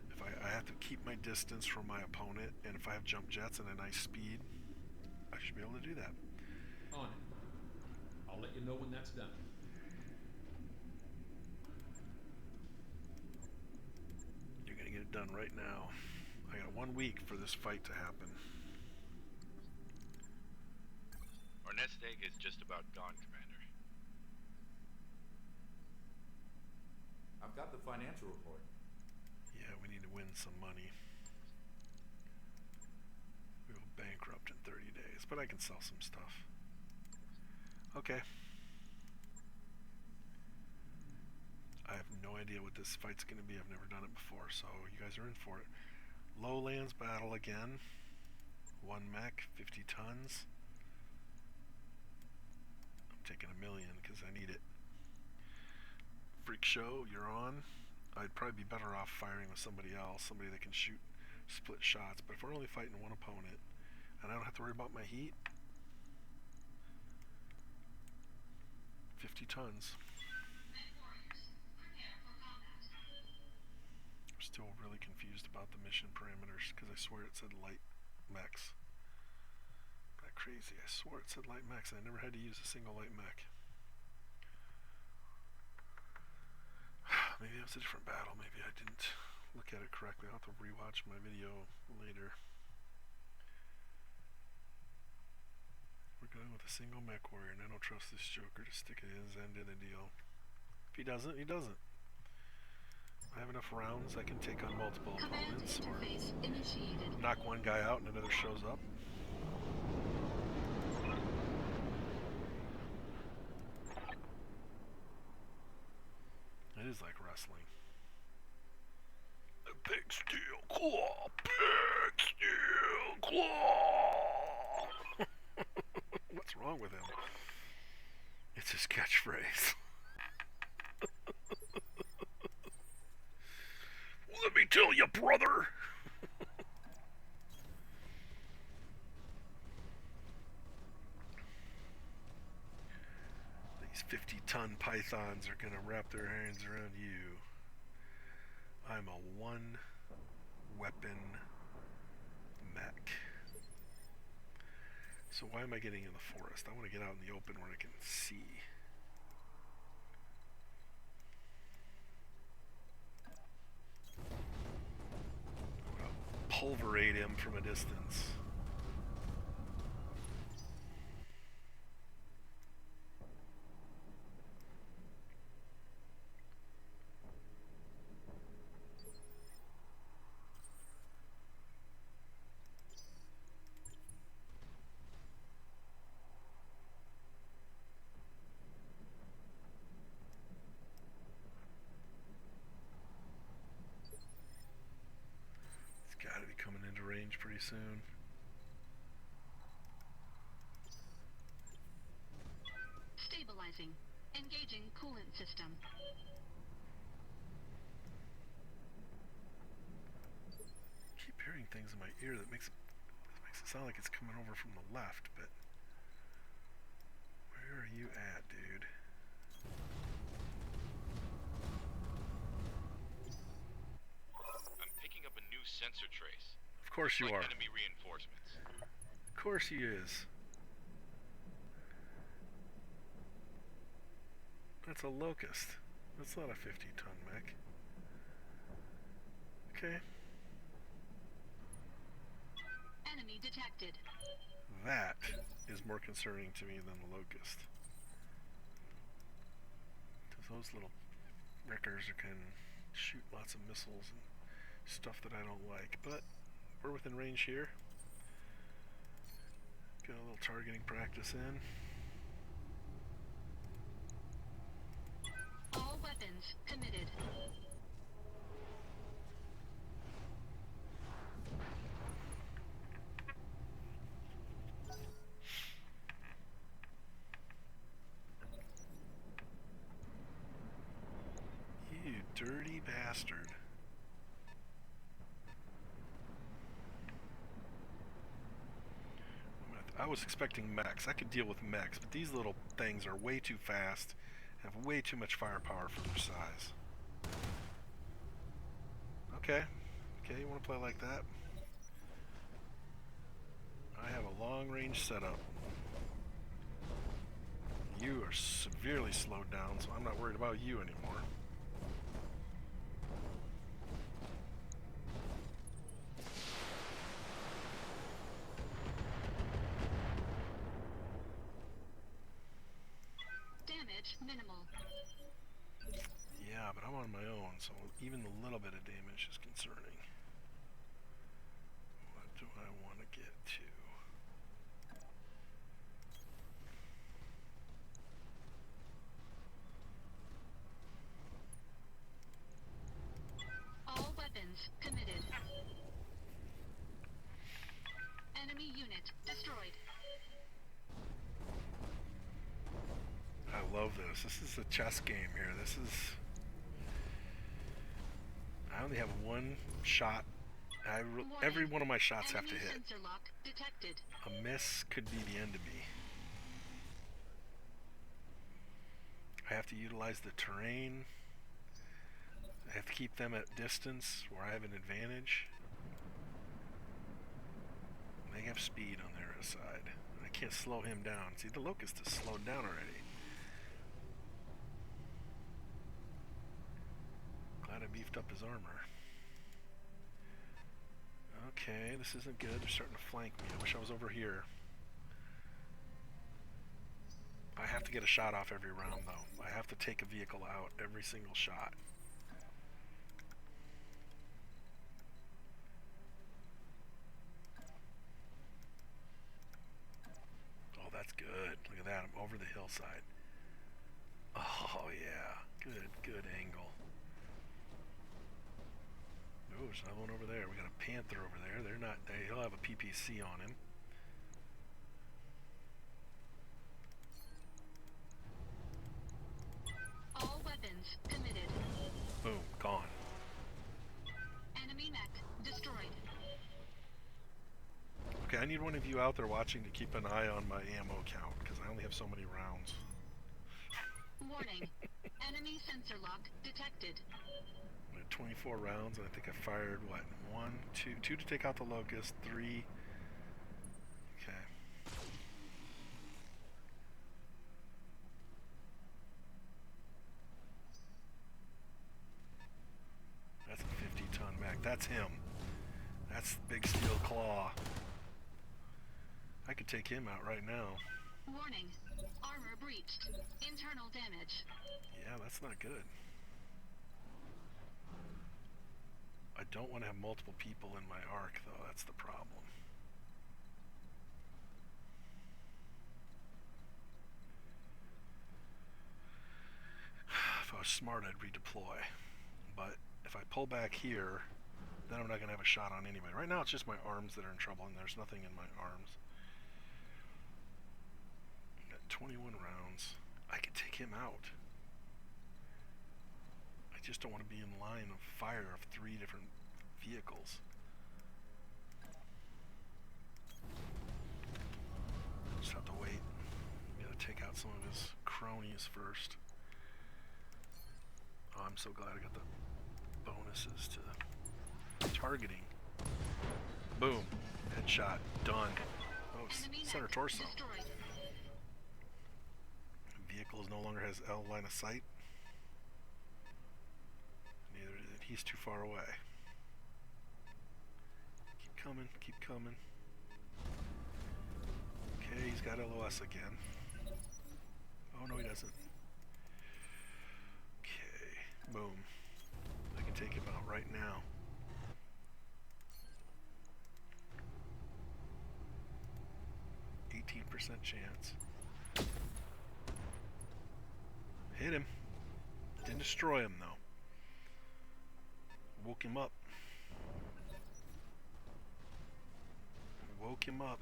If I have to keep my distance from my opponent, and if I have jump jets and a nice speed, I should be able to do that. On it. I'll let you know when that's done. You're gonna get it done right now. I got 1 week for this fight to happen. Our nest egg is just about gone, Commander. I've got the financial report. Yeah, we need to win some money. We will bankrupt in 30 days, but I can sell some stuff. Okay. I have no idea what this fight's going to be. I've never done it before, so you guys are in for it. Lowlands battle again. 1 mech, 50 tons. I'm taking 1,000,000 because I need it. Freak show, you're on. I'd probably be better off firing with somebody else, somebody that can shoot split shots. But if we're only fighting one opponent, and I don't have to worry about my heat, 50 tons. I'm still really confused about the mission parameters because I swear it said light mechs. Not crazy. I swore it said light mechs and I never had to use a single light mech. Maybe it was a different battle. Maybe I didn't look at it correctly. I'll have to rewatch my video later. We're going with a single mech warrior, and I don't trust this Joker to stick his end in a deal. If he doesn't, he doesn't. I have enough rounds I can take on multiple Command opponents, or interface initiated. knock one guy out and another shows up. It is like wrestling. The big steel claw, big steel claw. What's wrong with him? It's his catchphrase. Let me tell you, brother. These 50-ton pythons are gonna wrap their hands around you. I'm a one-weapon mech. So why am I getting in the forest? I want to get out in the open where I can see. I want to pulverate him from a distance. Gotta be coming into range pretty soon. Stabilizing. Engaging coolant system. Keep hearing things in my ear that makes it sound like it's coming over from the left, but where are you at, dude? I'm picking up a new sensor trace. Of course you Like are. enemy reinforcements. Of course he is. That's a locust. That's not a 50-ton mech. Okay. Enemy detected. That is more concerning to me than the locust. Because those little wreckers can shoot lots of missiles and stuff that I don't like. But we're within range here. Got a little targeting practice in. All weapons committed. You dirty bastard. I was expecting mechs. I could deal with mechs, but these little things are way too fast, have way too much firepower for their size. Okay. Okay, you want to play like that? I have a long range setup. You are severely slowed down, so I'm not worried about you anymore. Damage minimal. Yeah, but I'm on my own, so even a little bit of damage is concerning. What do I want to get to? All weapons committed. Enemy unit destroyed. I love this. This is a chess game here. This is... I only have one shot. Every one of my shots have to Enemy hit. sensor lock detected. A miss could be the end of me. I have to utilize the terrain. I have to keep them at distance where I have an advantage. They have speed on their side. I can't slow him down. See, the locust is slowed down already. Glad I beefed up his armor. Okay, this isn't good. They're starting to flank me. I wish I was over here. I have to get a shot off every round, though. I have to take a vehicle out every single shot. Good. Look at that. I'm over the hillside. Oh, yeah. Good angle. Oh, there's another one over there. We got a panther over there. He'll have a PPC on him. All weapons committed. Boom. Gone. Enemy mech destroyed. Okay, I need one of you out there watching to keep an eye on my ammo count, because I only have so many rounds. Warning. Enemy sensor lock detected. I had 24 rounds, and I think I fired, what, two to take out the locust, 3. Okay. That's a 50-ton mech. That's him. That's Big Steel Claw. I could take him out right now. Warning. Armor breached. Internal damage. Yeah, that's not good. I don't want to have multiple people in my arc, though. That's the problem. If I was smart, I'd redeploy. But if I pull back here, then I'm not going to have a shot on anybody. Right now, it's just my arms that are in trouble, and there's nothing in my arms. I've got 21 rounds. I could take him out. I just don't want to be in line of fire of 3 different vehicles. Just have to wait. Gotta take out some of his cronies first. Oh, I'm so glad I got the bonuses to targeting. Boom. Headshot. Done. Oh, Enemy center mech torso. destroyed. Vehicle no longer has L line of sight. Neither is it. He's too far away. Keep coming. Keep coming. Okay, he's got LOS again. Oh, no, he doesn't. Okay. Boom. I can take him out right now. %, chance. Hit him. Didn't destroy him, though. Woke him up. Woke him up.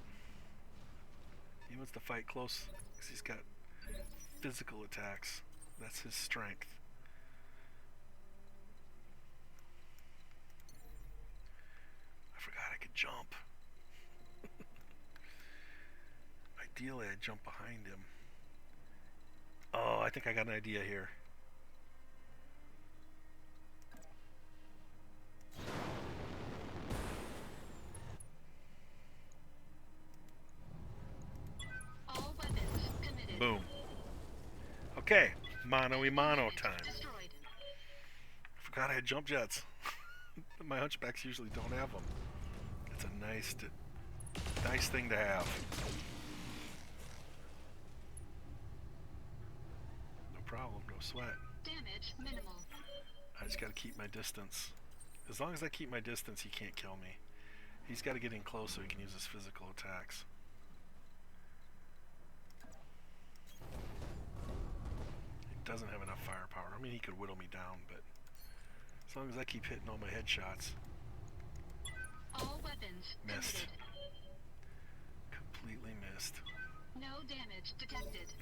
He wants to fight close because he's got physical attacks. That's his strength. I forgot I could jump. Ideally, I'd jump behind him. Oh, I think I got an idea here. All weapons committed. Boom. Okay, mano-y-mano time. Destroyed. Forgot I had jump jets. My hunchbacks usually don't have them. It's a nice thing to have. No problem, no sweat. Damage minimal. I just gotta keep my distance. As long as I keep my distance, he can't kill me. He's gotta get in close so he can use his physical attacks. He doesn't have enough firepower. I mean, he could whittle me down, but as long as I keep hitting all my headshots. All weapons Missed. committed. Completely missed. No damage detected.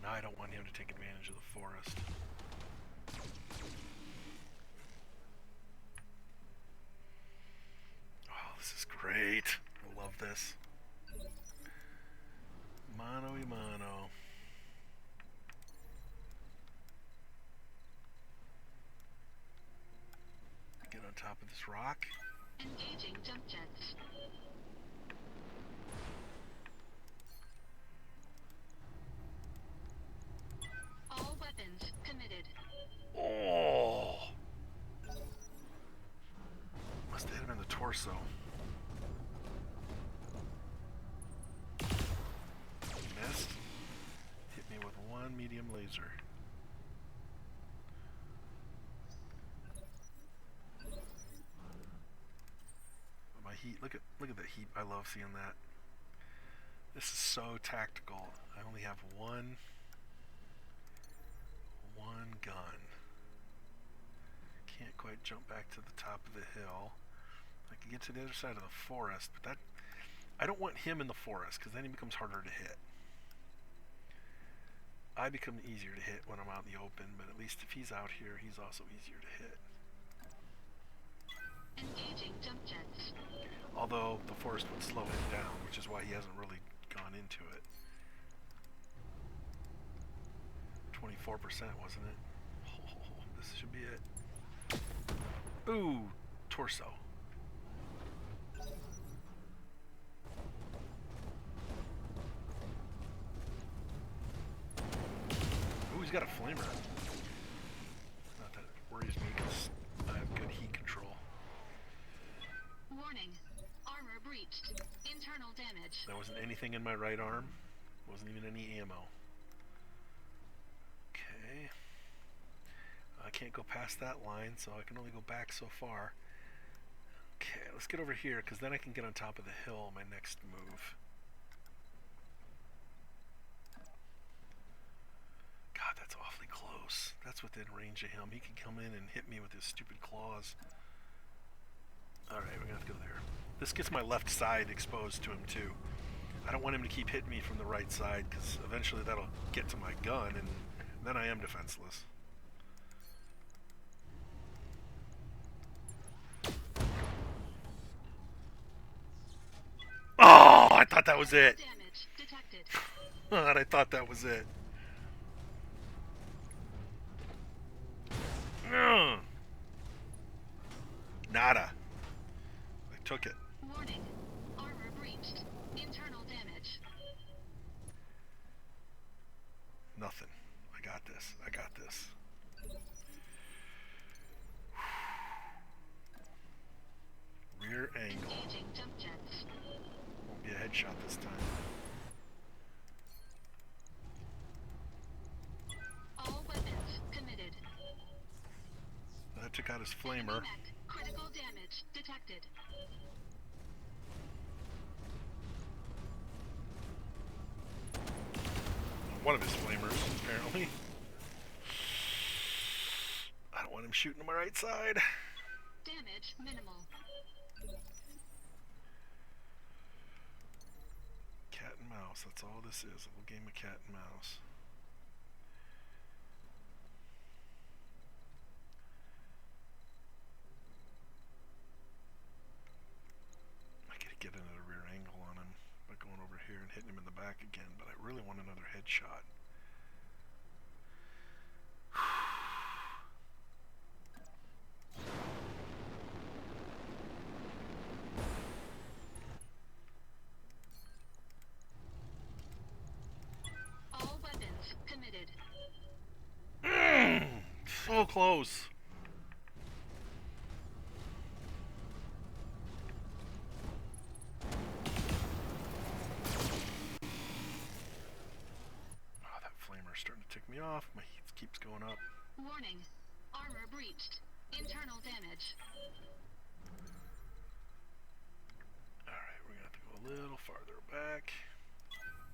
Now I don't want him to take advantage of the forest. Oh, this is great. I love this. Mano-y-mano. Get on top of this rock. Engaging jump jets. All weapons committed. Oh! Must have hit him in the torso. Missed. Hit me with one medium laser. My heat Look at the heat. I love seeing that. This is so tactical. I only have one gun. Can't quite jump back to the top of the hill. I can get to the other side of the forest, but that I don't want him in the forest because then he becomes harder to hit. I become easier to hit when I'm out in the open, but at least if he's out here, he's also easier to hit. Engaging jump jets. Although the forest would slow him down, which is why he hasn't really gone into it. 24%, wasn't it? Oh, this should be it. Ooh, torso. Ooh, he's got a flamer. Not that it worries me because I have good heat control. Warning. Armor breached. Internal damage. There wasn't anything in my right arm. Wasn't even any ammo. Okay. I can't go past that line, so I can only go back so far. Okay, let's get over here, because then I can get on top of the hill, my next move. God, that's awfully close. That's within range of him. He can come in and hit me with his stupid claws. Alright, we're going to have to go there. This gets my left side exposed to him, too. I don't want him to keep hitting me from the right side, because eventually that'll get to my gun, and then I am defenseless. Oh, I thought that was it. Damage detected. God, I thought that was it. Nada. I took it. Warning. Armor breached. Internal damage. Nothing. I got this. I got this. Rear angle. Engaging jump jets. Won't be a headshot this time. All weapons committed. That took out his flamer. Enemy mech. Critical damage detected. One of his flamers, apparently. I don't want him shooting to my right side. Damage minimal. Cat and mouse, that's all this is. A little game of cat and mouse. I could get another rear angle on him by going over here and hitting him in the back again, but I really want another headshot. All weapons committed. So close. Oh, that flamer's starting to tick me off. My heat keeps going up. Warning. Armor breached. Internal damage. Alright, we're gonna have to go a little farther back.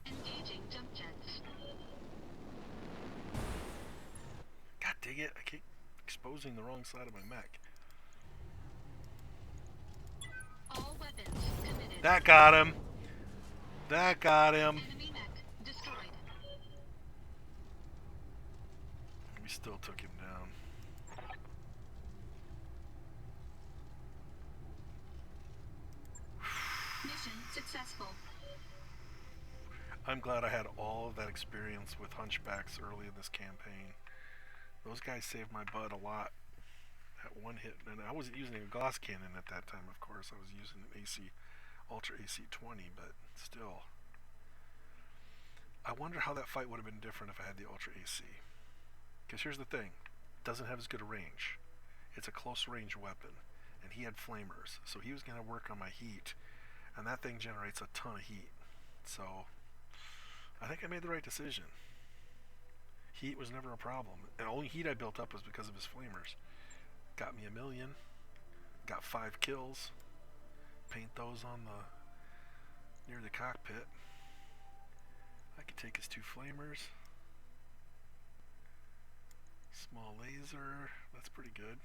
Engaging jump jets. God dang it, I keep exposing the wrong side of my mech. All weapons committed. That got him. That got him. Enemy mech destroyed. We still took him down. Mission successful. I'm glad I had all of that experience with hunchbacks early in this campaign. Those guys saved my butt a lot. That one hit, and I wasn't using a Gauss cannon at that time, of course. I was using an Ultra AC 20, but still. I wonder how that fight would have been different if I had the Ultra AC. Because here's the thing. It doesn't have as good a range. It's a close range weapon. And he had flamers. So he was going to work on my heat. And that thing generates a ton of heat. So I think I made the right decision. Heat was never a problem. The only heat I built up was because of his flamers. Got me 1 million. Got 5 kills. paint those on the near the cockpit. I could take his 2 flamers. Small laser, that's pretty good.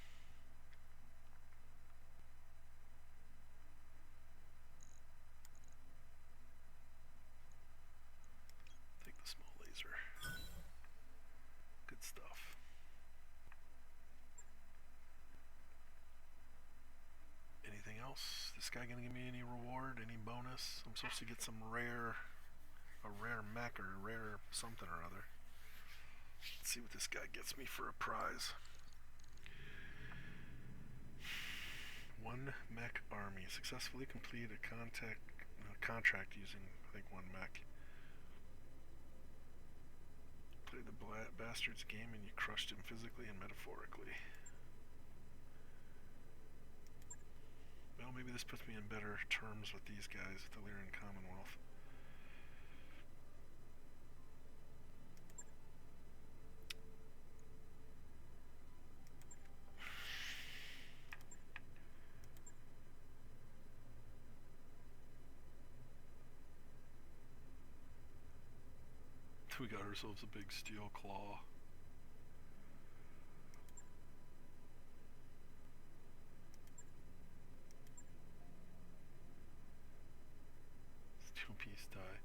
Take the small laser. Good stuff. Anything else? This guy gonna give me any reward, any bonus? I'm supposed to get some a rare mech or a rare something or other. Let's see what this guy gets me for a prize. 1 mech army. Successfully completed a contract using, I think, 1 mech. Play the bastard's game and you crushed him physically and metaphorically. Well, maybe this puts me in better terms with these guys at the Lyrian Commonwealth. We got ourselves a big steel claw. It's 2-piece die.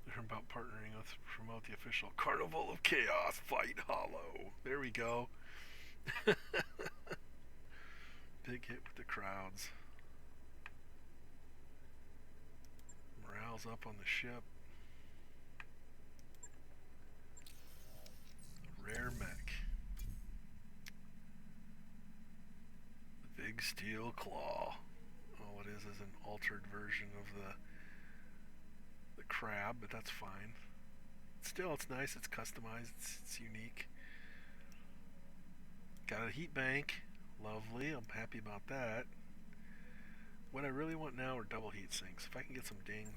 They're about partnering with promote the official Carnival of Chaos Fight Hollow. There we go. Big hit with the crowds. Morale's up on the ship. Rare mech. The big steel claw. All it is an altered version of the crab, but that's fine. Still, it's nice, it's customized, it's unique. Got a heat bank. Lovely, I'm happy about that. What I really want now are double heat sinks. If I can get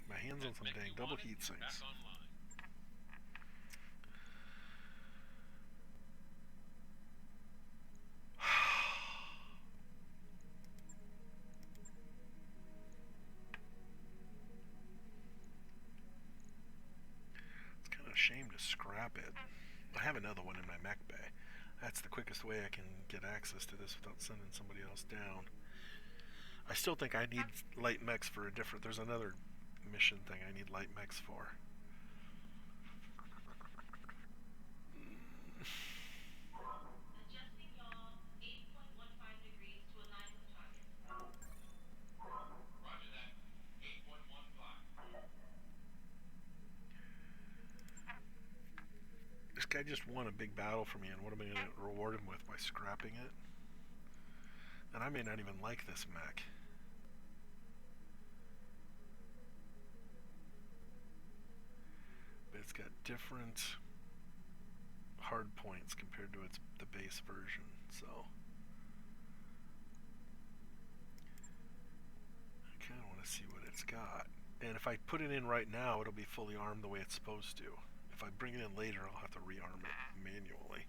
my hands on some dang double heat sinks. It's kind of a shame to scrap it. I have another one in my mech bay. That's the quickest way I can get access to this without sending somebody else down. I still think I need light mechs for there's another mission thing I need light mechs for. Adjusting yaw 8.15 degrees to align with target. Roger that. 8.15. This guy just won a big battle for me, and what am I going to reward him with by scrapping it? And I may not even like this mech. But it's got different hard points compared to the base version, so I kind of want to see what it's got. And if I put it in right now, it'll be fully armed the way it's supposed to. If I bring it in later, I'll have to rearm it manually.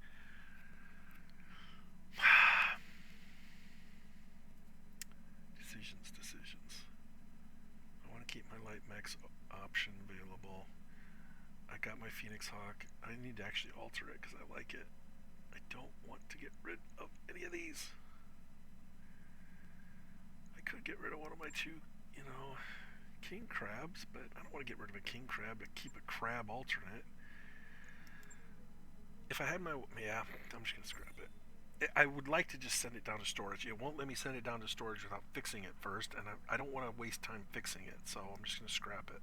Decisions. I want to keep my light mechs option available. I got my Phoenix Hawk. I need to actually alter it because I like it. I don't want to get rid of any of these. I could get rid of one of my 2, king crabs, but I don't want to get rid of a king crab but keep a crab alternate. If I had I'm just going to scrap it. I would like to just send it down to storage. It won't let me send it down to storage without fixing it first, and I don't want to waste time fixing it, so I'm just going to scrap it.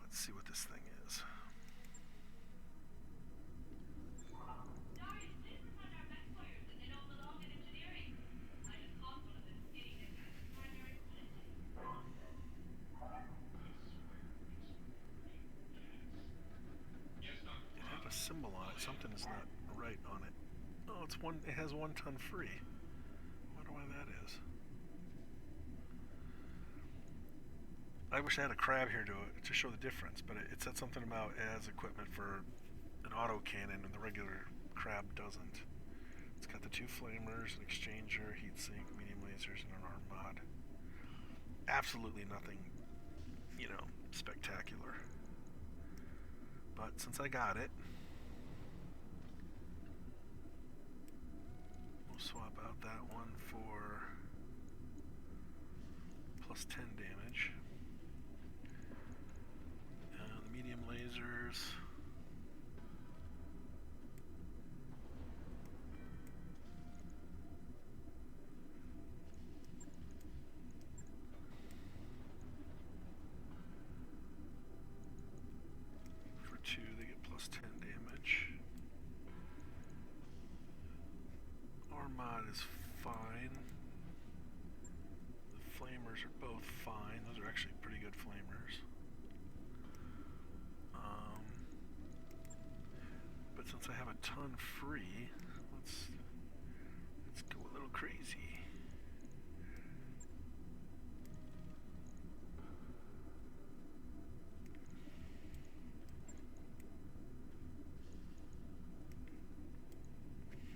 Let's see what this thing is. Darius, please refund our mech warriors that they don't belong in engineering. I just caught one of them stealing their mech's primary component. Yes, Dr. It had a symbol on it. Something is not right on it. Oh, it has 1 ton free. I wonder why that is. I wish I had a crab here to show the difference, but it said something about it has equipment for an autocannon and the regular crab doesn't. It's got the 2 flamers, an exchanger, heatsink, medium lasers, and an arm mod. Absolutely nothing, spectacular. But since I got it, we'll swap out that one for plus 10 damage. The medium lasers. For 2, they get plus 10 damage. Armad is fine. The flamers are both fine. Those are actually pretty good flamers. But since I have a ton free, let's go a little crazy.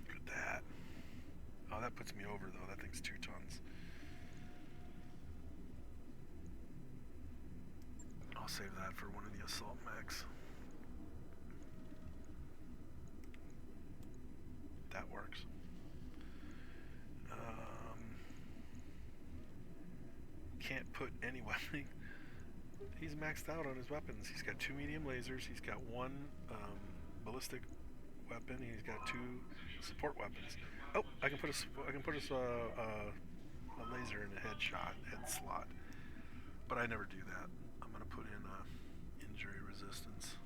Look at that. Oh, that puts me over though. That thing's 2 tons. I'll save that for one of the assault mechs. That works. Can't put any weapon. He's maxed out on his weapons. He's got 2 medium lasers. He's got 1 ballistic weapon. He's got 2 support weapons. Oh, I can put a laser in a head slot. But I never do that. I'm gonna put in injury resistance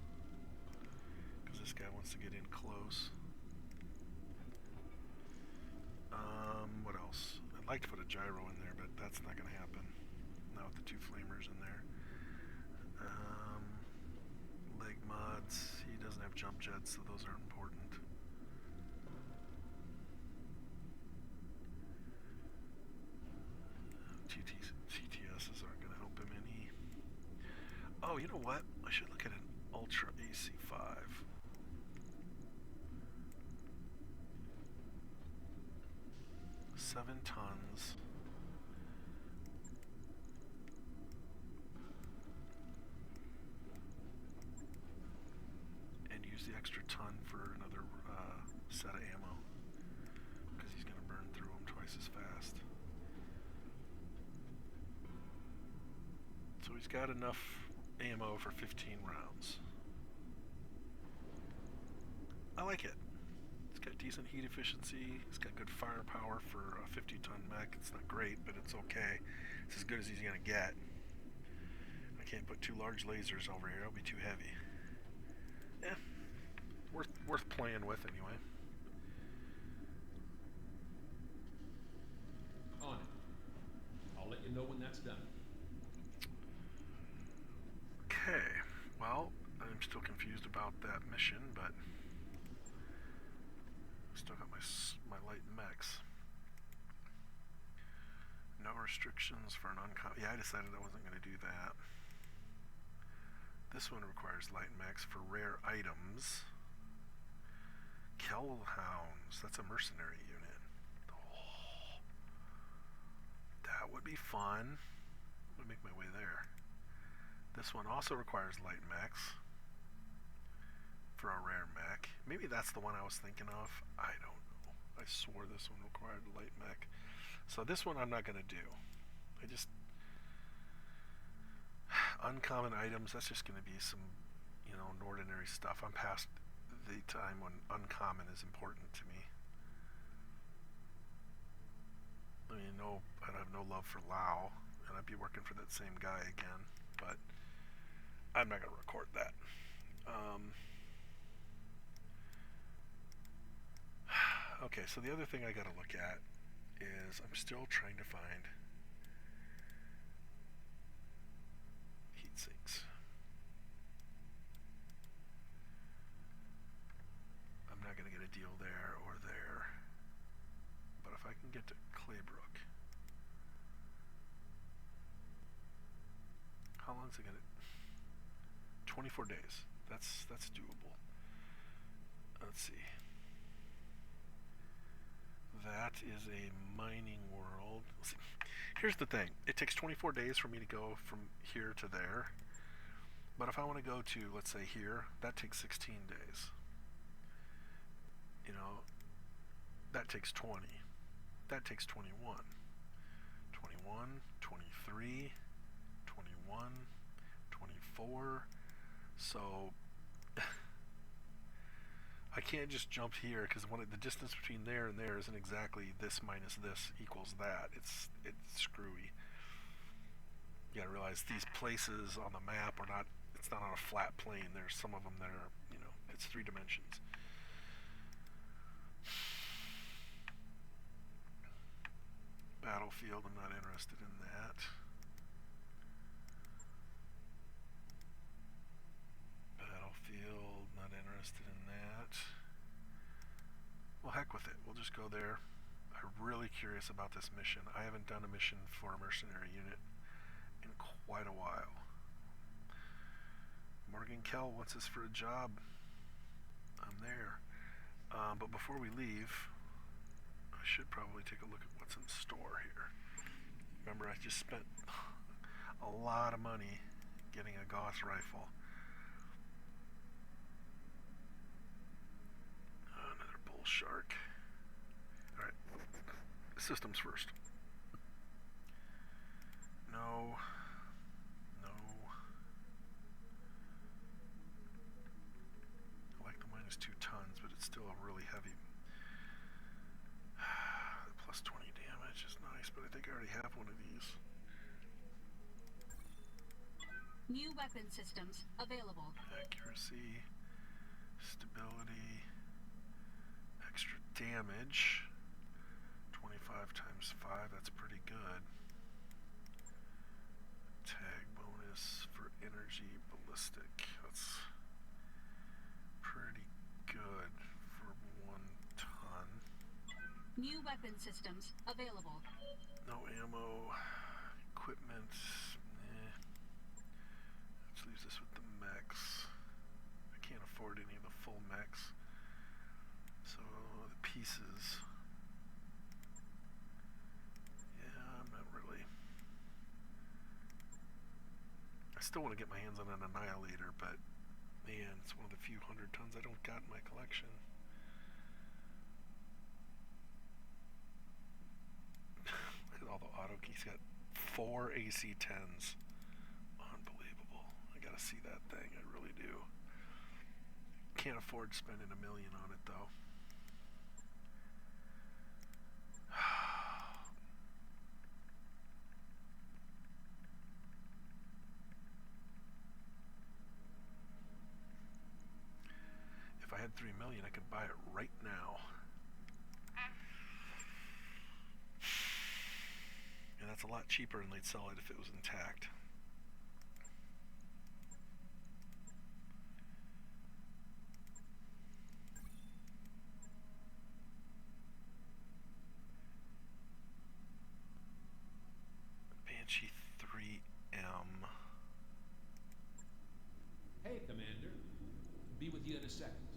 because this guy wants to get in close. What else? I'd like to put a gyro in there, but that's not gonna happen. Not with the 2 flamers in there. Leg mods. He doesn't have jump jets, so those aren't important. CTSs aren't going to help him any. Oh, you know what? I should look at an Ultra AC5. Seven tons. And use the extra ton for another set of ammo. Because he's going to burn through them twice as fast. So he's got enough ammo for 15 rounds. I like it. It's got decent heat efficiency. It's got good firepower for a 50-ton mech. It's not great, but it's okay. It's as good as he's gonna get. I can't put 2 large lasers over here. It'll be too heavy. Yeah, worth playing with anyway. On it. I'll let you know when that's done. Okay. Well, I'm still confused about that mission, but still got my light mechs. No restrictions for an uncommon. Yeah, I decided I wasn't going to do that. This one requires light mechs for rare items. Kellhounds. That's a mercenary unit. Oh, that would be fun. I'm going to make my way there. This one also requires light mechs for a rare mech. Maybe that's the one I was thinking of. I don't know. I swore this one required a light mech. So this one I'm not going to do. Uncommon items, that's just going to be some, ordinary stuff. I'm past the time when uncommon is important to me. I mean, I have no love for Lao, and I'd be working for that same guy again, but I'm not going to record that. Okay, so the other thing I got to look at is I'm still trying to find heat sinks. I'm not going to get a deal there or there, but if I can get to Claybrook, how long is it going to? 24 days. That's doable. Let's see. That is a mining world. See, here's the thing. It takes 24 days for me to go from here to there. But if I want to go to, let's say, here, that takes 16 days. You know, that takes 20. That takes 21. 21, 23, 21, 24. So I can't just jump here because the distance between there and there isn't exactly this minus this equals that. It's screwy. You gotta realize these places on the map are not. It's not on a flat plane. There's some of them that are, it's 3 dimensions. Battlefield, I'm not interested in that. Battlefield, not interested in that. Well, heck with it. We'll just go there. I'm really curious about this mission. I haven't done a mission for a mercenary unit in quite a while. Morgan Kell wants us for a job. I'm there. But before we leave, I should probably take a look at what's in store here. Remember, I just spent a lot of money getting a Gauss rifle. Another bull shark. Alright. Systems first. No. No. I like the -2 tons, but it's still a really heavy. The plus 20 damage is nice, but I think I already have one of these. New weapon systems available. Accuracy, stability, extra damage. 25 times 5, that's pretty good. Tag bonus for energy ballistic. That's pretty good for 1 ton. New weapon systems available. No ammo. Equipment. Which leaves us with the mechs. I can't afford any of the full mechs. So the pieces. Yeah, I'm not really. I still want to get my hands on an Annihilator, but man, it's one of the few 100 tons I don't got in my collection. Look at all the auto keys. He's got 4 AC-10s. Unbelievable. I gotta see that thing. I really do. Can't afford spending $1 million on it though. If I had $3 million, I could buy it right now. And that's a lot cheaper than they'd sell it if it was intact. Banshee 3M. Hey, Commander. Be with you in a second.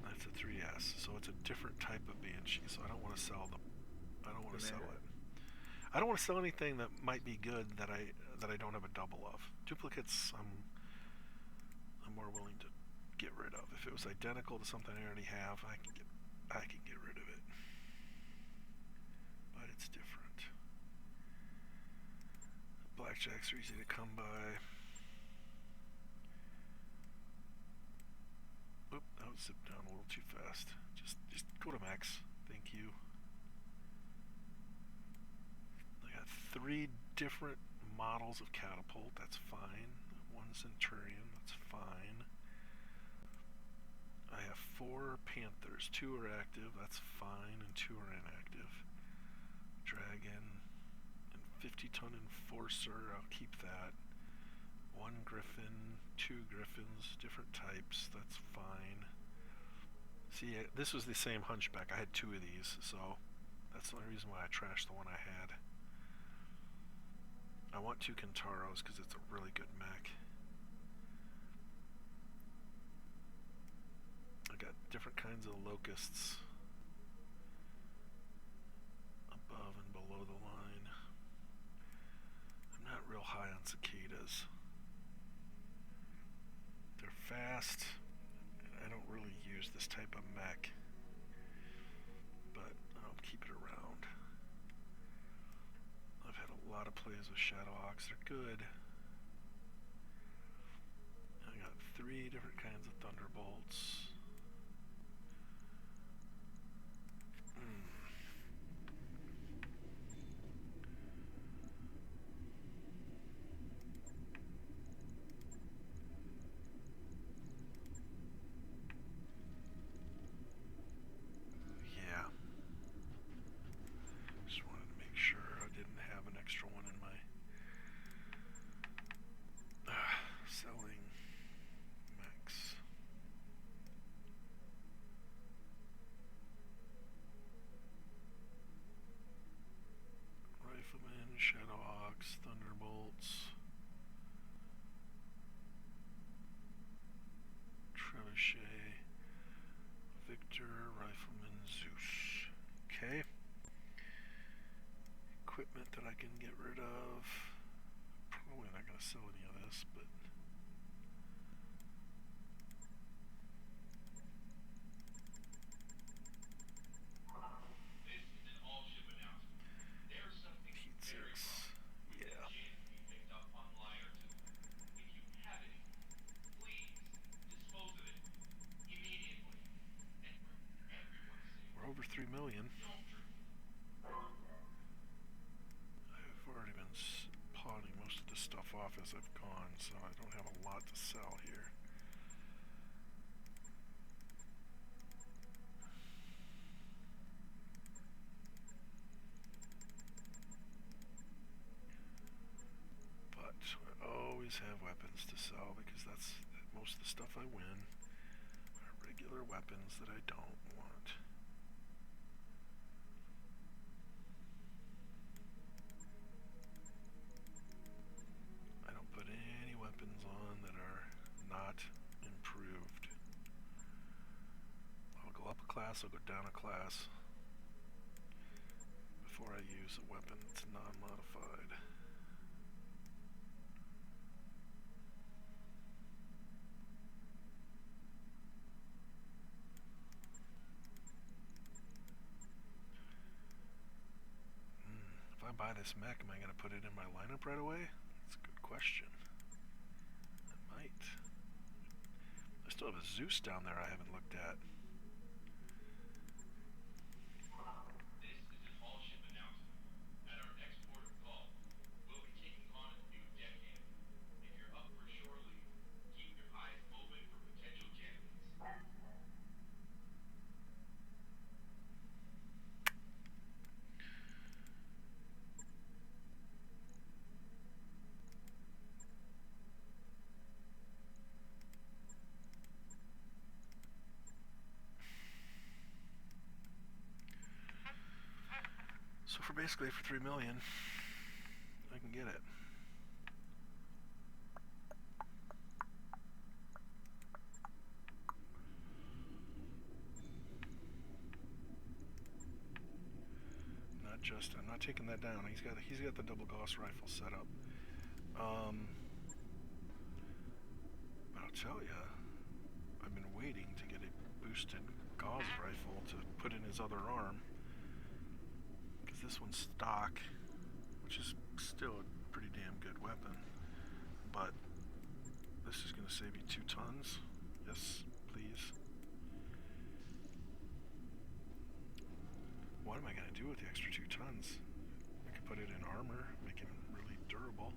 That's a 3S, so it's a different type of Banshee. So I don't want to sell the. I don't want to sell it. I don't want to sell anything that might be good that I don't have a double of. Duplicates, I'm more willing to get rid of. If it was identical to something I already have, I can get rid of it. But it's different. Blackjacks are easy to come by. Oop, that was zipped down a little too fast. Just go to max. Thank you. I got 3 different models of catapult. That's fine. 1 Centurion. That's fine. I have 4 Panthers. 2 are active. That's fine, and 2 are inactive. Dragon and 50-ton Enforcer. I'll keep that. 1 Griffin. 2 Griffins. Different types. That's fine. See, this was the same Hunchback. I had 2 of these, so that's the only reason why I trashed the one I had. I want 2 Kentaros because it's a really good mech. different kinds of locusts above and below the line. I'm not real high on cicadas. They're fast, and I don't really use this type of mech, but I'll keep it around. I've had a lot of plays with Shadowhawks. They're good. I got 3 different kinds of Thunderbolts. Yeah. Just wanted to make sure I didn't have an extra one in my selling mechs. Riflemen, Shadowhawks, Thunderbolts, Trebuchet, Victor, Rifleman, Zeus. Okay. Equipment that I can get rid of. Probably not going to sell any of this, but This is an all-ship announcement. There's something Heat very 6. wrong with Yeah. the gem we picked up on Liar 2. If you have any, please dispose of it immediately. And for everyone's sake, We're over 3 million. don't drink it. I've already been pawning most of this stuff off as I've gone, so I don't have a lot to sell here. But I always have weapons to sell because that's most of the stuff I win are regular weapons that I don't want. I don't put any weapons on that are not improved. I'll go up a class, I'll go down a class before I use a weapon that's non-modified. If I buy this mech, am I going to put it in my lineup right away? That's a good question. I might. I still have a Zeus down there I haven't looked at. This is an all-ship announcement. At our next port of call, we'll be taking on a new deckhand. If you're up for shore leave, keep your eyes open for potential candidates. So for basically for 3 million, I can get it. I'm not taking that down. He's got the double Gauss rifle set up. But I'll tell you, I've been waiting to get a boosted Gauss rifle to put in his other arm, because this one's stock, which is still a pretty damn good weapon. But this is going to save you 2 tons. Yes, please. What am I going to do with the extra 2 tons? I could put it in armor, make him really durable.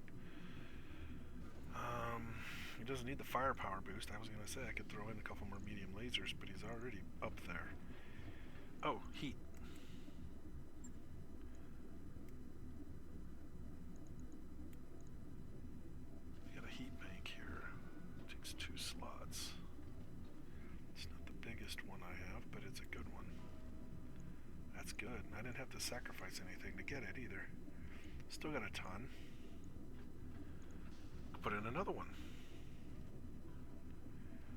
He doesn't need the firepower boost. I was going to say I could throw in a couple more medium lasers, but he's already up there. Oh, heat. We got a heat bank here. Takes 2 slots. It's not the biggest one I have, but it's a good one. That's good. I didn't have to sacrifice anything to get it either. Still got a ton. Put in another one.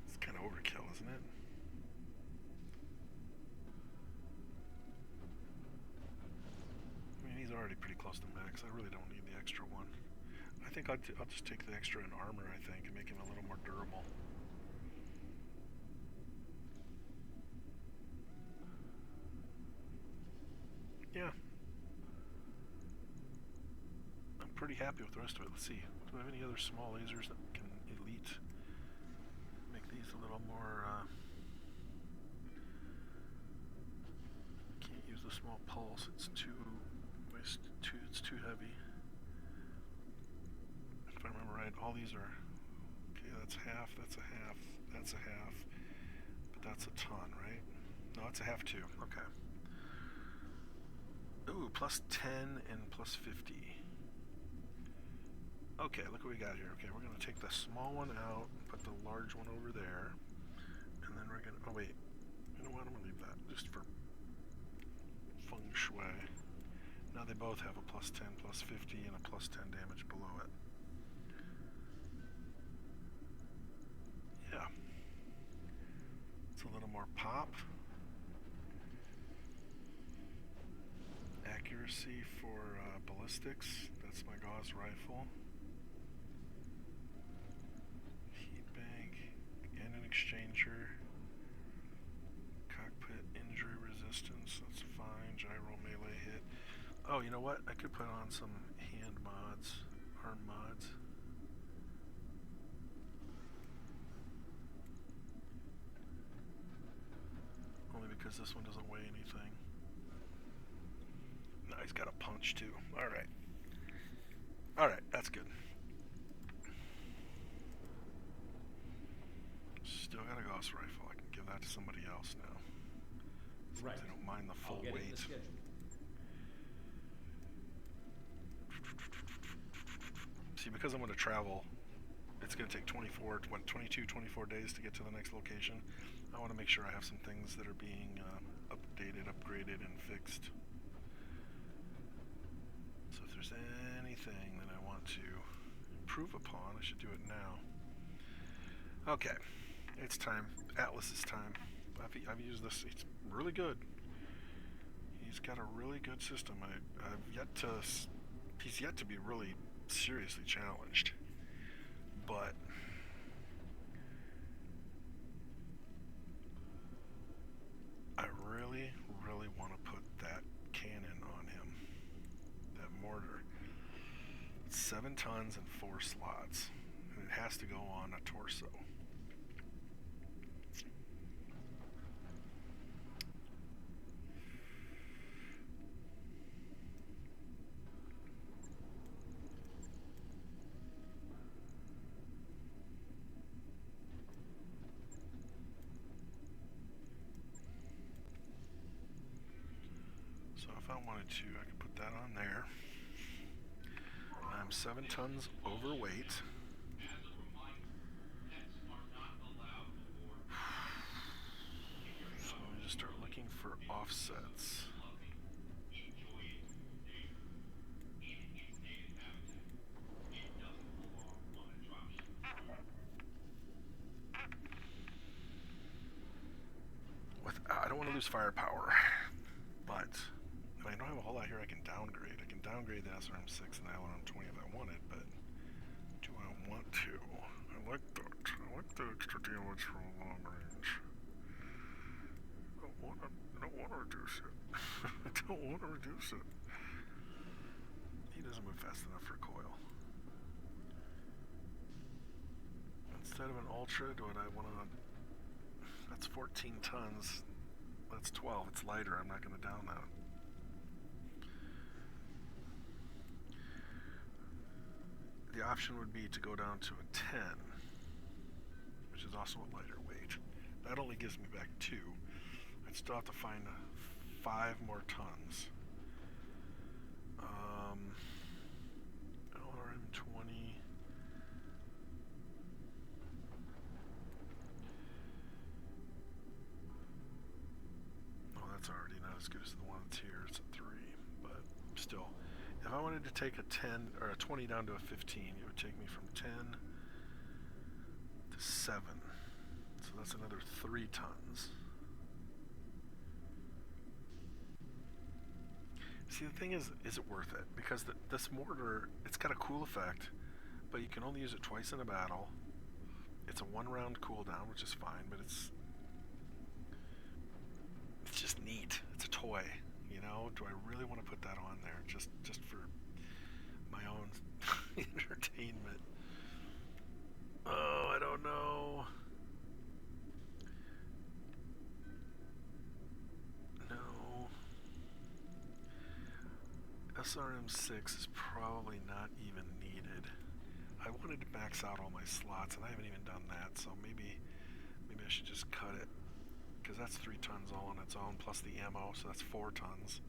It's kind of overkill, isn't it? close to max. I really don't need the extra one. I think I'll just take the extra in armor, I think, and make him a little more durable. Yeah. I'm pretty happy with the rest of it. Let's see. Do I have any other small lasers that can elite? Make these a little more, can't use the small pulse. It's too heavy. If I remember right, all these are, okay, that's half, that's a half, that's a half, but that's a ton, right? No, it's a half too, okay. Ooh, plus 10 and plus 50. Okay, look what we got here. Okay, we're gonna take the small one out, put the large one over there, and then we're gonna, oh wait, you know what, I'm gonna leave that just for feng shui. Now they both have a plus 10, plus 50, and a plus 10 damage below it. Yeah. It's a little more pop. Accuracy for ballistics. That's my Gauss rifle. Heat bank. And an exchanger. Cockpit injury resistance. That's fine. Gyro melee hit. Oh, you know what? I could put on some hand mods. Arm mods. Only because this one doesn't weigh anything. No, he's got a punch too. Alright. Alright, that's good. Still got a Gauss rifle. I can give that to somebody else now. Right. They don't mind the full I'll get weight. it in the schedule. See, because I'm going to travel, it's going to take 24 days to get to the next location. I want to make sure I have some things that are being updated, upgraded, and fixed. So if there's anything that I want to improve upon, I should do it now. Okay, it's time. Atlas is time. I've used this. It's really good. He's got a really good system. He's yet to be really seriously challenged. But I really, really want to put that cannon on him. That mortar. It's 7 tons and 4 slots. And it has to go on a torso. So if I wanted to, I could put that on there. I'm 7 tons overweight. As a reminder, pets are not allowed aboard. If your So let me just start looking for offsets. loving, enjoy it there. In its native habitat. It doesn't belong on a dropship. I don't want to lose firepower, but I don't have a whole lot here I can downgrade. I can downgrade the SRM-6 and the LRM-20 if I wanted, but do I want to? I like that. I like the extra damage from long range. I don't want to reduce it. I don't want to reduce it. He doesn't move fast enough for coil. Instead of an Ultra, do I want to... That's 14 tons. That's 12. It's lighter. I'm not going to down that. The option would be to go down to a 10, which is also a lighter weight. That only gives me back 2. I'd still have to find 5 more tons. LRM-20. Oh, that's already not as good as the one that's here. It's a 3, but still. If I wanted to take a 10 or a 20 down to a 15, it would take me from 10 to 7. So that's another 3 tons. See, the thing is it worth it? Because this mortar, it's got a cool effect, but you can only use it twice in a battle. It's a 1-round cooldown, which is fine, but it's just neat. It's a toy, you know. Do I really want to put that on there just for my own entertainment? Oh, I don't know. No. SRM6 is probably not even needed. I wanted to max out all my slots, and I haven't even done that, so maybe I should just cut it. Because that's 3 tons all on its own, plus the ammo, so that's 4 tons.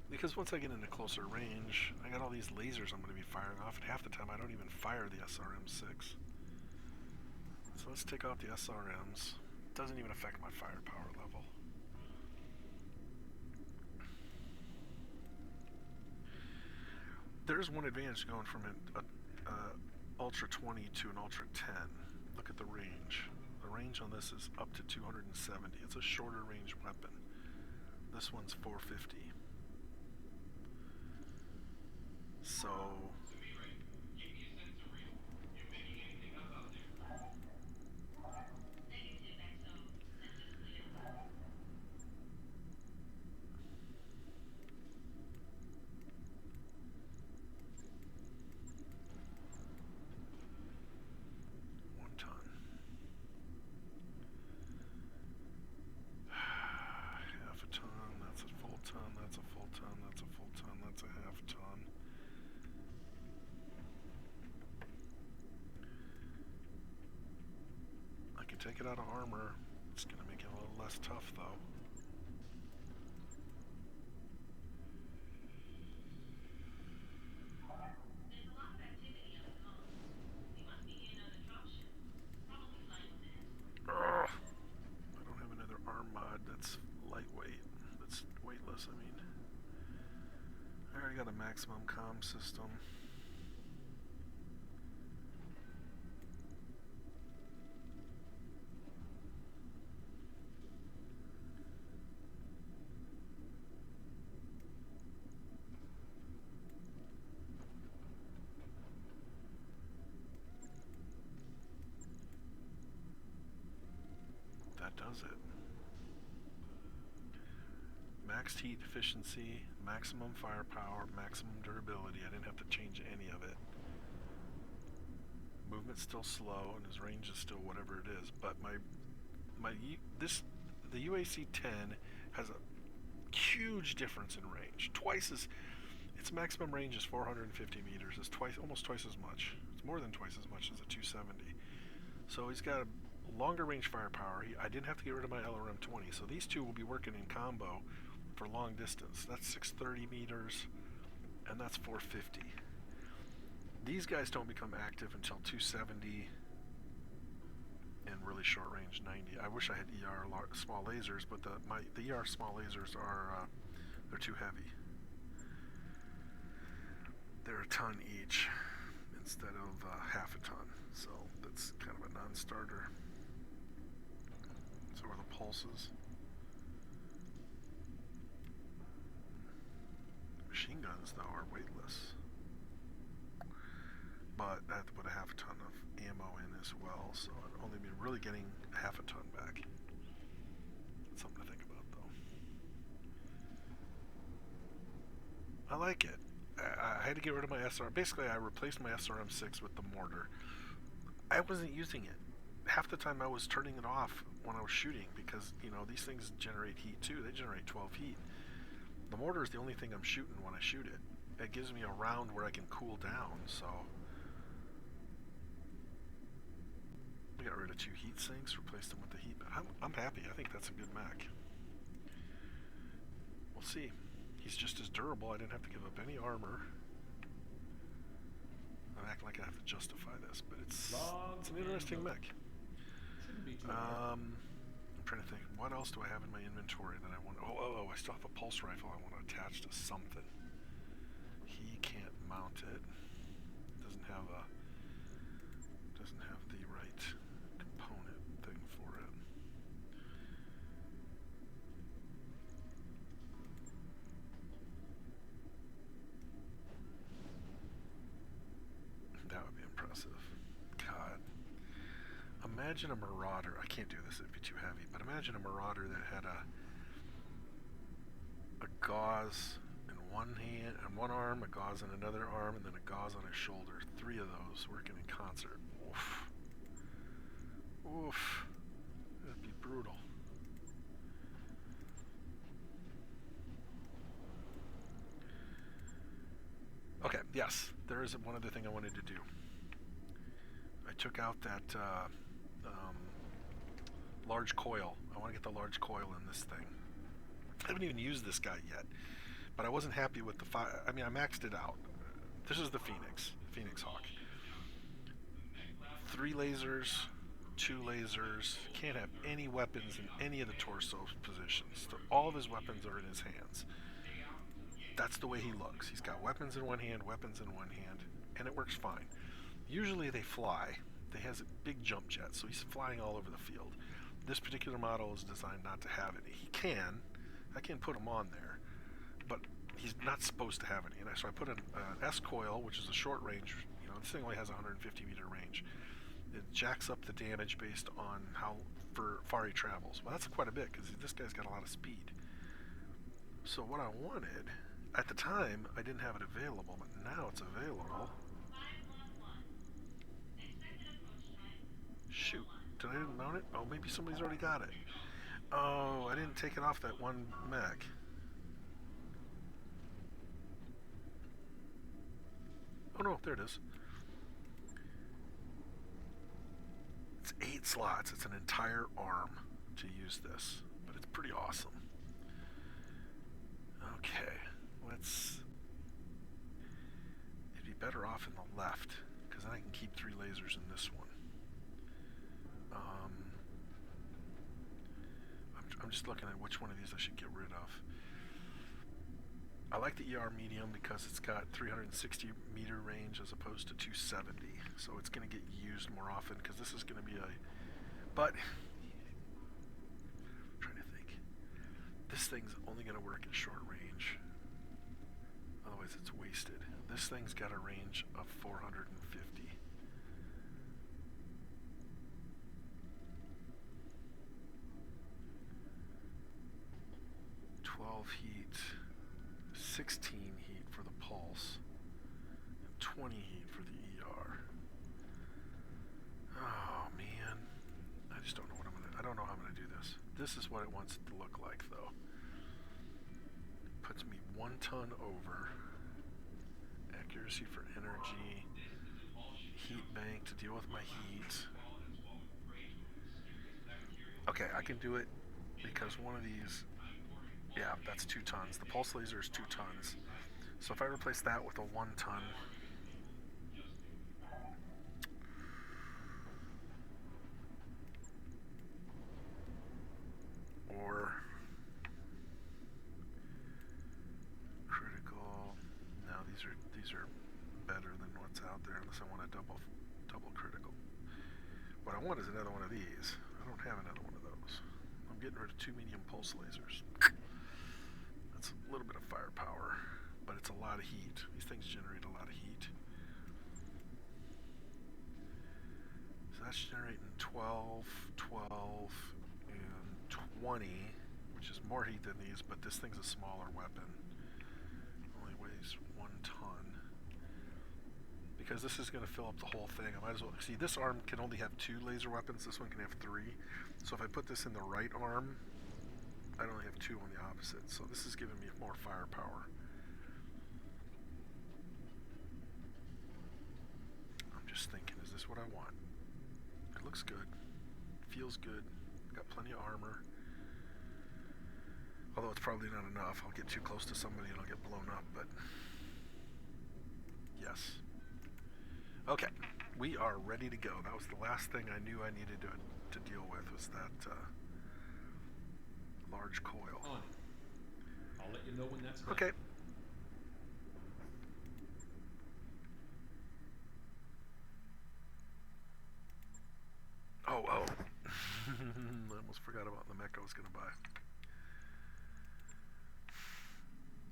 Because once I get into closer range, I got all these lasers I'm going to be firing off, and half the time I don't even fire the SRM6. So let's take out the SRMs. Doesn't even affect my firepower level. There's one advantage going from an Ultra 20 to an Ultra 10. Look at the range. The range on this is up to 270. It's a shorter range weapon. This one's 450. So Negative, XO. Sensors clear. 1 ton. Half a ton, that's a full ton, that's a full ton, that's a full ton, that's a half ton. I can take it out of armor. It's going to make it a little less tough, though. There's a lot of activity on the comms. We must be near another dropship. Probably flying with an escort. Ugh. I don't have another arm mod that's lightweight. That's weightless, I mean. I already got a maximum comm system. That does it. Maxed heat efficiency, maximum firepower, maximum durability. I didn't have to change any of it. Movement's still slow, and his range is still whatever it is. But the UAC 10 has a huge difference in range. Its maximum range is 450 meters. It's almost twice as much. It's more than twice as much as a 270. So he's got a longer range firepower. I didn't have to get rid of my LRM 20, so these two will be working in combo for long distance. That's 630 meters, and that's 450. These guys don't become active until 270 and really short range 90. I wish I had ER small lasers, but the ER small lasers are they're too heavy. They're a ton each instead of half a ton, so that's kind of a non-starter. So are the pulses. Machine guns, though, are weightless. But I have to put a half a ton of ammo in as well, so I'd only be really getting half a ton back. That's something to think about, though. I like it. I had to get rid of my SR. Basically, I replaced my SRM6 with the mortar. I wasn't using it. Half the time I was turning it off when I was shooting because, you know, these things generate heat too. They generate 12 heat. The mortar is the only thing I'm shooting when I shoot it. It gives me a round where I can cool down, so I got rid of 2 heat sinks, replaced them with the heat. I'm happy. I think that's a good mech. We'll see. He's just as durable. I didn't have to give up any armor. I'm acting like I have to justify this, but it's an interesting mech. Shouldn't be too hard. I'm trying to think. What else do I have in my inventory that I want? Oh! I still have a pulse rifle I want to attach to something. He can't mount it. Doesn't have the right component thing for it. Imagine a Marauder. I can't do this, it'd be too heavy, but imagine a Marauder that had a gauze in one hand, and one arm, a gauze in another arm, and then a gauze on his shoulder. 3 of those working in concert. Oof. Oof. That'd be brutal. Okay, yes, there is one other thing I wanted to do. I took out that large coil. I want to get the large coil in this thing. I haven't even used this guy yet, but I wasn't happy with the I mean, I maxed it out. This is the Phoenix Hawk. 3 lasers, 2 lasers. Can't have any weapons in any of the torso positions. All of his weapons are in his hands. That's the way he looks. He's got weapons in one hand, and it works fine. Usually they fly. He has a big jump jet, so he's flying all over the field. This particular model is designed not to have any. I can put him on there, but he's not supposed to have any. And so I put an S coil, which is a short range. This thing only has 150 meter range. It jacks up the damage based on how far he travels. Well, that's quite a bit because this guy's got a lot of speed. So what I wanted, at the time, I didn't have it available, but now it's available. Shoot, did I didn't mount it? Oh, maybe somebody's already got it. Oh, I didn't take it off that one mech. Oh no, there it is. It's 8 slots. It's an entire arm to use this, but it's pretty awesome. Okay, it'd be better off in the left, because then I can keep 3 lasers in this one. I'm just looking at which one of these I should get rid of. I like the ER medium because it's got 360 meter range as opposed to 270, so it's going to get used more often because this is going to be but I'm trying to think. This thing's only going to work at short range. Otherwise it's wasted. This thing's got a range of 450. 12 heat, 16 heat for the pulse, and 20 heat for the ER. Oh man, I just don't know what I don't know how I'm gonna do this. This is what it wants it to look like though. Puts me 1 ton over. Accuracy for energy, heat bank to deal with my heat. Okay, I can do it because one of these, yeah, that's 2 tons. The pulse laser is 2 tons. So if I replace that with a 1 ton, or critical, no, these are better than what's out there unless I want a double critical. What I want is another one of these. I don't have another one of those. I'm getting rid of 2 medium pulse lasers. That's a little bit of firepower, but it's a lot of heat. These things generate a lot of heat. So that's generating 12, and 20, which is more heat than these, but this thing's a smaller weapon. It only weighs 1 ton. Because this is going to fill up the whole thing, I might as well, see, this arm can only have 2 laser weapons, this one can have 3. So if I put this in the right arm, I'd only have 2 on the opposite, so this is giving me more firepower. I'm just thinking, is this what I want? It looks good, feels good, got plenty of armor. Although it's probably not enough, I'll get too close to somebody and I'll get blown up, but yes. Okay, we are ready to go. That was the last thing I knew I needed to deal with, was that large coil. On it. I'll let you know when that's done. Okay. Oh. I almost forgot about the mech I was going to buy.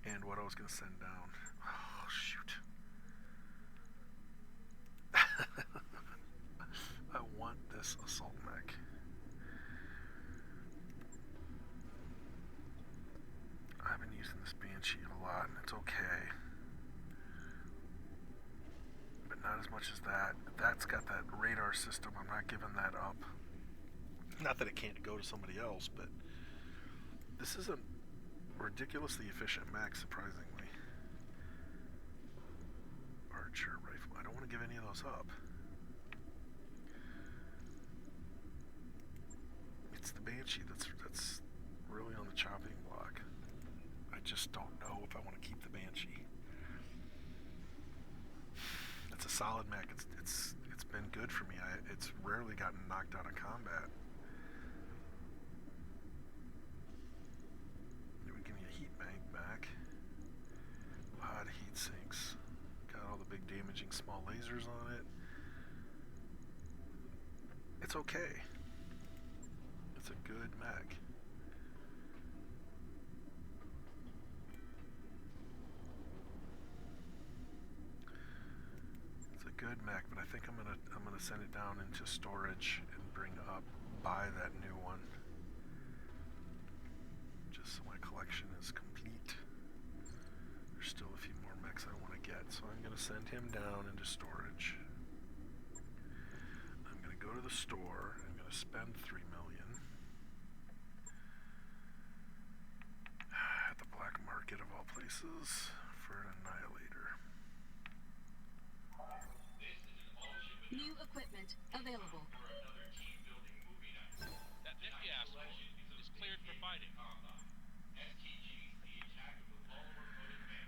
And what I was going to send down. Oh, shoot. I want this assault mech. Banshee a lot, and it's okay. But not as much as that. That's got that radar system. I'm not giving that up. Not that it can't go to somebody else, but this is a ridiculously efficient mech, surprisingly. Archer rifle. I don't want to give any of those up. It's the Banshee that's really on the chopping block. I just don't know if I want to keep the Banshee. It's a solid mech. It's been good for me. It's rarely gotten knocked out of combat. It would give me a heat bank back. Odd heat sinks. Got all the big damaging small lasers on it. It's okay. It's a good mech. It's a good mech, but I think I'm gonna send it down into storage and buy that new one. Just so my collection is complete. There's still a few more mechs I want to get, so I'm gonna send him down into storage. I'm gonna go to the store. I'm gonna spend $3 million at the black market of all places for an annihilator. This is an all-ship New equipment available. for another team-building movie night. That Mickey asshole is cleared for fighting. STG's The Attack of the Polymer-Coated Man.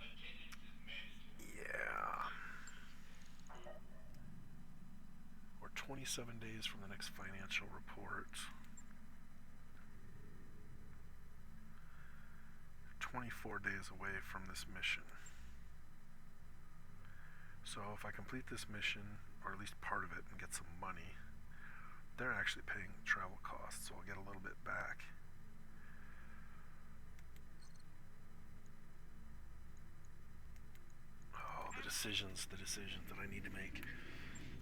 Attendance is mandatory. Yeah. We're 27 days from the next financial report. 24 days away from this mission. So if I complete this mission, or at least part of it, and get some money, they're actually paying travel costs, so I'll get a little bit back. Oh, the decisions that I need to make.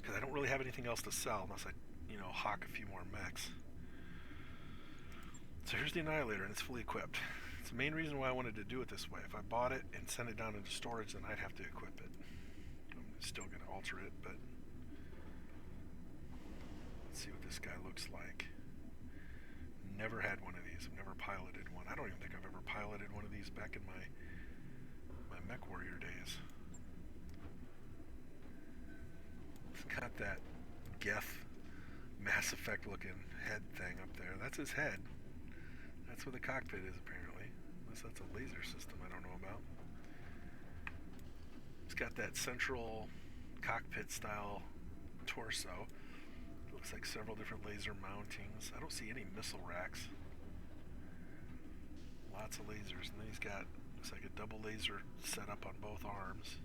Because I don't really have anything else to sell unless I, hawk a few more mechs. So here's the Annihilator, and it's fully equipped. It's the main reason why I wanted to do it this way. If I bought it and sent it down into storage, then I'd have to equip it. I'm still going to alter it, but let's see what this guy looks like. Never had one of these. I've never piloted one. I don't even think I've ever piloted one of these back in my Mech Warrior days. It's got that Geth Mass Effect looking head thing up there. That's his head. That's where the cockpit is, apparently. Unless that's a laser system I don't know about. It's got that central cockpit style torso. It looks like several different laser mountings. I don't see any missile racks. Lots of lasers. And then he's got, looks like a double laser set up on both arms.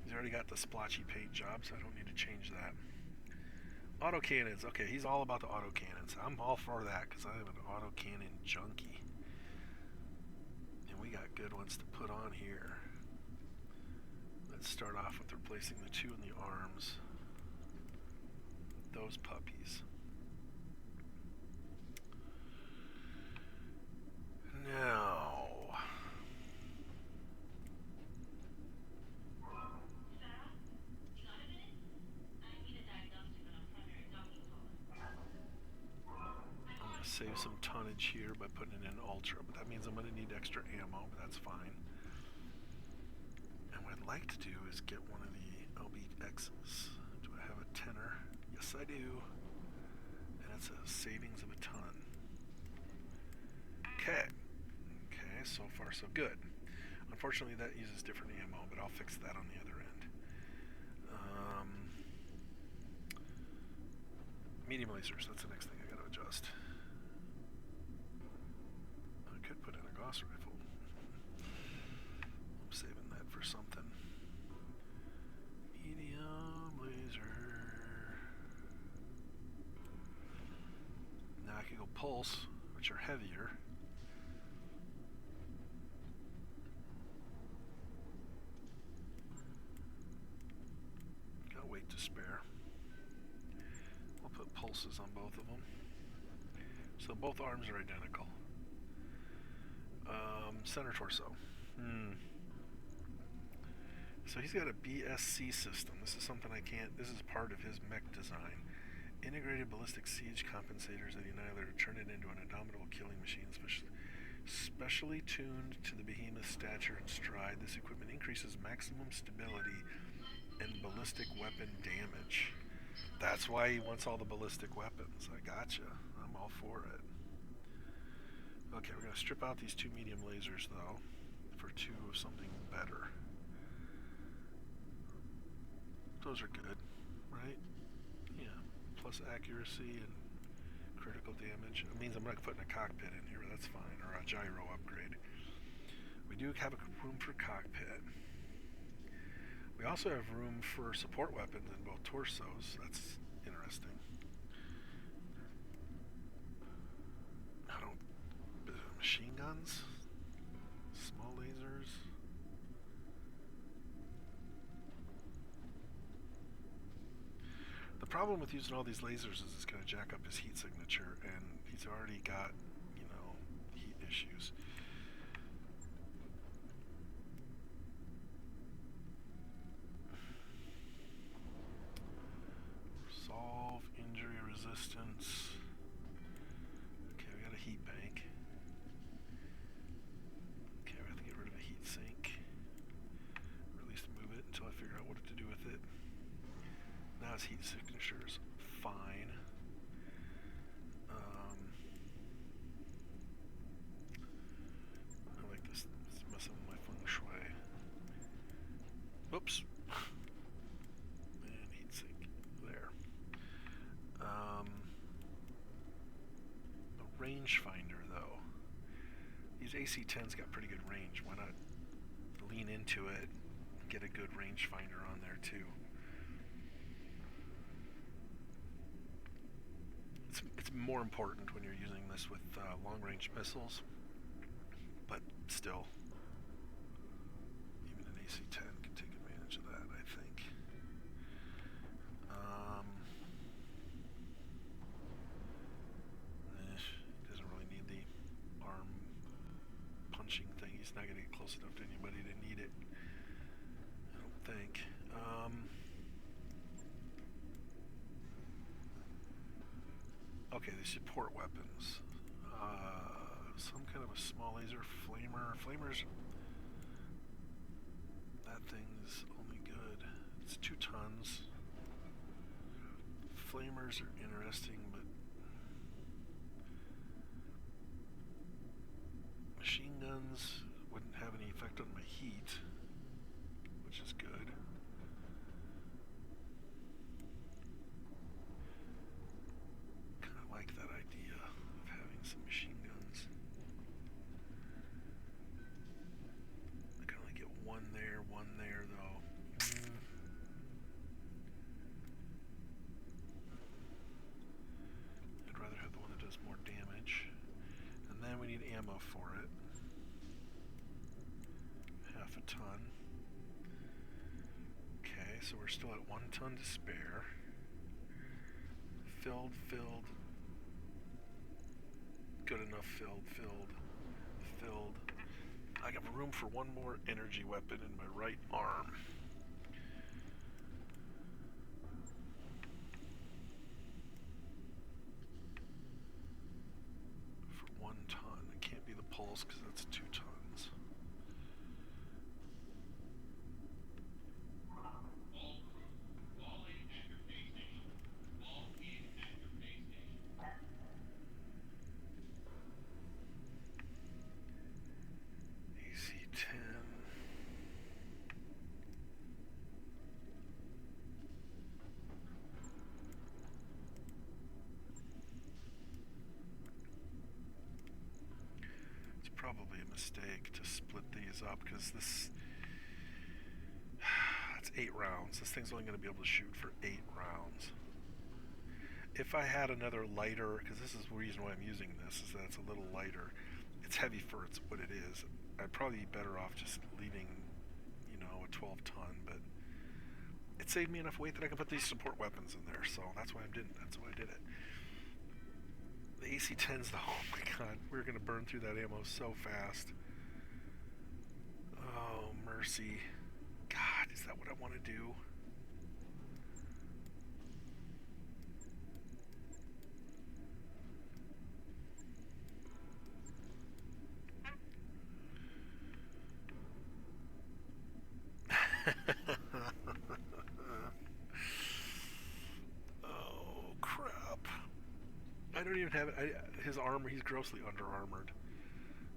He's already got the splotchy paint job, so I don't need to change that. Autocannons. Okay, he's all about the autocannons. I'm all for that because I am an autocannon junkie. And we got good ones to put on here. Let's start off with replacing the two in the arms. Those puppies. Now, Sarah, you got a minute? I need a diagnostic on a primary docking collar. I'm going to save some tonnage here by putting it in ultra, but that means I'm going to need extra ammo, but that's fine. And what I'd like to do is get one of the LBXs. Do I have a tenner? Yes, I do. And it's a savings of a ton. Okay. Okay, so far so good. Unfortunately, that uses different ammo, but I'll fix that on the other end. Medium lasers, that's the next thing I gotta adjust. I could put in a Gauss rifle. I'm saving that for something. Medium laser. Now I can go pulse, which are heavier. Got weight to spare. I'll put pulses on both of them. So both arms are identical. Center torso. So he's got a BSC system. This is something I can't. This is part of his mech design. Integrated ballistic siege compensators that Annihilator turn it into an indomitable killing machine, specially tuned to the behemoth's stature and stride. This equipment increases maximum stability and ballistic weapon damage. That's why he wants all the ballistic weapons. I gotcha. I'm all for it. Okay, we're going to strip out these 2 medium lasers, though, for 2 of something better. Those are good, right? Yeah. Plus accuracy and critical damage. It means I'm not putting a cockpit in here, but that's fine, or a gyro upgrade. We do have a room for cockpit. We also have room for support weapons in both torsos. That's interesting. I don't... Machine guns? Small lasers? The problem with using all these lasers is it's going to jack up his heat signature, and he's already got, you know, heat issues. Solve injury resistance. Okay, we got a heat bank. Okay, we have to get rid of a heat sink. Or at least move it until I figure out what to do with it. Now his heat signature is fine. I like this. It's messing with my feng shui. Whoops. And heat sink. There. The rangefinder, though. These AC-10s got pretty good range. Why not lean into it and get a good rangefinder on there, too? It's more important when you're using this with long-range missiles, but still, even an AC-10 can take advantage of that, I think. He doesn't really need the arm punching thing. He's not going to get close enough to anybody to need it, I don't think. Okay, the support weapons. Some kind of a small laser flamer. Flamers. That thing's only good. It's 2 tons. Flamers are interesting, but machine guns wouldn't have any effect on my heat, which is good. Like that idea of having some machine guns. I can only get one there, though. I'd rather have the one that does more damage. And then we need ammo for it. 1/2 a ton. Okay, so we're still at 1 ton to spare. Filled. Good enough, filled. I have room for 1 more energy weapon in my right arm. For 1 ton. It can't be the pulse because that's 2 tons. All crew, fall in at your pay station. Fall in at your pay station. AC-10. It's probably a mistake to split these up because that's 8 rounds. This thing's only going to be able to shoot for 8 rounds. If I had another lighter, because this is the reason why I'm using this, is that it's a little lighter. It's heavy for what it is. I'd probably be better off just leaving, you know, a 12 ton, but it saved me enough weight that I can put these support weapons in there, so that's why I did it. The AC-10s though, oh my god, we're gonna burn through that ammo so fast. Oh, mercy. God, is that what I want to do? Oh, crap. I don't even have it. His armor, he's grossly under-armored.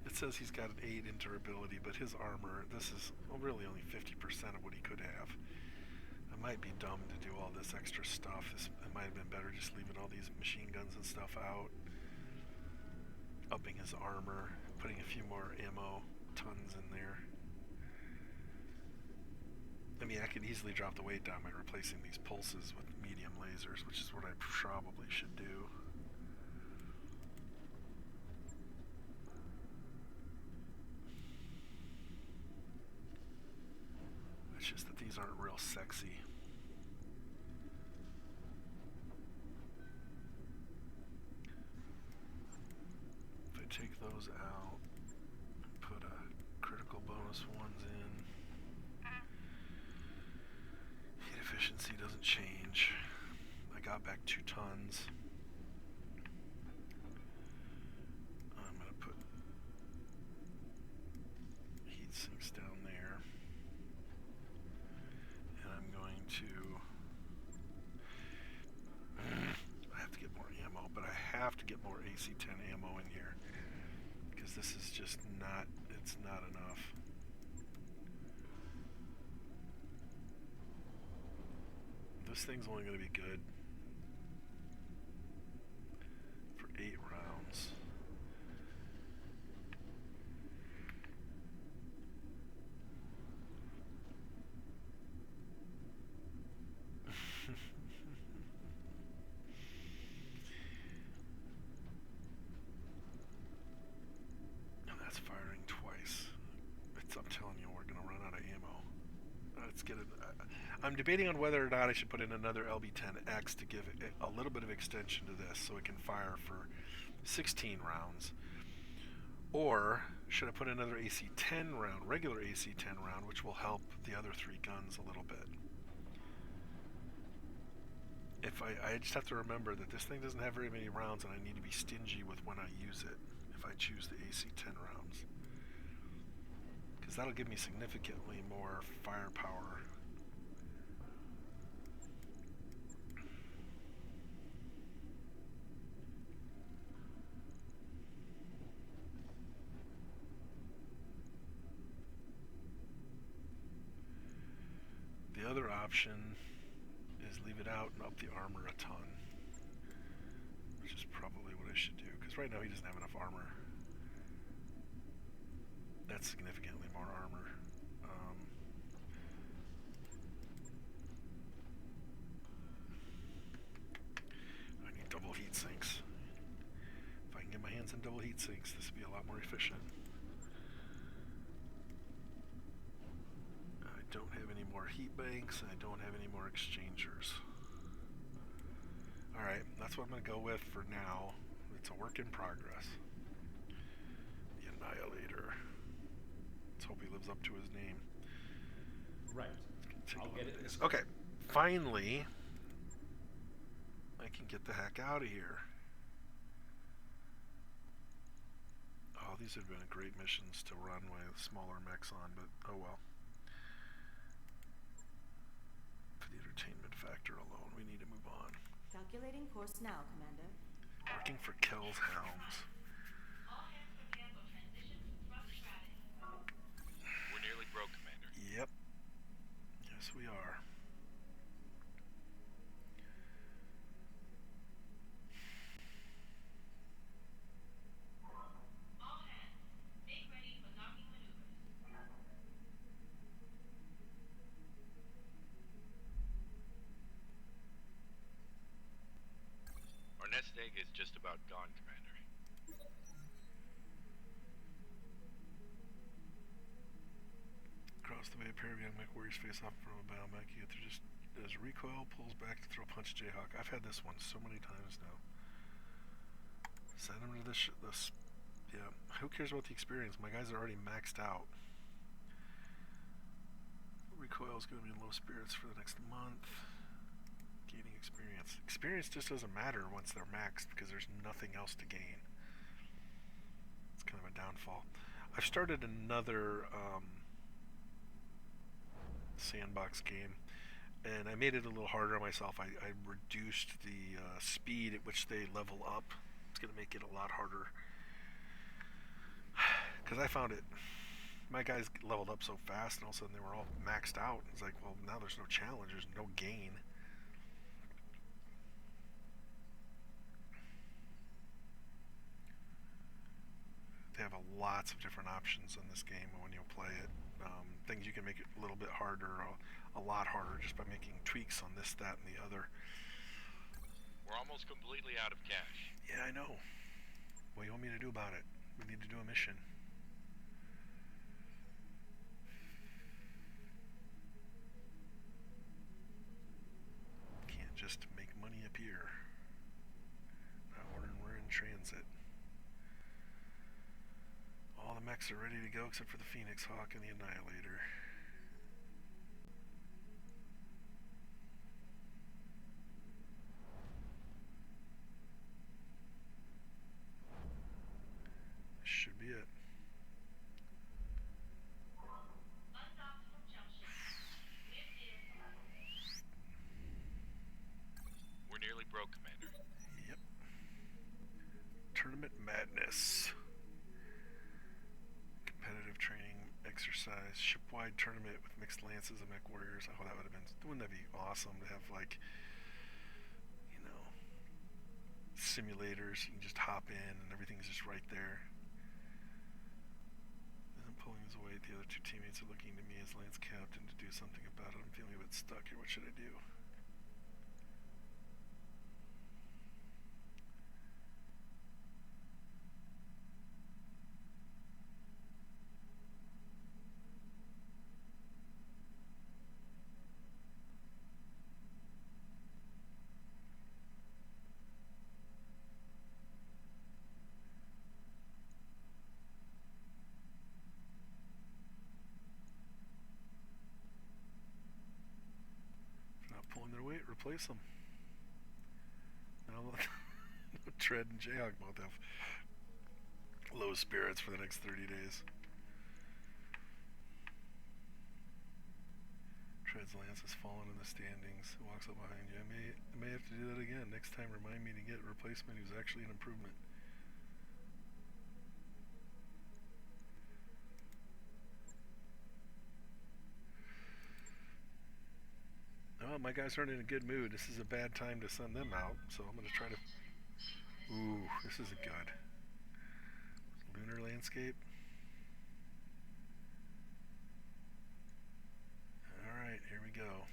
It says he's got an 8 in durability, but his armor, this is really only 50% of what he could have. I might be dumb to do all this extra stuff. It might have been better just leaving all these machine guns and stuff out. Upping his armor, putting a few more ammo tons in there. I mean, I could easily drop the weight down by replacing these pulses with medium lasers, which is what I probably should do. It's just that these aren't real sexy. If I take those out and put a critical bonus ones in, heat efficiency doesn't change. I got back 2 tons. I'm going to put heat sinks down there. And I'm going to... I have to get more ammo, but I have to get more AC-10 ammo in here. Because this is just not... it's not enough. This thing's only going to be good for 8 rounds. And that's firing twice. I'm telling you, we're going to run out of ammo. Let's get it. I'm debating on whether or not I should put in another LB-10X to give it a little bit of extension to this so it can fire for 16 rounds. Or should I put another AC-10 round, regular AC-10 round, which will help the other 3 guns a little bit. If I just have to remember that this thing doesn't have very many rounds and I need to be stingy with when I use it if I choose the AC-10 rounds. Because that'll give me significantly more firepower. The other option is leave it out and up the armor a ton, which is probably what I should do, because right now he doesn't have enough armor. That's significantly more armor. I need double heat sinks. If I can get my hands on double heat sinks, this would be a lot more efficient. I don't have any more heat banks, and I don't have any more exchangers. Alright, that's what I'm going to go with for now. It's a work in progress. The Annihilator. Let's hope he lives up to his name. Right. I'll get it. Okay, finally, I can get the heck out of here. Oh, these have been great missions to run with smaller mechs on, but oh well. For the entertainment factor alone, we need to move on. Calculating course now, Commander. Working for Kel's Helms. All hands prepare for transition to thrust gravity. We're nearly broke, Commander. Yep. Yes, we are. All hands, make ready for docking maneuvers. Our nest egg is just about gone, Commander. Across the way, a pair of young mech warriors face off from a battle mech. You get to just as recoil pulls back to throw punch Jayhawk. I've had this one so many times now. Send them to this. Yeah. Who cares about the experience? My guys are already maxed out. Recoil is going to be in low spirits for the next month. Gaining experience. Experience just doesn't matter once they're maxed because there's nothing else to gain. It's kind of a downfall. I've started another sandbox game, and I made it a little harder on myself. I reduced the speed at which they level up. It's going to make it a lot harder because I found it. My guys leveled up so fast, and all of a sudden they were all maxed out. It's like, well, now there's no challenge, there's no gain. They have lots of different options in this game when you play it. Things you can make it a little bit harder, a lot harder, just by making tweaks on this, that, and the other. We're almost completely out of cash. Yeah, I know. What do you want me to do about it? We need to do a mission. Can't just make money appear. Not when we're in transit. All the mechs are ready to go except for the Phoenix Hawk and the Annihilator. This should be it. Undocked from junction. Whipped in. We're nearly broke, Commander. Yep. Tournament Madness. Competitive training exercise. Shipwide tournament with mixed lances and mech warriors. Oh, that would have been. Wouldn't that be awesome to have, like, you know, simulators? You can just hop in and everything's just right there. I'm pulling his weight. The other two teammates are looking to me as Lance Captain to do something about it. I'm feeling a bit stuck here. What should I do? Not pulling their weight, replace them. Now, Tread and Jayhawk both have low spirits for the next 30 days. Tread's lance has fallen in the standings. Walks up behind you. I may have to do that again. Next time, remind me to get a replacement who's actually an improvement. Oh, my guys aren't in a good mood. This is a bad time to send them out, so I'm going to try to... Ooh, this isn't good. Lunar landscape. Alright, here we go.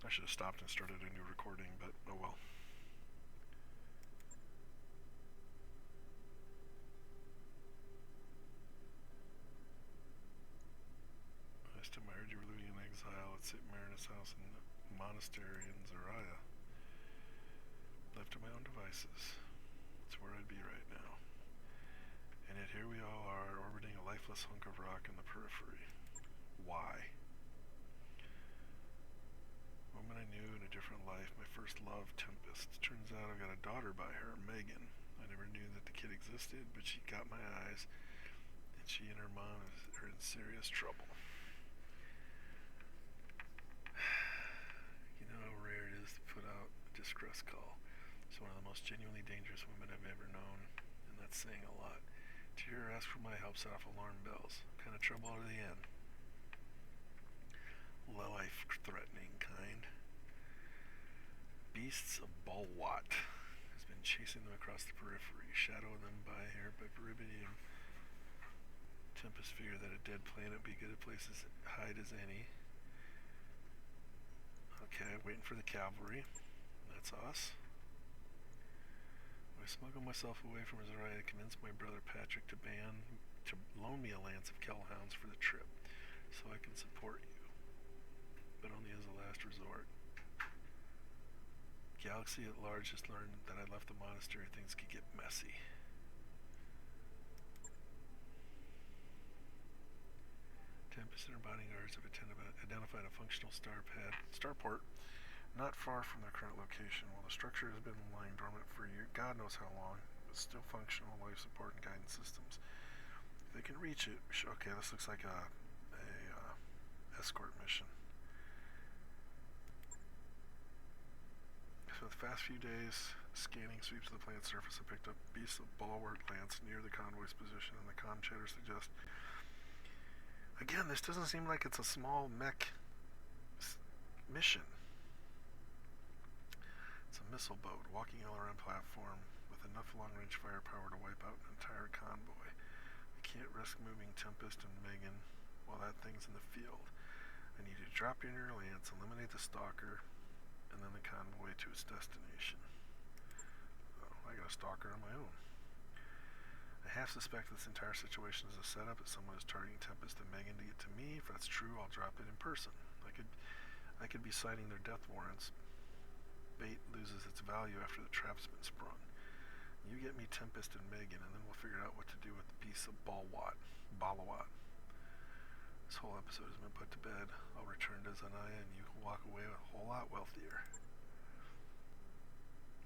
I should have stopped and started a new recording, but oh well. Last time I heard you were living in exile at St. Marinus' house in the monastery in Zariah. Left to my own devices. That's where I'd be right now. And yet here we all are, orbiting a lifeless hunk of rock in the periphery. Why? Woman I knew in a different life, my first love, Tempest. Turns out I've got a daughter by her, Megan. I never knew that the kid existed, but she got my eyes, and she and her mom are in serious trouble. You know how rare it is to put out a distress call. She's one of the most genuinely dangerous women I've ever known, and that's saying a lot. To hear her ask for my help set off alarm bells. What kind of trouble are they in? Life-threatening kind. Beasts of Balwat has been chasing them across the periphery, shadowing them by here by Peribidium. Tempest figured that a dead planet would be good a place to hide as any. Okay, waiting for the cavalry. That's us. I smuggled myself away from Zariah to convince my brother Patrick to loan me a lance of Kellhounds for the trip, so I can support you. But only as a last resort. galaxy at large has learned that I left the monastery, things could get messy. Tempest and her bodyguards have identified a functional starport not far from their current location. While the structure has been lying dormant for God knows how long, it's still functional life support and guidance systems. If they can reach it, okay, this looks like a escort mission. For the past few days, scanning sweeps of the planet's surface have picked up beasts of bulwark lands near the convoy's position, and the comm chatter suggests. Again, this doesn't seem like it's a small mech mission. It's a missile boat, walking LRM platform with enough long-range firepower to wipe out an entire convoy. I can't risk moving Tempest and Megan while that thing's in the field. I need you to drop in your lance, eliminate the stalker, and then the convoy to its destination. Oh, I got a stalker on my own. I half suspect this entire situation is a setup, that someone is targeting Tempest and Megan to get to me. If that's true, I'll drop it in person. I could be signing their death warrants. Bait loses its value after the trap's been sprung. You get me Tempest and Megan, and then we'll figure out what to do with the piece of Balawat. This whole episode has been put to bed. I'll return to Zanaya, and you will walk away a whole lot wealthier.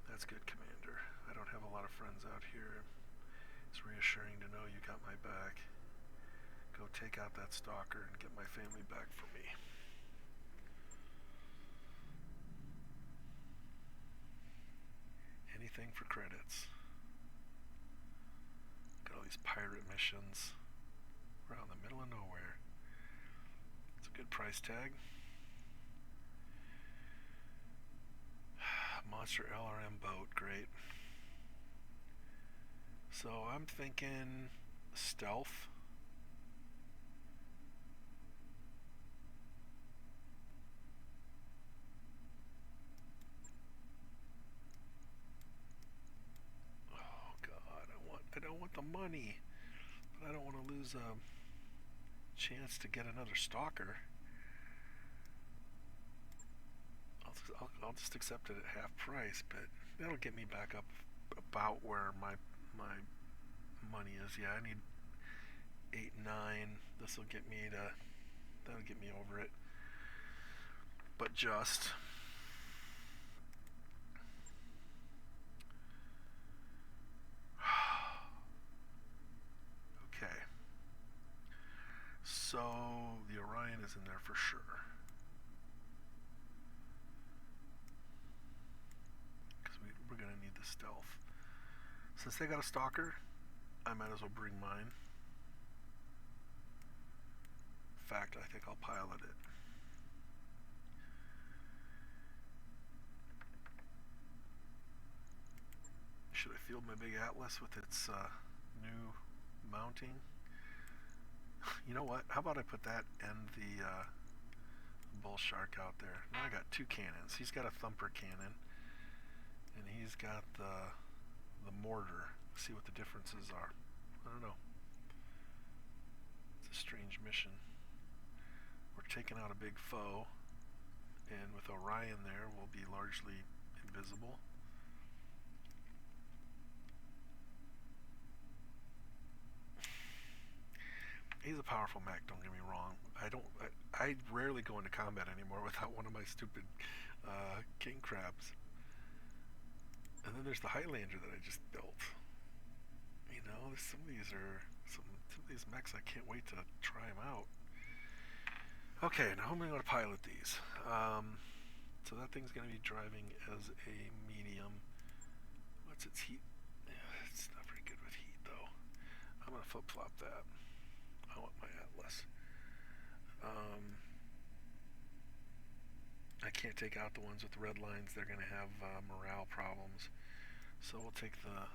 That's good, Commander. I don't have a lot of friends out here. It's reassuring to know you got my back. Go take out that stalker and get my family back for me. Anything for credits. Got all these pirate missions. We're out in the middle of nowhere. It's a good price tag. Monster LRM boat, great. So I'm thinking stealth. Oh God, I don't want the money, but I don't want to lose a chance to get another stalker. I'll just accept it at half price, but that'll get me back up about where my money is. Yeah, I need 8, 9. That'll get me over it. But just okay. So the Orion is in there for sure. We're gonna need the stealth. Since they got a stalker, I might as well bring mine. In fact, I think I'll pilot it. Should I field my big Atlas with its new mounting? You know what? How about I put that and the bull shark out there? Now I got 2 cannons. He's got a thumper cannon. And he's got the mortar. Let's see what the differences are. I don't know. It's a strange mission. We're taking out a big foe, and with Orion there, we'll be largely invisible. He's a powerful mech, don't get me wrong. I rarely go into combat anymore without one of my stupid king crabs. And then there's the Highlander that I just built. You know, some of these mechs, I can't wait to try them out. Okay, now I'm going to pilot these. So that thing's going to be driving as a medium. What's its heat? Yeah, it's not very good with heat, though. I'm going to flip-flop that. I want my Atlas. I can't take out the ones with the red lines. They're going to have morale problems. So we'll take the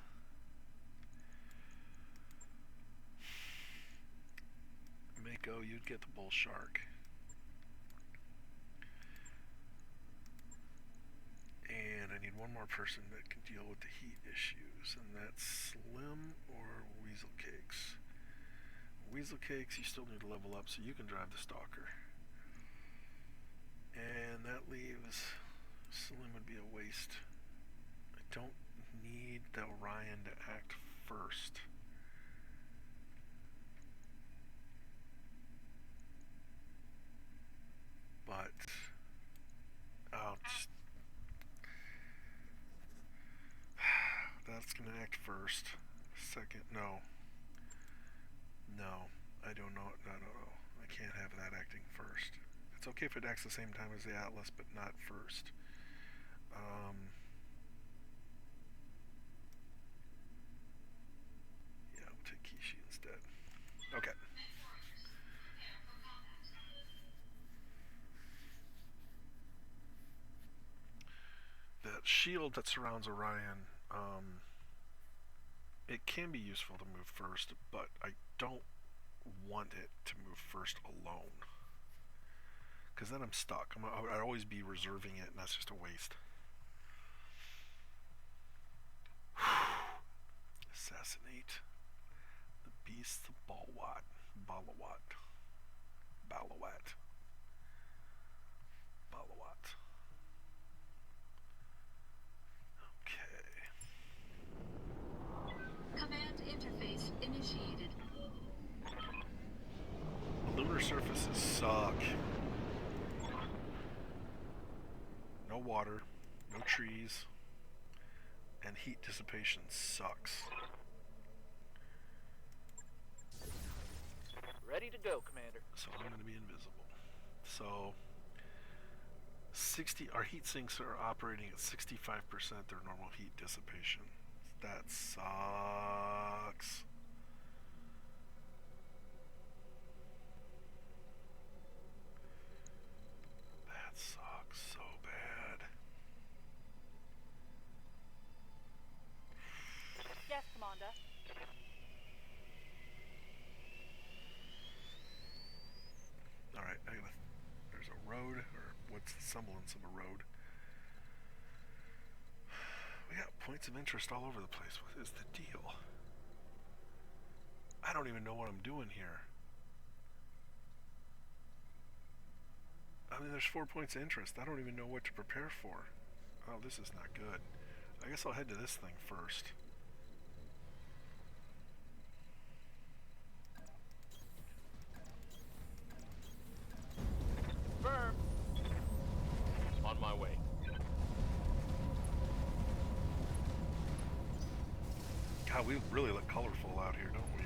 Mako. You'd get the bull shark. And I need one more person that can deal with the heat issues, and that's Slim or Weasel Cakes. Weasel Cakes, you still need to level up so you can drive the stalker. And that leaves Slim would be a waste need the Orion to act first. But that's gonna act first. Second, no. No, I don't know. No. I can't have that acting first. It's okay if it acts the same time as the Atlas, but not first. Yeah, we'll take Kishi instead. Okay. That shield that surrounds Orion, it can be useful to move first, but I don't want it to move first alone. Because then I'm stuck. I'd always be reserving it, and that's just a waste. Assassinate the beast of Balwat. Balawat. Okay. Command interface initiated. Lunar surfaces suck. No water, no trees, and heat dissipation sucks. Ready to go, Commander. So I'm going to be invisible. So 60, our heat sinks are operating at 65% their normal heat dissipation. That sucks. That sucks so bad. Yes, Commander. Alright, there's a road, or what's the semblance of a road. We got points of interest all over the place. What is the deal? I don't even know what I'm doing here. I mean, there's 4 points of interest. I don't even know what to prepare for. Oh, this is not good. I guess I'll head to this thing first. Firm. On my way. God, we really look colorful out here, don't we?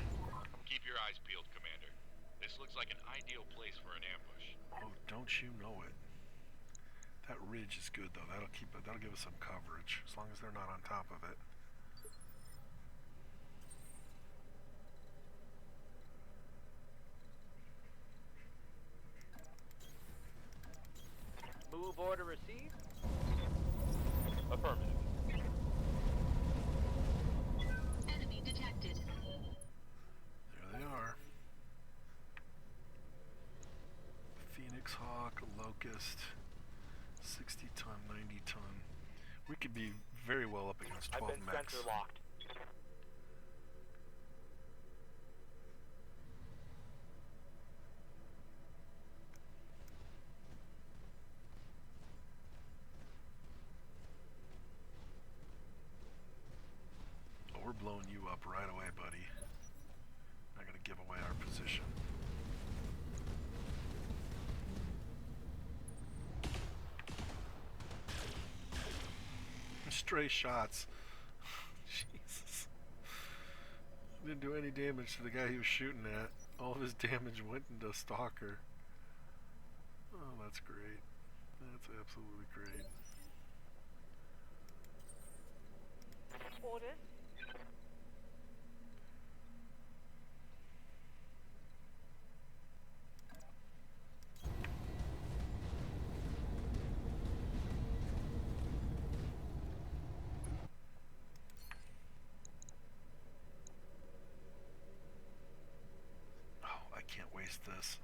Keep your eyes peeled, Commander. This looks like an ideal place for an ambush. Oh, don't you know it? That ridge is good though. That'll give us some coverage as long as they're not on top of it. Move order received. Affirmative. Enemy detected. There they are. Phoenix Hawk, Locust, 60 ton, 90 ton. We could be very well up against I've 12 been mechs. sensor locked. Oh, we're blowing you up right away, buddy. Not gonna give away our position. Stray shots. Jesus. Didn't do any damage to the guy he was shooting at. All of his damage went into Stalker. Oh, that's great. That's absolutely great. Orders. Oh, I can't waste this.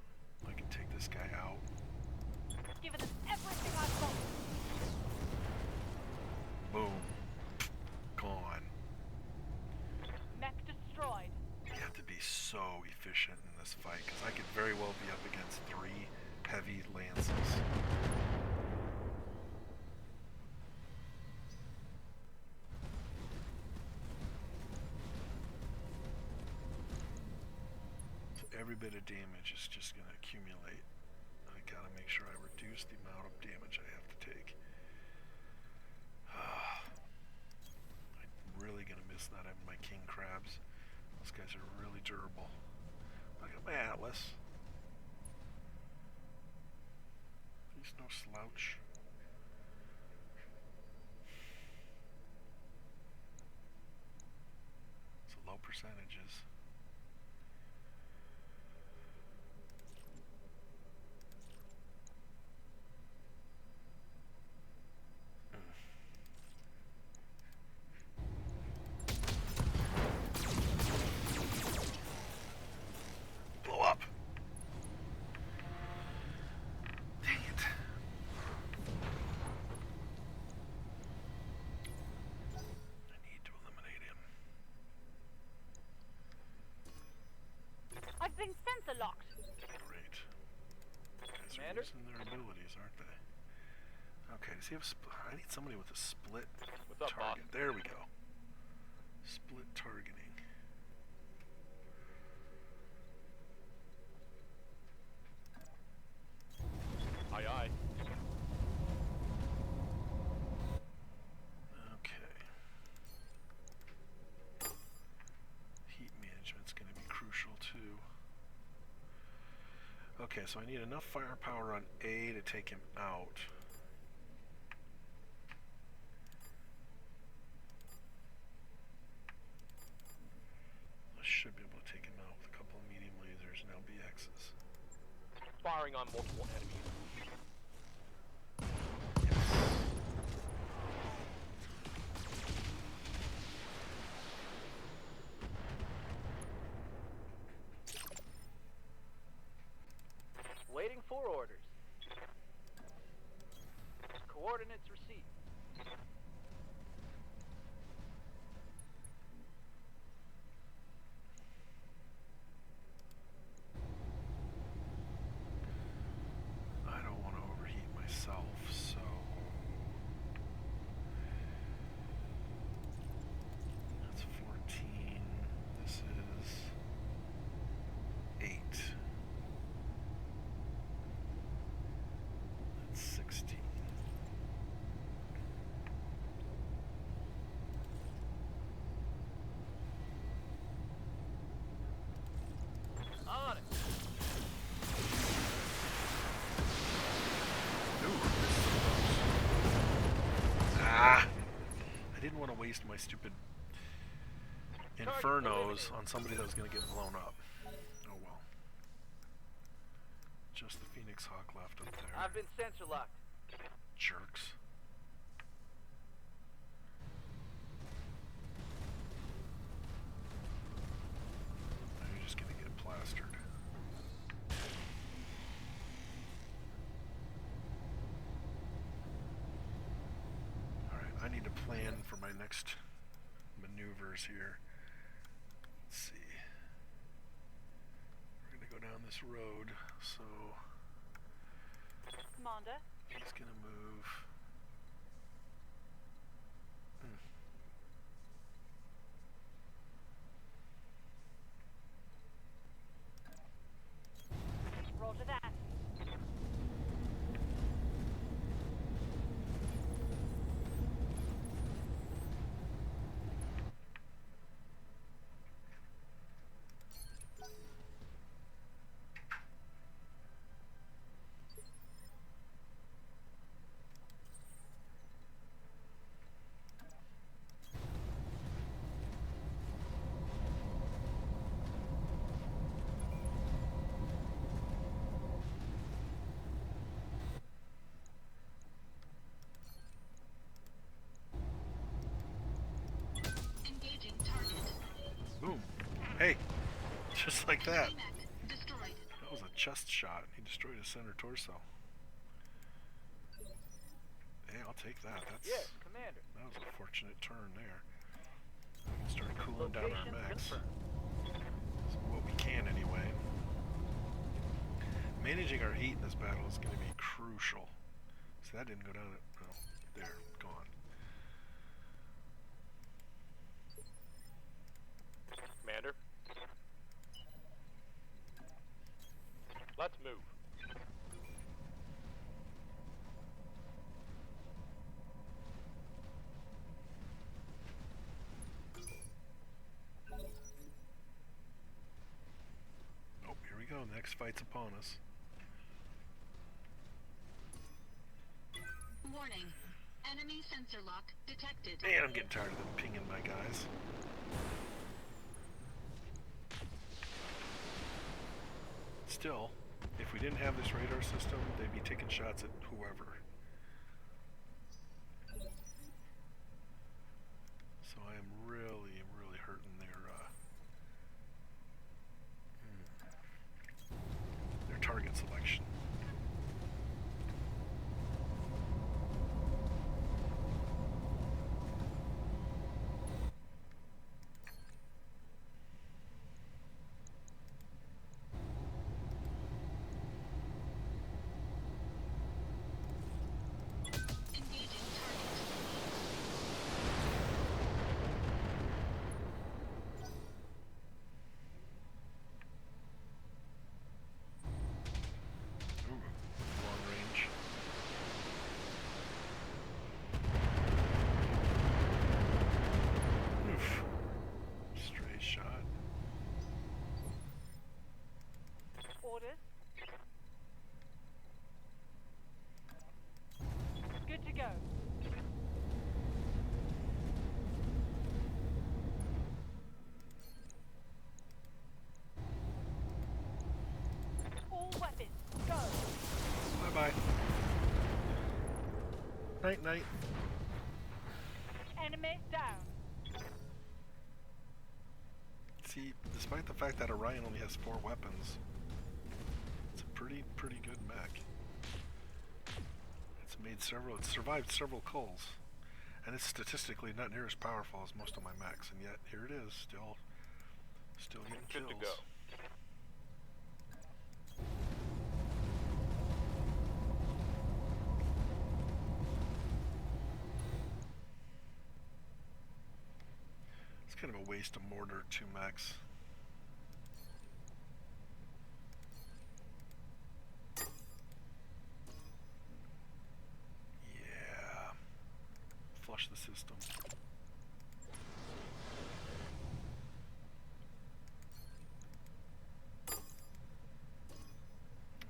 I can take this guy out. Giving them everything I've got. Boom. Gone. Mech destroyed. You have to be so efficient in this fight, because I could very well be up against 3 heavy lances. every bit of damage is just going to accumulate. I gotta make sure I reduce the amount of damage I have to take. I'm really gonna miss not having my king crabs. Those guys are really durable. I got my atlas. He's no slouch. It's low percentages. Blow up! Dang it. I need to eliminate him. I've been sensor locked. Great. Guys are Commander? using their abilities, aren't they? Okay, does he have I need somebody with a split What's up, target. boss? There we go. Split targeting. Aye, aye. Okay. Heat management's going to be crucial too. Okay, so I need enough firepower on A to take him out. I should be able to take him out with a couple of medium lasers and LBXs. Firing on multiple enemies. Waiting for orders. Coordinates received. I don't want to overheat myself, so that's 14. This is 8. That's 16. On it. Ah! I didn't want to waste my stupid infernos on somebody that was going to get blown up. Oh well. Just the Phoenix Hawk left up there. I've been sensor locked. Jerks. You're just going to get plastered. Alright, I need to plan for my next maneuvers here. Let's see. We're going to go down this road, so Commander, he's going to move. roger that. Engaging target. Boom. Hey, just like that. VMAX destroyed. That was a chest shot. He destroyed his center torso. Hey, I'll take that. Yes, Commander. That was a fortunate turn there. We can start cooling down our Location mechs. confirmed. What we can anyway. Managing our heat in this battle is going to be crucial. See, that didn't go down at, well, there, gone. Commander. Next fight's upon us. Warning. Enemy sensor lock detected. Man, I'm getting tired of them pinging my guys. Still, if we didn't have this radar system, they'd be taking shots at whoever. So I am really, really hurting their target selection. Engaging target. Ooh, long range. Oof. Stray shot. Orders. Good to go. All weapons, go. Bye-bye. Night-night. Enemy down. See, despite the fact that Orion only has 4 weapons, it's a pretty good mech. It's survived several culls, and it's statistically not near as powerful as most of my mechs, and yet here it is, still getting kills. Good to go. It's kind of a waste to mortar 2 mechs. Yeah. Flush the system.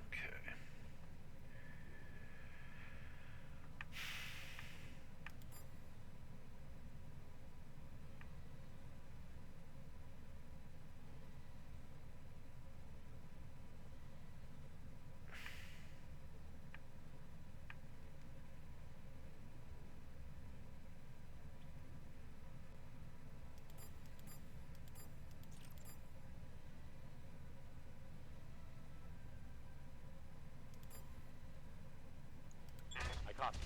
Okay. I copy.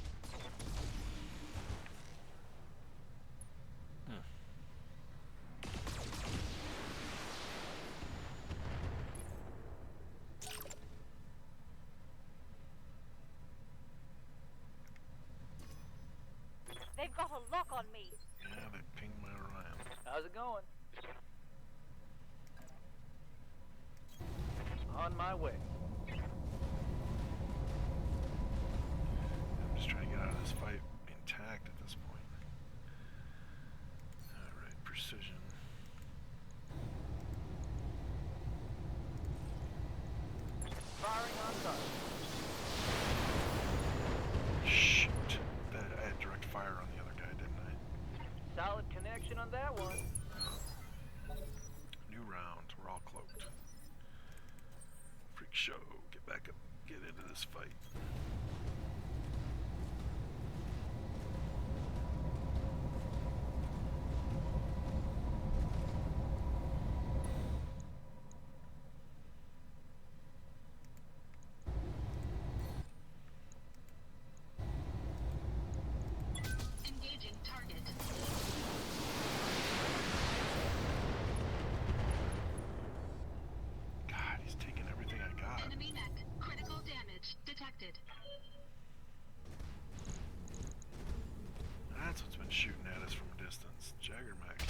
They've got a lock on me. Yeah, they pinged my Orion. How's it going? On my way. I'm just trying to get out of this fight intact at this point. Alright, precision. Firing on target. Shoot. I had direct fire on the other guy, didn't I? Solid connection on that one. New round. We're all cloaked. Freak show. Get back up. Get into this fight. Engaging target. God, he's taking everything I got. Enemy mech. Critical damage detected. That's what's been shooting at us from a distance. Jagger mech.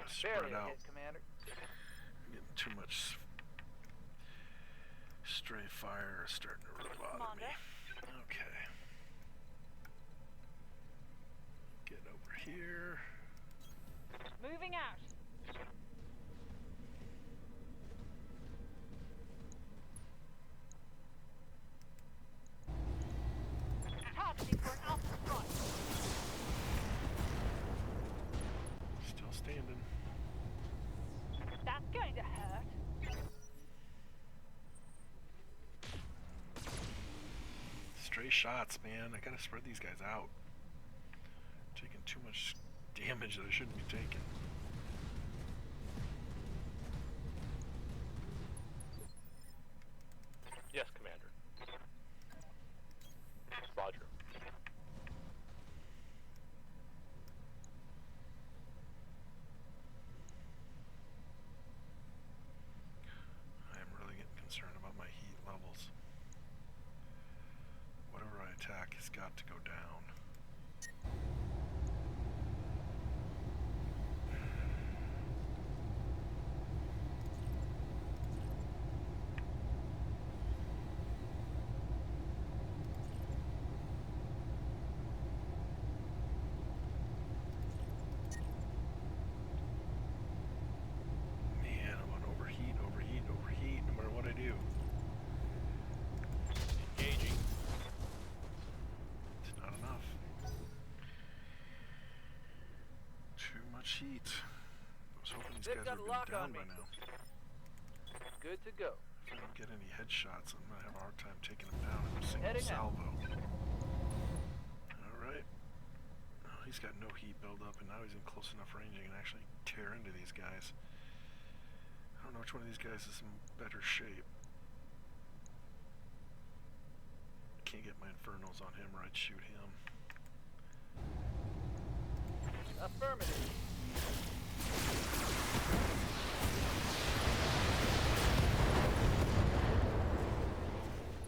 Spread Barely a out. hit, Commander. I'm getting too much stray fire starting to rub out of me. Commander. Okay. here. Moving out. Targeting for an alpha strike. Still standing. That's going to hurt. Stray shots, man. I gotta spread these guys out. Taking too much damage that I shouldn't be taking. Yes, Commander. Roger. I am really getting concerned about my heat levels. Whatever I attack has got to go down. Man, I'm on overheat, no matter what I do. Engaging. It's not enough. Too much heat. I was hoping these They've guys got would a lock be down on me. by now. Good to go. If I don't get any headshots, I'm gonna have a hard time taking them down in a single Heading out. salvo. Alright. Oh, he's got no heat buildup, and now he's in close enough range he can actually tear into these guys. I don't know which one of these guys is in better shape. Can't get my infernos on him or I'd shoot him. Affirmative.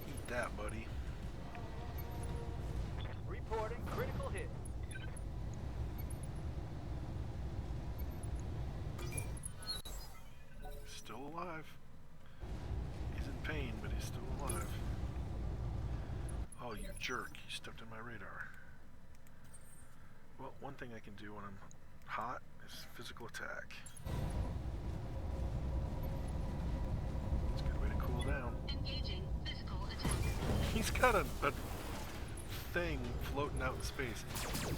Eat that, buddy. Reporting critical hit. Still alive. He's in pain, but he's still alive. Oh, you jerk. You stepped in my radar. Well, one thing I can do when I'm hot is physical attack. It's a good way to cool down. Engaging physical attack. He's got a thing floating out in space.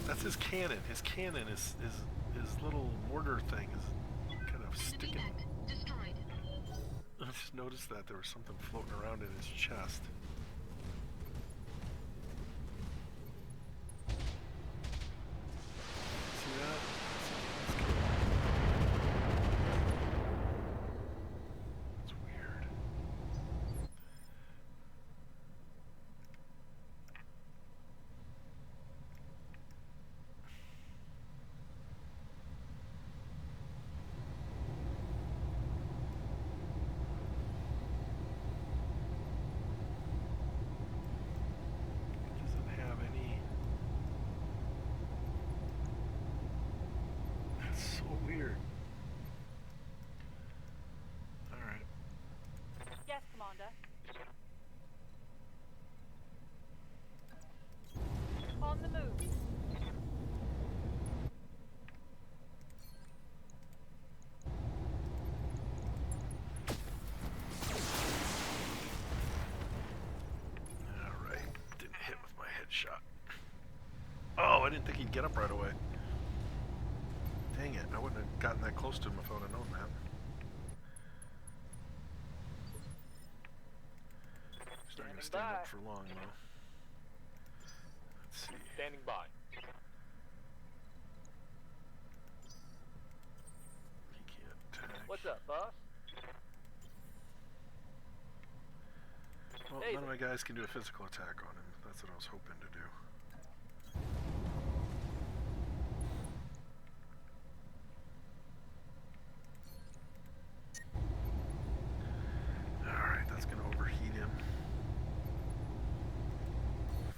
That's his cannon. His cannon is his little mortar thing is kind of Enemy sticking. mech destroyed. I just noticed that there was something floating around in his chest. See that? That's weird. It doesn't have any. That's so weird. Alright. Yes, Commander. On the move. Alright. Didn't hit with my headshot. Oh, I didn't think he'd get up right away. Dang it, I wouldn't have gotten that close to him if I would have known that. He's not going to Standing stand by. up for long, though. Let's see. Standing by. He can't attack. What's up, boss? Well, Hey none of my guys can do a physical attack on him. That's what I was hoping to do. Alright, that's going to overheat him.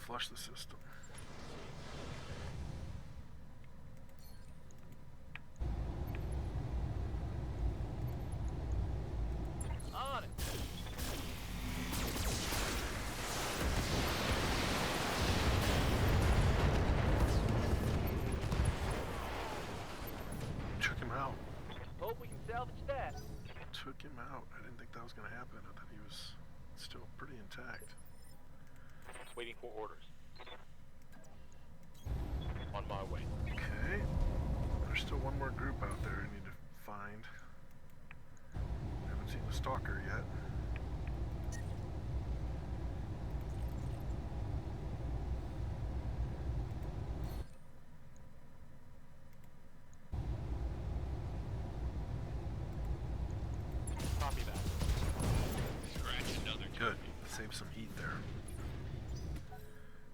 Flush the system. On it. salvage that. Took him out. I didn't think that was going to happen. I thought he was still pretty intact. Waiting for orders. On my way. Okay. There's still one more group out there I need to find. Haven't seen the stalker yet. Copy that. Scratch another Good. target. Saved some heat there.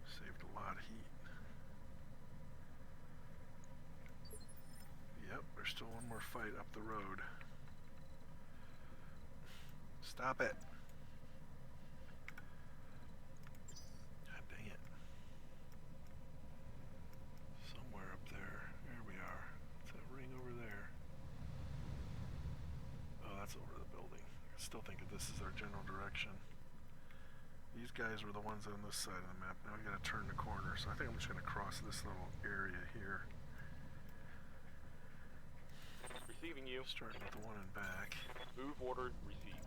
Saved a lot of heat. Yep, there's still one more fight up the road. Stop it. God dang it. Somewhere up there. There we are. It's that ring over there. Oh, that's over the building. I still think that this is our general direction. These guys were the ones on this side of the map. Now we gotta turn the corner, so I think I'm just gonna cross this little area here. Receiving you. Starting with the one in back. Move order received.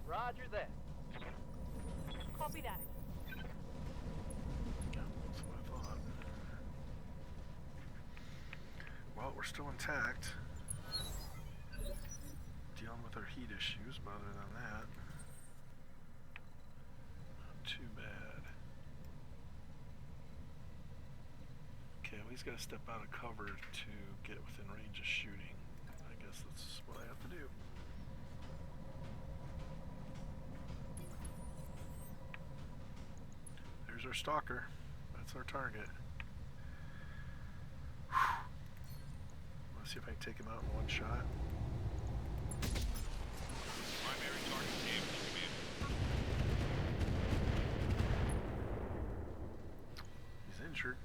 Roger that. Copy that. Yeah, that's what I thought. Well, we're still intact. Dealing with our heat issues, but other than that, not too bad. Okay, well, he's got to step out of cover to get within range of shooting. I guess that's what I have to do. There's our stalker. That's our target. Whew. Let's see if I can take him out in one shot. Primary target damage, Commander. He's injured.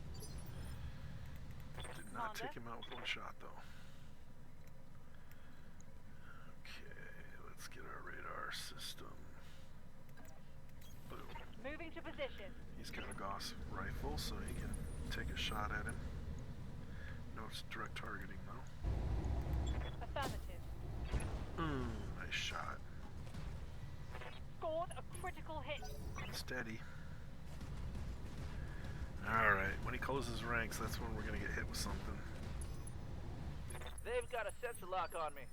Did not Commander? take him out with one shot, though. Okay, let's get our radar system. Boom. Moving to position. He's got a Gauss rifle, so he can take a shot at him. No direct targeting, though. Affirmative. Nice shot. Scored a critical hit. Steady. Alright, when he closes ranks, that's when we're gonna get hit with something. They've got a sensor lock on me.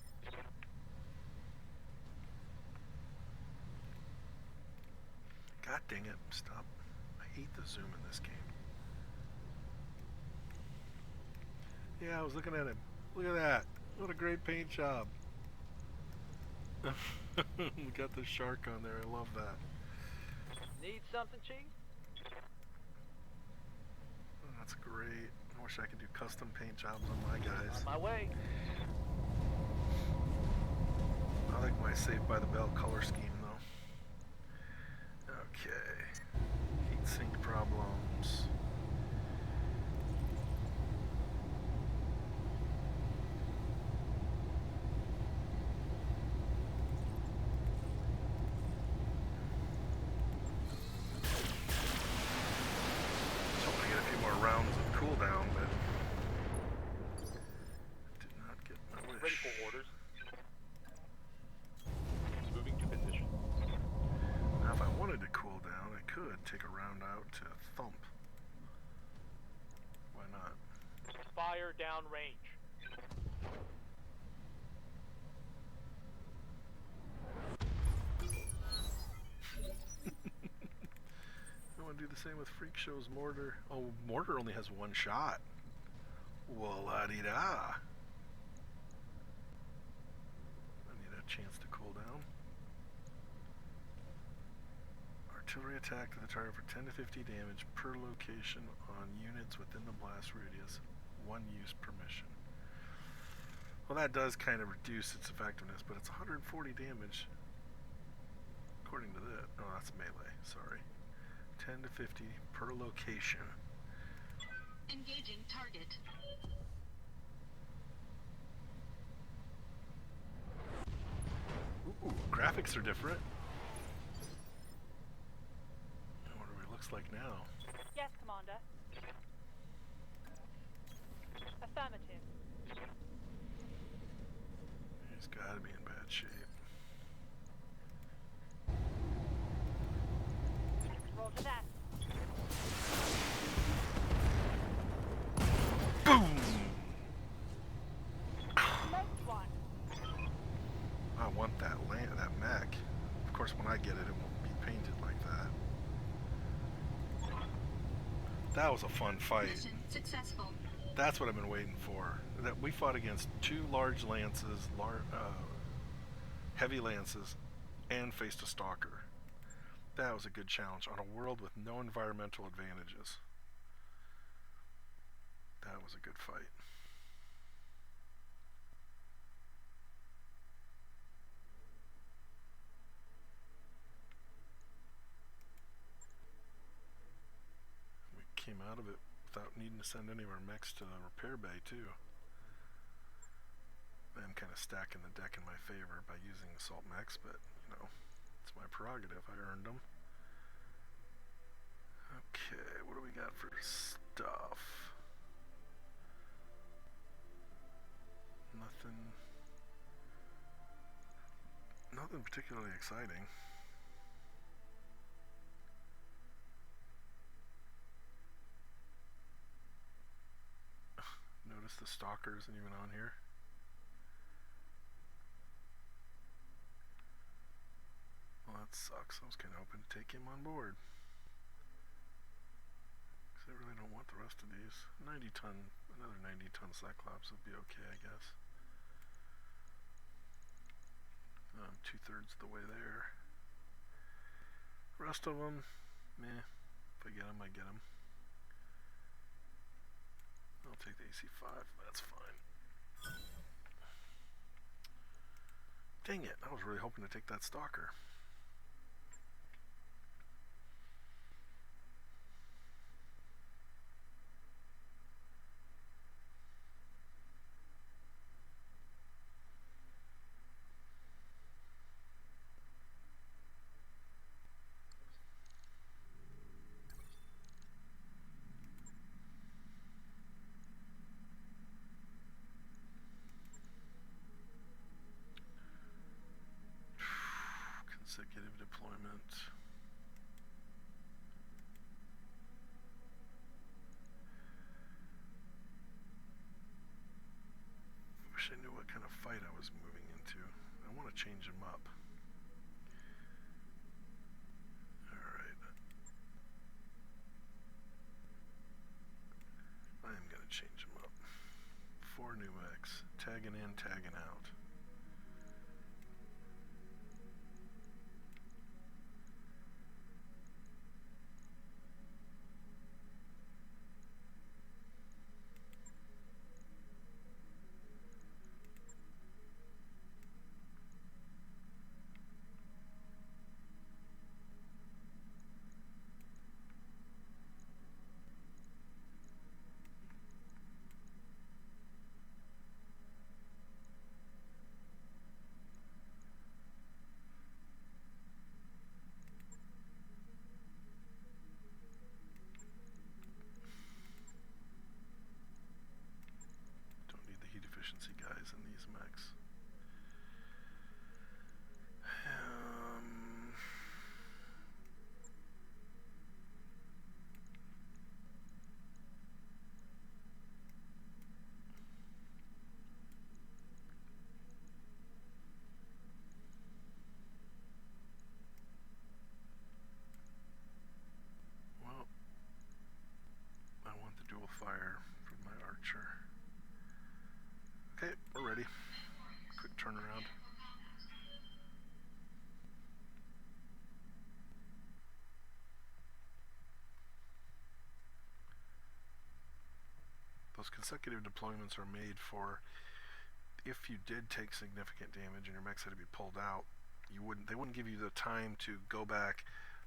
God dang it, stop. I hate the zoom in this game. Yeah, I was looking at him. Look at that. What a great paint job. We got the shark on there. I love that. Need something, Chief? Oh, that's great. I wish I could do custom paint jobs on my guys. On my way. I like my Saved by the Bell color scheme, though. Okay. Heatsink problems. Just hoping to get a few more rounds of cooldown, but did not get my wish. Ready for orders. Moving to position. Now, if I wanted to cool down, I could take a round out to thump. Why not? Fire down range. I want to do the same with Freak Show's mortar. Oh, mortar only has one shot. Well-la-di-da. I need a chance to cool down. Artillery attack to the target for 10 to 50 damage per location on units within the blast radius. One use permission. Well, that does kind of reduce its effectiveness, but it's 140 damage. According to that. Oh, that's melee. Sorry. 10 to 50 per location. Engaging target. Ooh, graphics are different. I wonder what it looks like now. Yes, Commander. Affirmative. gotta be in bad shape. Roger that. Boom! Next one. I want that mech. Of course, when I get it, it won't be painted like that. That was a fun fight. Mission successful. That's what I've been waiting for. That we fought against two large lances, heavy lances, and faced a stalker. That was a good challenge on a world with no environmental advantages. That was a good fight. We came out of it without needing to send any of our mechs to the repair bay too. I'm kind of stacking the deck in my favor by using assault mechs, but you know, it's my prerogative. I earned them. Okay, what do we got for stuff? Nothing particularly exciting. Notice the stalker isn't even on here. Well, that sucks. I was kind of hoping to take him on board. Because I really don't want the rest of these. Another 90-ton Cyclops would be okay, I guess. I'm 2/3 of the way there. The rest of them, meh. If I get them, I get them. I'll take the AC-5. That's fine. Dang it! I was really hoping to take that stalker. Consecutive deployment. Wish I knew what kind of fight I was moving into. I want to change them up. Alright. I am going to change them up. 4 new mechs. Tagging in, tagging out. Efficiency guys in these mechs. Well, I want the dual fire for my archer. Okay, we're ready. Quick turnaround. Those consecutive deployments are made for if you did take significant damage and your mechs had to be pulled out, they wouldn't give you the time to go back,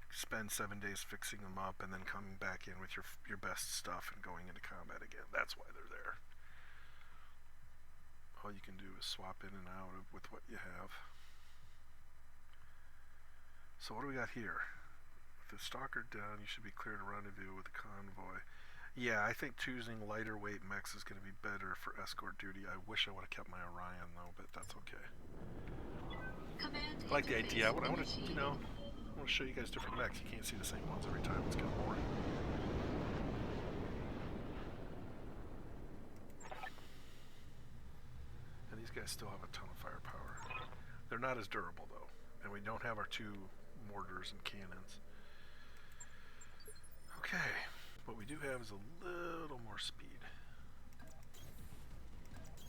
spend 7 days fixing them up, and then coming back in with your best stuff and going into combat again. That's why they're there. All you can do is swap in and out with what you have. So what do we got here? With the stalker down, you should be clear to rendezvous with the convoy. Yeah, I think choosing lighter weight mechs is going to be better for escort duty. I wish I would have kept my Orion though, but that's okay. like the idea. I want to, you know, I want to show you guys different mechs. You can't see the same ones every time. It's kind of boring. And these guys still have a ton of firepower. They're not as durable though, and we don't have our 2 mortars and cannons. Okay, what we do have is a little more speed.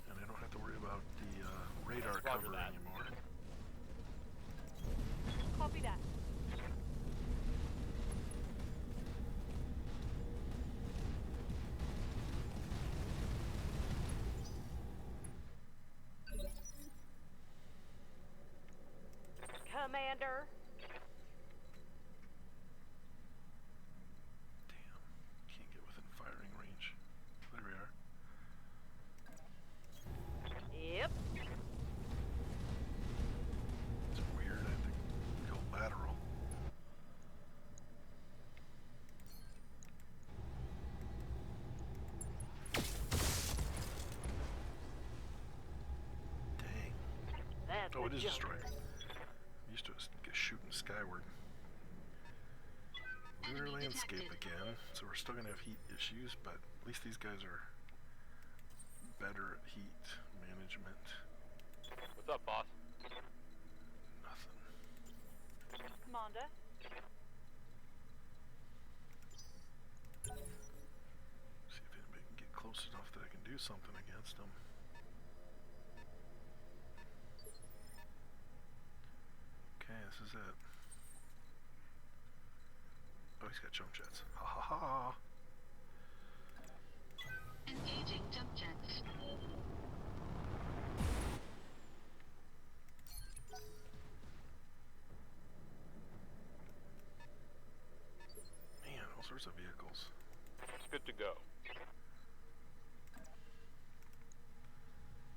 And I don't have to worry about the radar cover anymore. Copy that. Commander. Damn, can't get within firing range. There we are. Yep. It's weird, I have to go lateral. Dang. That's Oh, a it is joke. destroyed. I'm used to it shooting skyward. Lunar landscape again, so we're still gonna have heat issues, but at least these guys are better at heat management. What's up, boss? Nothing. Commander. See if anybody can get close enough that I can do something against them. Okay, this is it. Oh, he's got jump jets. Ha ha ha! Engaging jump jets. Man, all sorts of vehicles. It's good to go.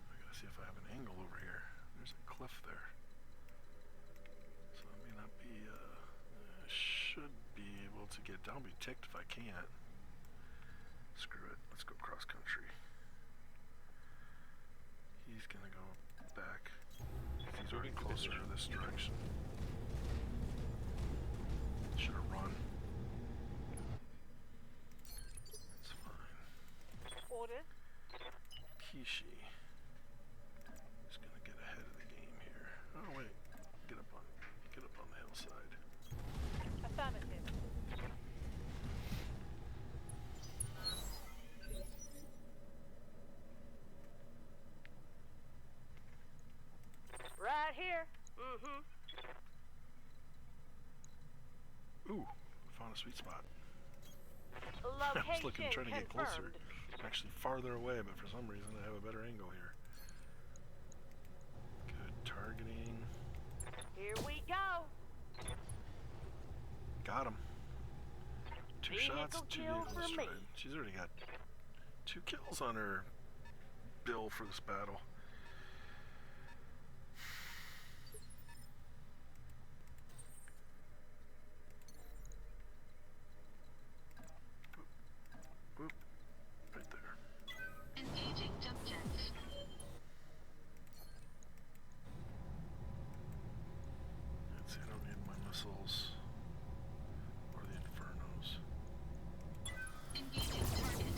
I gotta see if I have an angle over here. There's a cliff there. So I may not be, should be able to get down. I'll be ticked if I can't. Screw it. Let's go cross country. He's gonna go back. He's already closer to this direction. Should have run. It's fine. Order. Kishi is gonna get ahead of the game here. Oh wait, get up on the hillside. Affirmative. Right here. Mm-hmm. Ooh, found a sweet spot. Location I was looking, trying to get closer. confirmed. I'm actually farther away, but for some reason I have a better angle here. Good targeting. Here we go. Got him. 2 shots, Vehicle 2 kill vehicles for me. destroyed. She's already got 2 kills on her bill for this battle. Whoop, right there. Engaging jump jets. Let's see, I don't need my missiles or the infernos. Engaging target.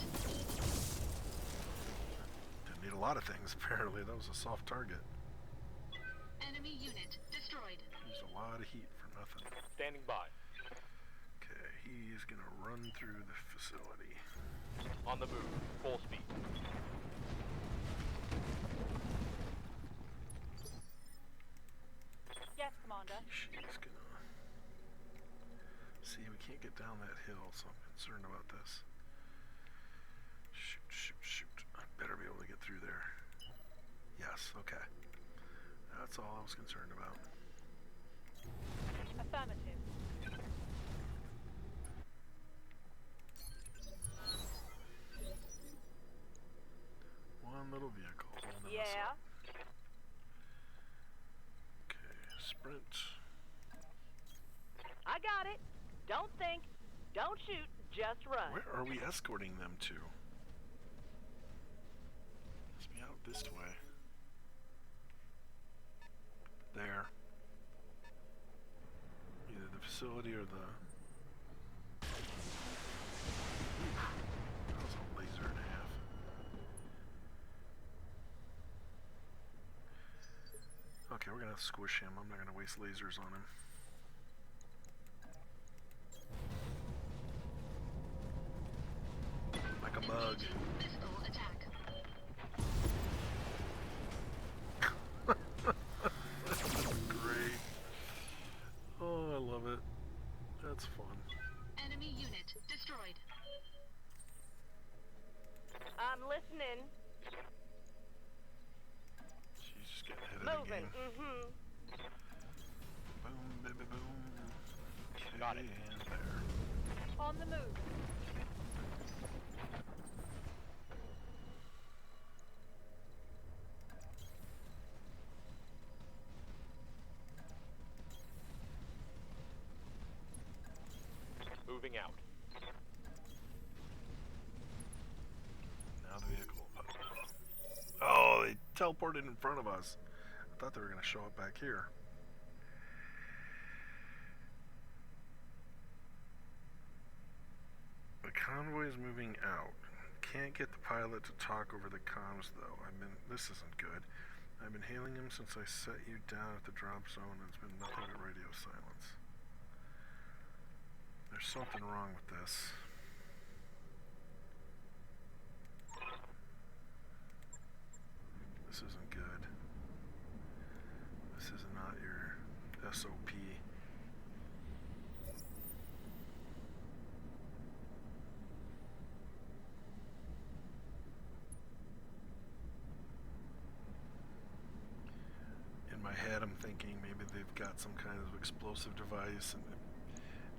Didn't need a lot of things apparently. That was a soft target. Enemy unit destroyed. Used a lot of heat for nothing. Standing by. Okay, he's gonna run through the facility. On the move. Full speed. Yes, Commander. She's gonna... See, we can't get down that hill, so I'm concerned about this. Shoot, shoot, shoot. I better be able to get through there. Yes, okay. That's all I was concerned about. Affirmative. One little vehicle holding us Yeah. up. Okay, sprint. I got it. Don't think. Don't shoot. Just run. Where are we escorting them to? Must be out this way. There. facility or the... That was a laser and a half. Okay, we're gonna squish him. I'm not gonna waste lasers on him. Like a bug. Physical attack. Great. Oh, I love it. That's fun. Enemy unit destroyed. I'm listening. She's just getting ahead of the Moving. game. Mm-hmm. Boom, baby, boom. Okay, Got it. and there. On the move. Moving out. Now the vehicle. Oh, they teleported in front of us. I thought they were going to show up back here. The convoy is moving out. Can't get the pilot to talk over the comms though. This isn't good. I've been hailing him since I set you down at the drop zone and it's been nothing but radio silence. There's something wrong with this. This isn't good. This is not your SOP. In my head, I'm thinking maybe they've got some kind of explosive device and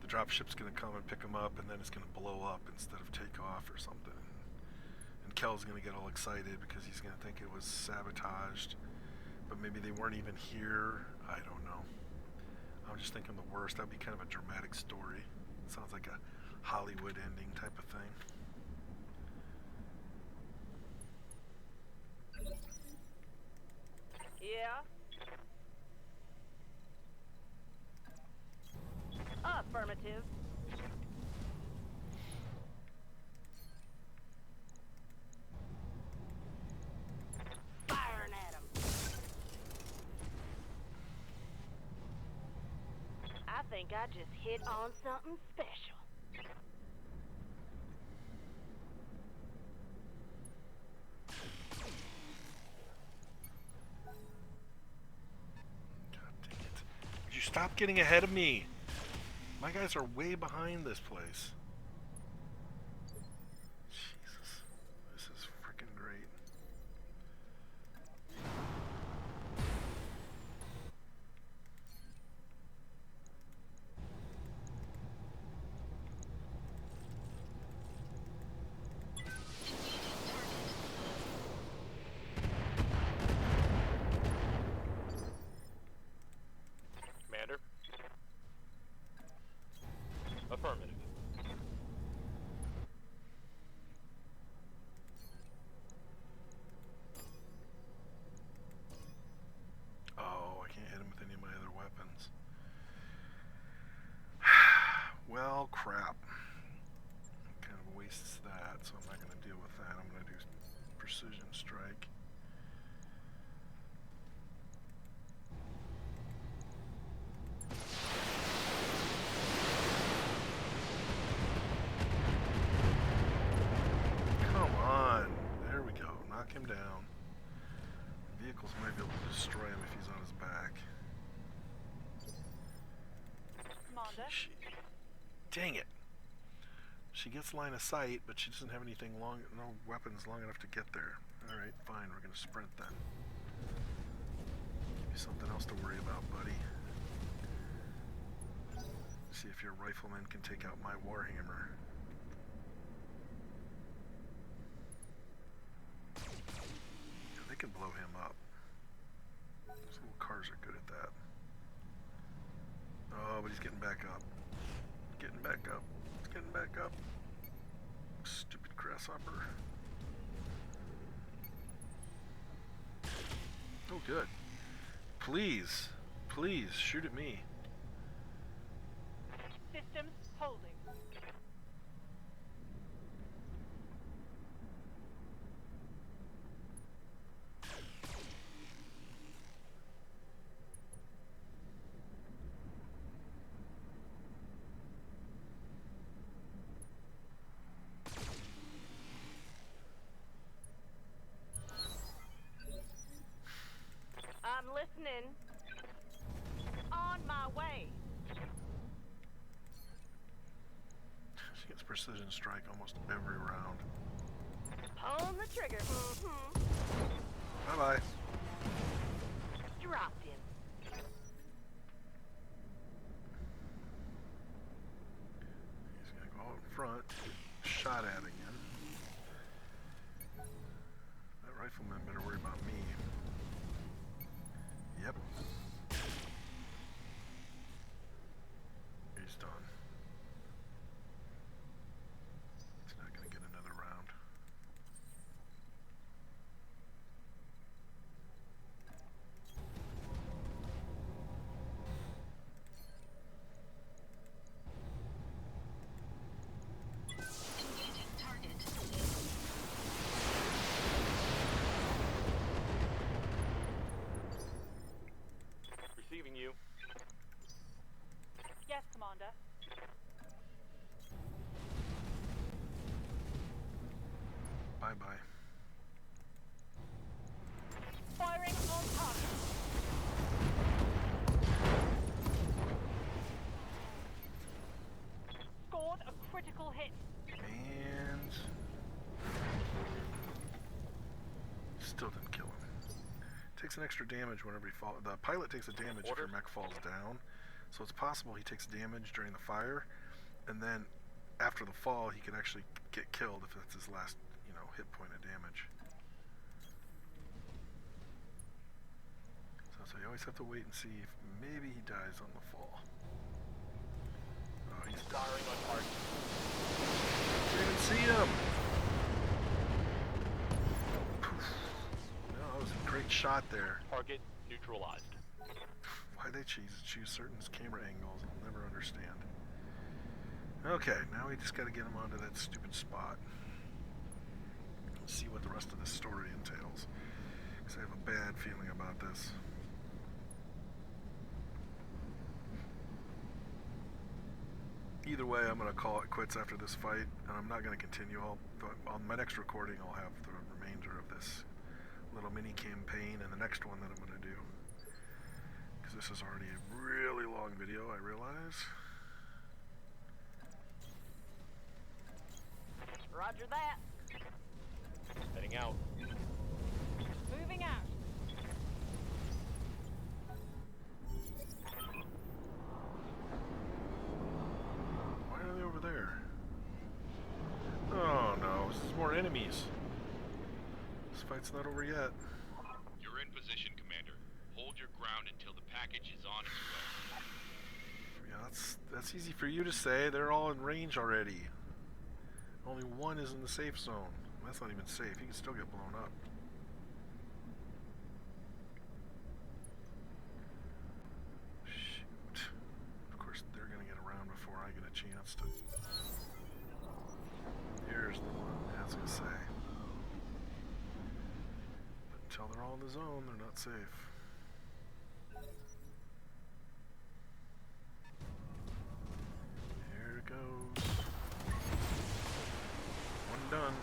the dropship's going to come and pick them up and then it's going to blow up instead of take off or something. And Kel's going to get all excited because he's going to think it was sabotaged, but maybe they weren't even here. I don't know. I'm just thinking the worst. That'd be kind of a dramatic story. Sounds like a Hollywood ending type of thing. Yeah. Affirmative. Firing at him. I think I just hit on something special. God dang it. Would you stop getting ahead of me? My guys are way behind this place. Jesus. This is freaking great. Commander. Affirmative. Oh, I can't hit him with any of my other weapons. Well, crap. Kind of wastes that, so I'm not going to deal with that. I'm going to do precision strike. Come on. There we go. Knock him down. Vehicles might be able to destroy him if he's on his back. Commander. Dang it. She gets line of sight, but she doesn't have anything no weapons long enough to get there. Alright, fine, we're gonna sprint then. Give you something else to worry about, buddy. See if your rifleman can take out my warhammer. Yeah, they can blow him up. Those little cars are good at that. Oh, but he's getting back up. Getting back up. Getting back up. Stupid grasshopper. Oh, good. Please. Please, shoot at me. systems holding. I'm listening. On my way. She gets precision strike almost every round. Pulling the trigger. Bye bye. Dropped him. He's gonna go out in front. Shot at again. That rifleman better worry about me. Yep. He's done. He's not gonna get another round. Engaging target. Receiving you. Yes, Commander. Bye bye. Firing on target. Scored a critical hit. And still didn't kill him. Takes an extra damage whenever he falls. The pilot takes a damage if your mech falls down, so it's possible he takes damage during the fire, and then after the fall he can actually get killed if that's his last, hit point of damage. So you always have to wait and see if maybe he dies on the fall. Oh, he's Firing on target. didn't even see him. No, that was a great shot there. Target neutralized. Why they choose certain camera angles, I'll never understand. Okay, now we just got to get him onto that stupid spot. Let's see what the rest of this story entails, because I have a bad feeling about this. Either way, I'm going to call it quits after this fight, and I'm not going to continue. On my next recording, I'll have the remainder of this little mini campaign and the next one that I'm going to do. Because this is already a really long video, I realize. Roger that. Heading out. Moving out. Why are they over there? Oh no, this is more enemies. This fight's not over yet. You're in position, Commander. Hold your ground until the package is on its way. Yeah, that's easy for you to say. They're all in range already. Only one is in the safe zone. That's not even safe. He can still get blown up. Shoot. Of course, they're going to get around before I get a chance to. Here's the one. I was going to say. But until they're all in the zone, they're not safe. Here it goes. One done.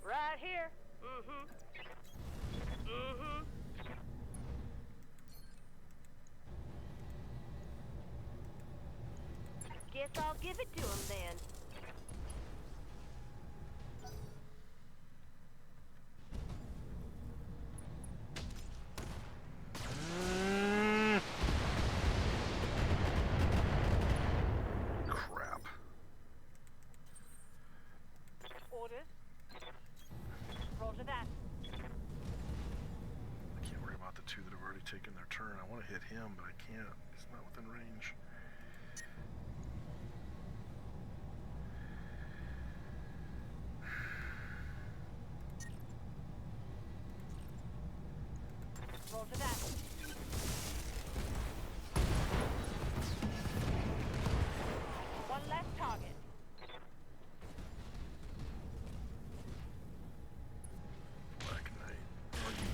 Right here. Guess I'll give it to him then. Crap. Orders. Roger that. I can't worry about the two that have already taken their turn. I want to hit him, but I can't. He's not within range.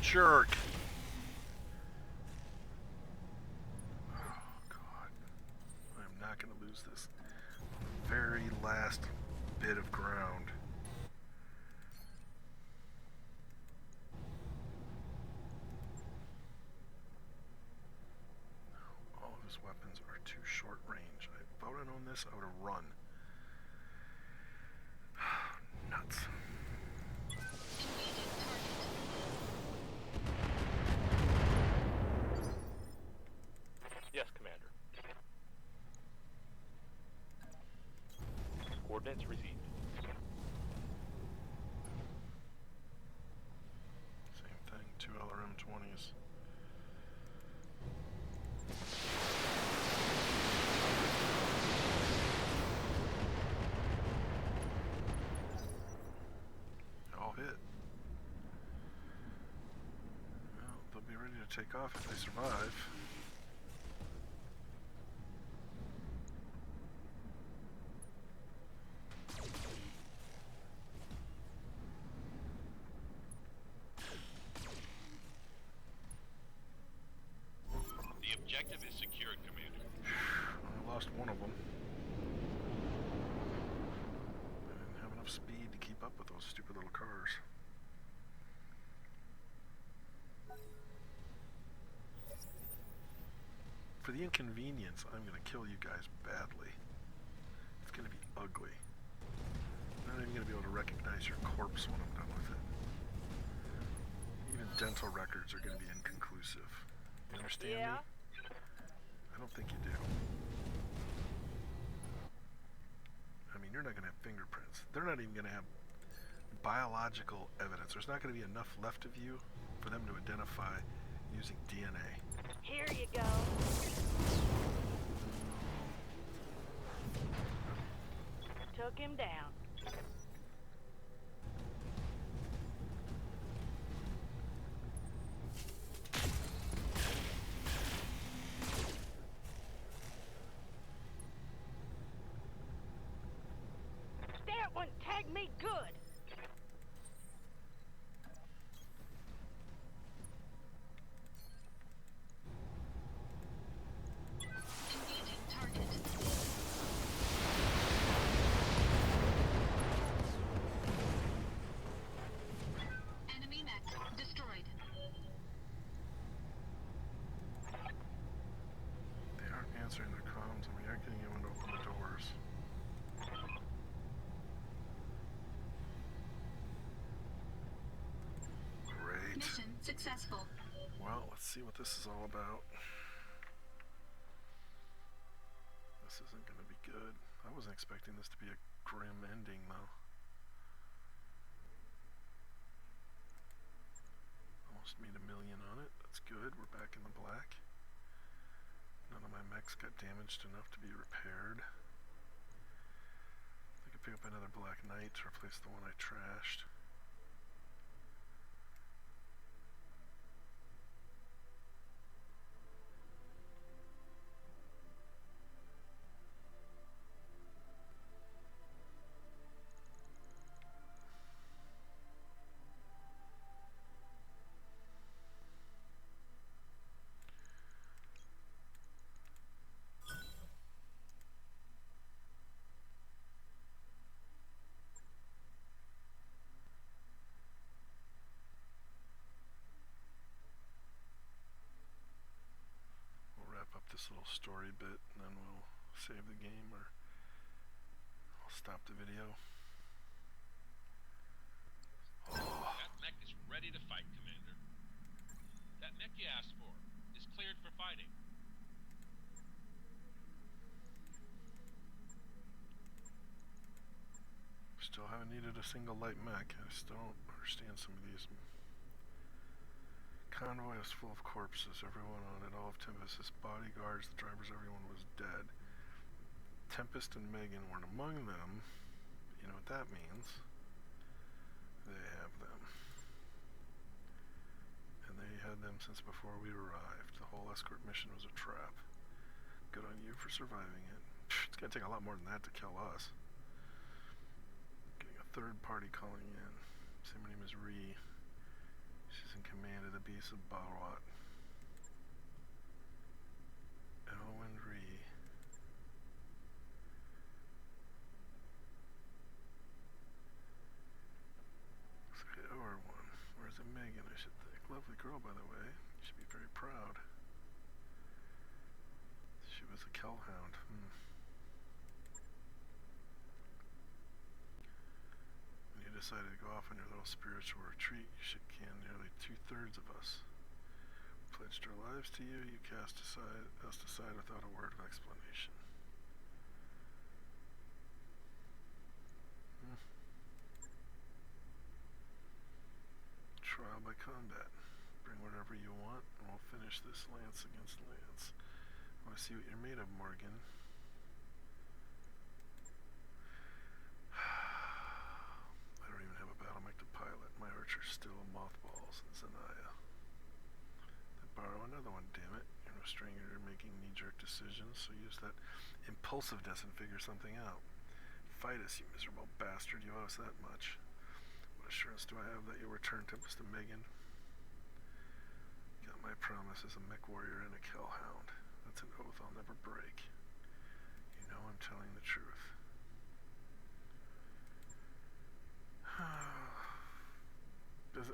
jerk. Oh, God. I'm not going to lose this very last bit of ground. All of his weapons are too short range. If I would have known this, I would have run. Nuts. Yes, Commander. Coordinates received. Same thing, 2 LRM-20s. All hit. Well, they'll be ready to take off if they survive. The objective is secured, Commander. I lost one of them. I didn't have enough speed to keep up with those stupid little cars. For the inconvenience, I'm going to kill you guys badly. It's going to be ugly. I'm not even going to be able to recognize your corpse when I'm done with it. Even dental records are going to be inconclusive. You understand Yeah? me? I don't think you do. I mean, you're not going to have fingerprints. They're not even going to have biological evidence. There's not going to be enough left of you for them to identify using DNA. Here you go. Took him down. That one tagged me good. Enemy mech destroyed. They aren't answering their comms, and we aren't getting anyone to open the doors. Great. Mission successful. Well, let's see what this is all about. This isn't going to be good. I wasn't expecting this to be a grim ending, though. Almost made $1 million on it. That's good. We're back in the black. None of my mechs got damaged enough to be repaired. I could pick up another Black Knight to replace the one I trashed. This little story bit, and then we'll save the game, or I'll stop the video. Oh. That mech is ready to fight, Commander. That mech you asked for is cleared for fighting. Still haven't needed a single light mech. I still don't understand some of these. Convoy is full of corpses, everyone on it, all of Tempest's bodyguards, the drivers, everyone was dead. Tempest and Megan weren't among them. You know what that means. They have them. And they had them since before we arrived. The whole escort mission was a trap. Good on you for surviving it. It's gonna take a lot more than that to kill us. Getting a third party calling in. Say my name is Ree. She's in command of the beasts of Balwat. Elwyn Ree. Or one. Where's it Megan, I should think. Lovely girl, by the way. You should be very proud. She was a Kellhound. When you decided to go off on your little spiritual retreat, you should can nearly 2/3 of us. We pledged our lives to you. You cast us aside without a word of explanation. Trial by combat. Bring whatever you want, and we'll finish this lance against lance. I want to see what you're made of, Morgan. I don't even have a battlemech to pilot. My archer's still mothballs in Zanaya. Then borrow another one, damn it. You're no stranger to making knee-jerk decisions, so use that impulsiveness and figure something out. Fight us, you miserable bastard. You owe us that much. What assurance do I have that you'll return Tempest to Megan? Got my promise as a mech warrior and a Kellhound. That's an oath I'll never break. You know I'm telling the truth.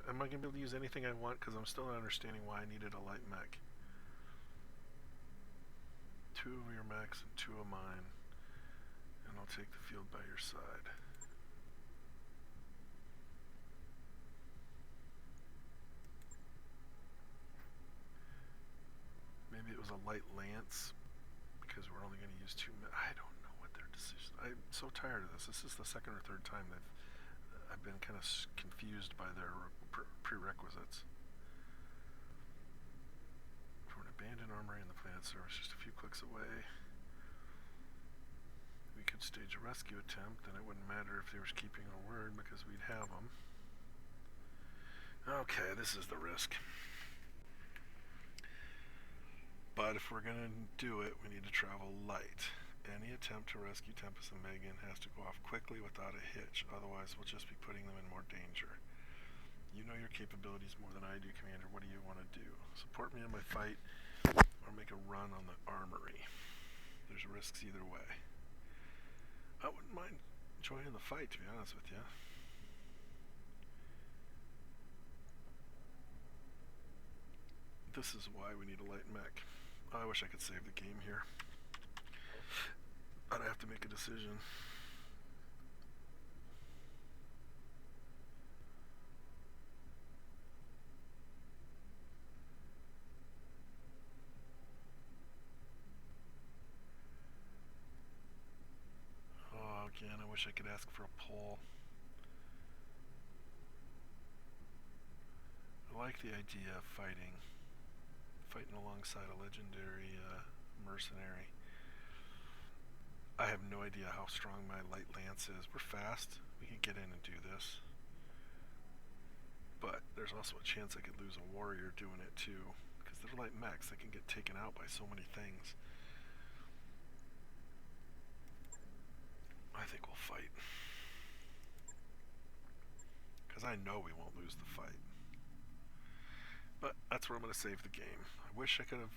Am I going to be able to use anything I want? Because I'm still not understanding why I needed a light mech. 2 of your mechs and 2 of mine. And I'll take the field by your side. Maybe it was a light lance, because we're only going to use 2 men. I don't know what their decision. I'm so tired of this. This is the second or third time I've been kind of confused by their prerequisites. For an abandoned armory in the planet service, just a few clicks away. We could stage a rescue attempt, and it wouldn't matter if they were keeping our word because we'd have them. Okay, this is the risk. But if we're going to do it, we need to travel light. Any attempt to rescue Tempest and Megan has to go off quickly without a hitch, otherwise we'll just be putting them in more danger. You know your capabilities more than I do, Commander. What do you want to do? Support me in my fight, or make a run on the armory? There's risks either way. I wouldn't mind joining the fight, to be honest with you. This is why we need a light mech. I wish I could save the game here. I'd have to make a decision. Oh, again, I wish I could ask for a poll. I like the idea of fighting alongside a legendary mercenary. I have no idea how strong my light lance is. We're fast. We can get in and do this. But there's also a chance I could lose a warrior doing it too. Because they're light mechs. They can get taken out by so many things. I think we'll fight. Because I know we won't lose the fight. But that's where I'm going to save the game. I wish I could have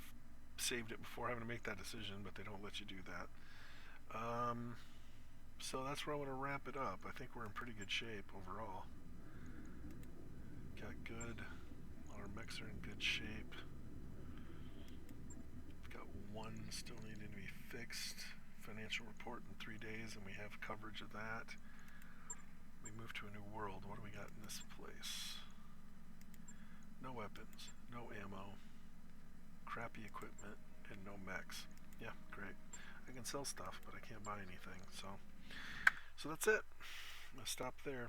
saved it before having to make that decision, but they don't let you do that. So that's where I'm going to wrap it up. I think we're in pretty good shape overall. Got good. Our mechs are in good shape. We've got 1 still needing to be fixed. Financial report in 3 days, and we have coverage of that. We move to a new world. What do we got in this place? No weapons, no ammo, crappy equipment, and no mechs. Yeah, great. I can sell stuff, but I can't buy anything, so that's it. I'm going to stop there.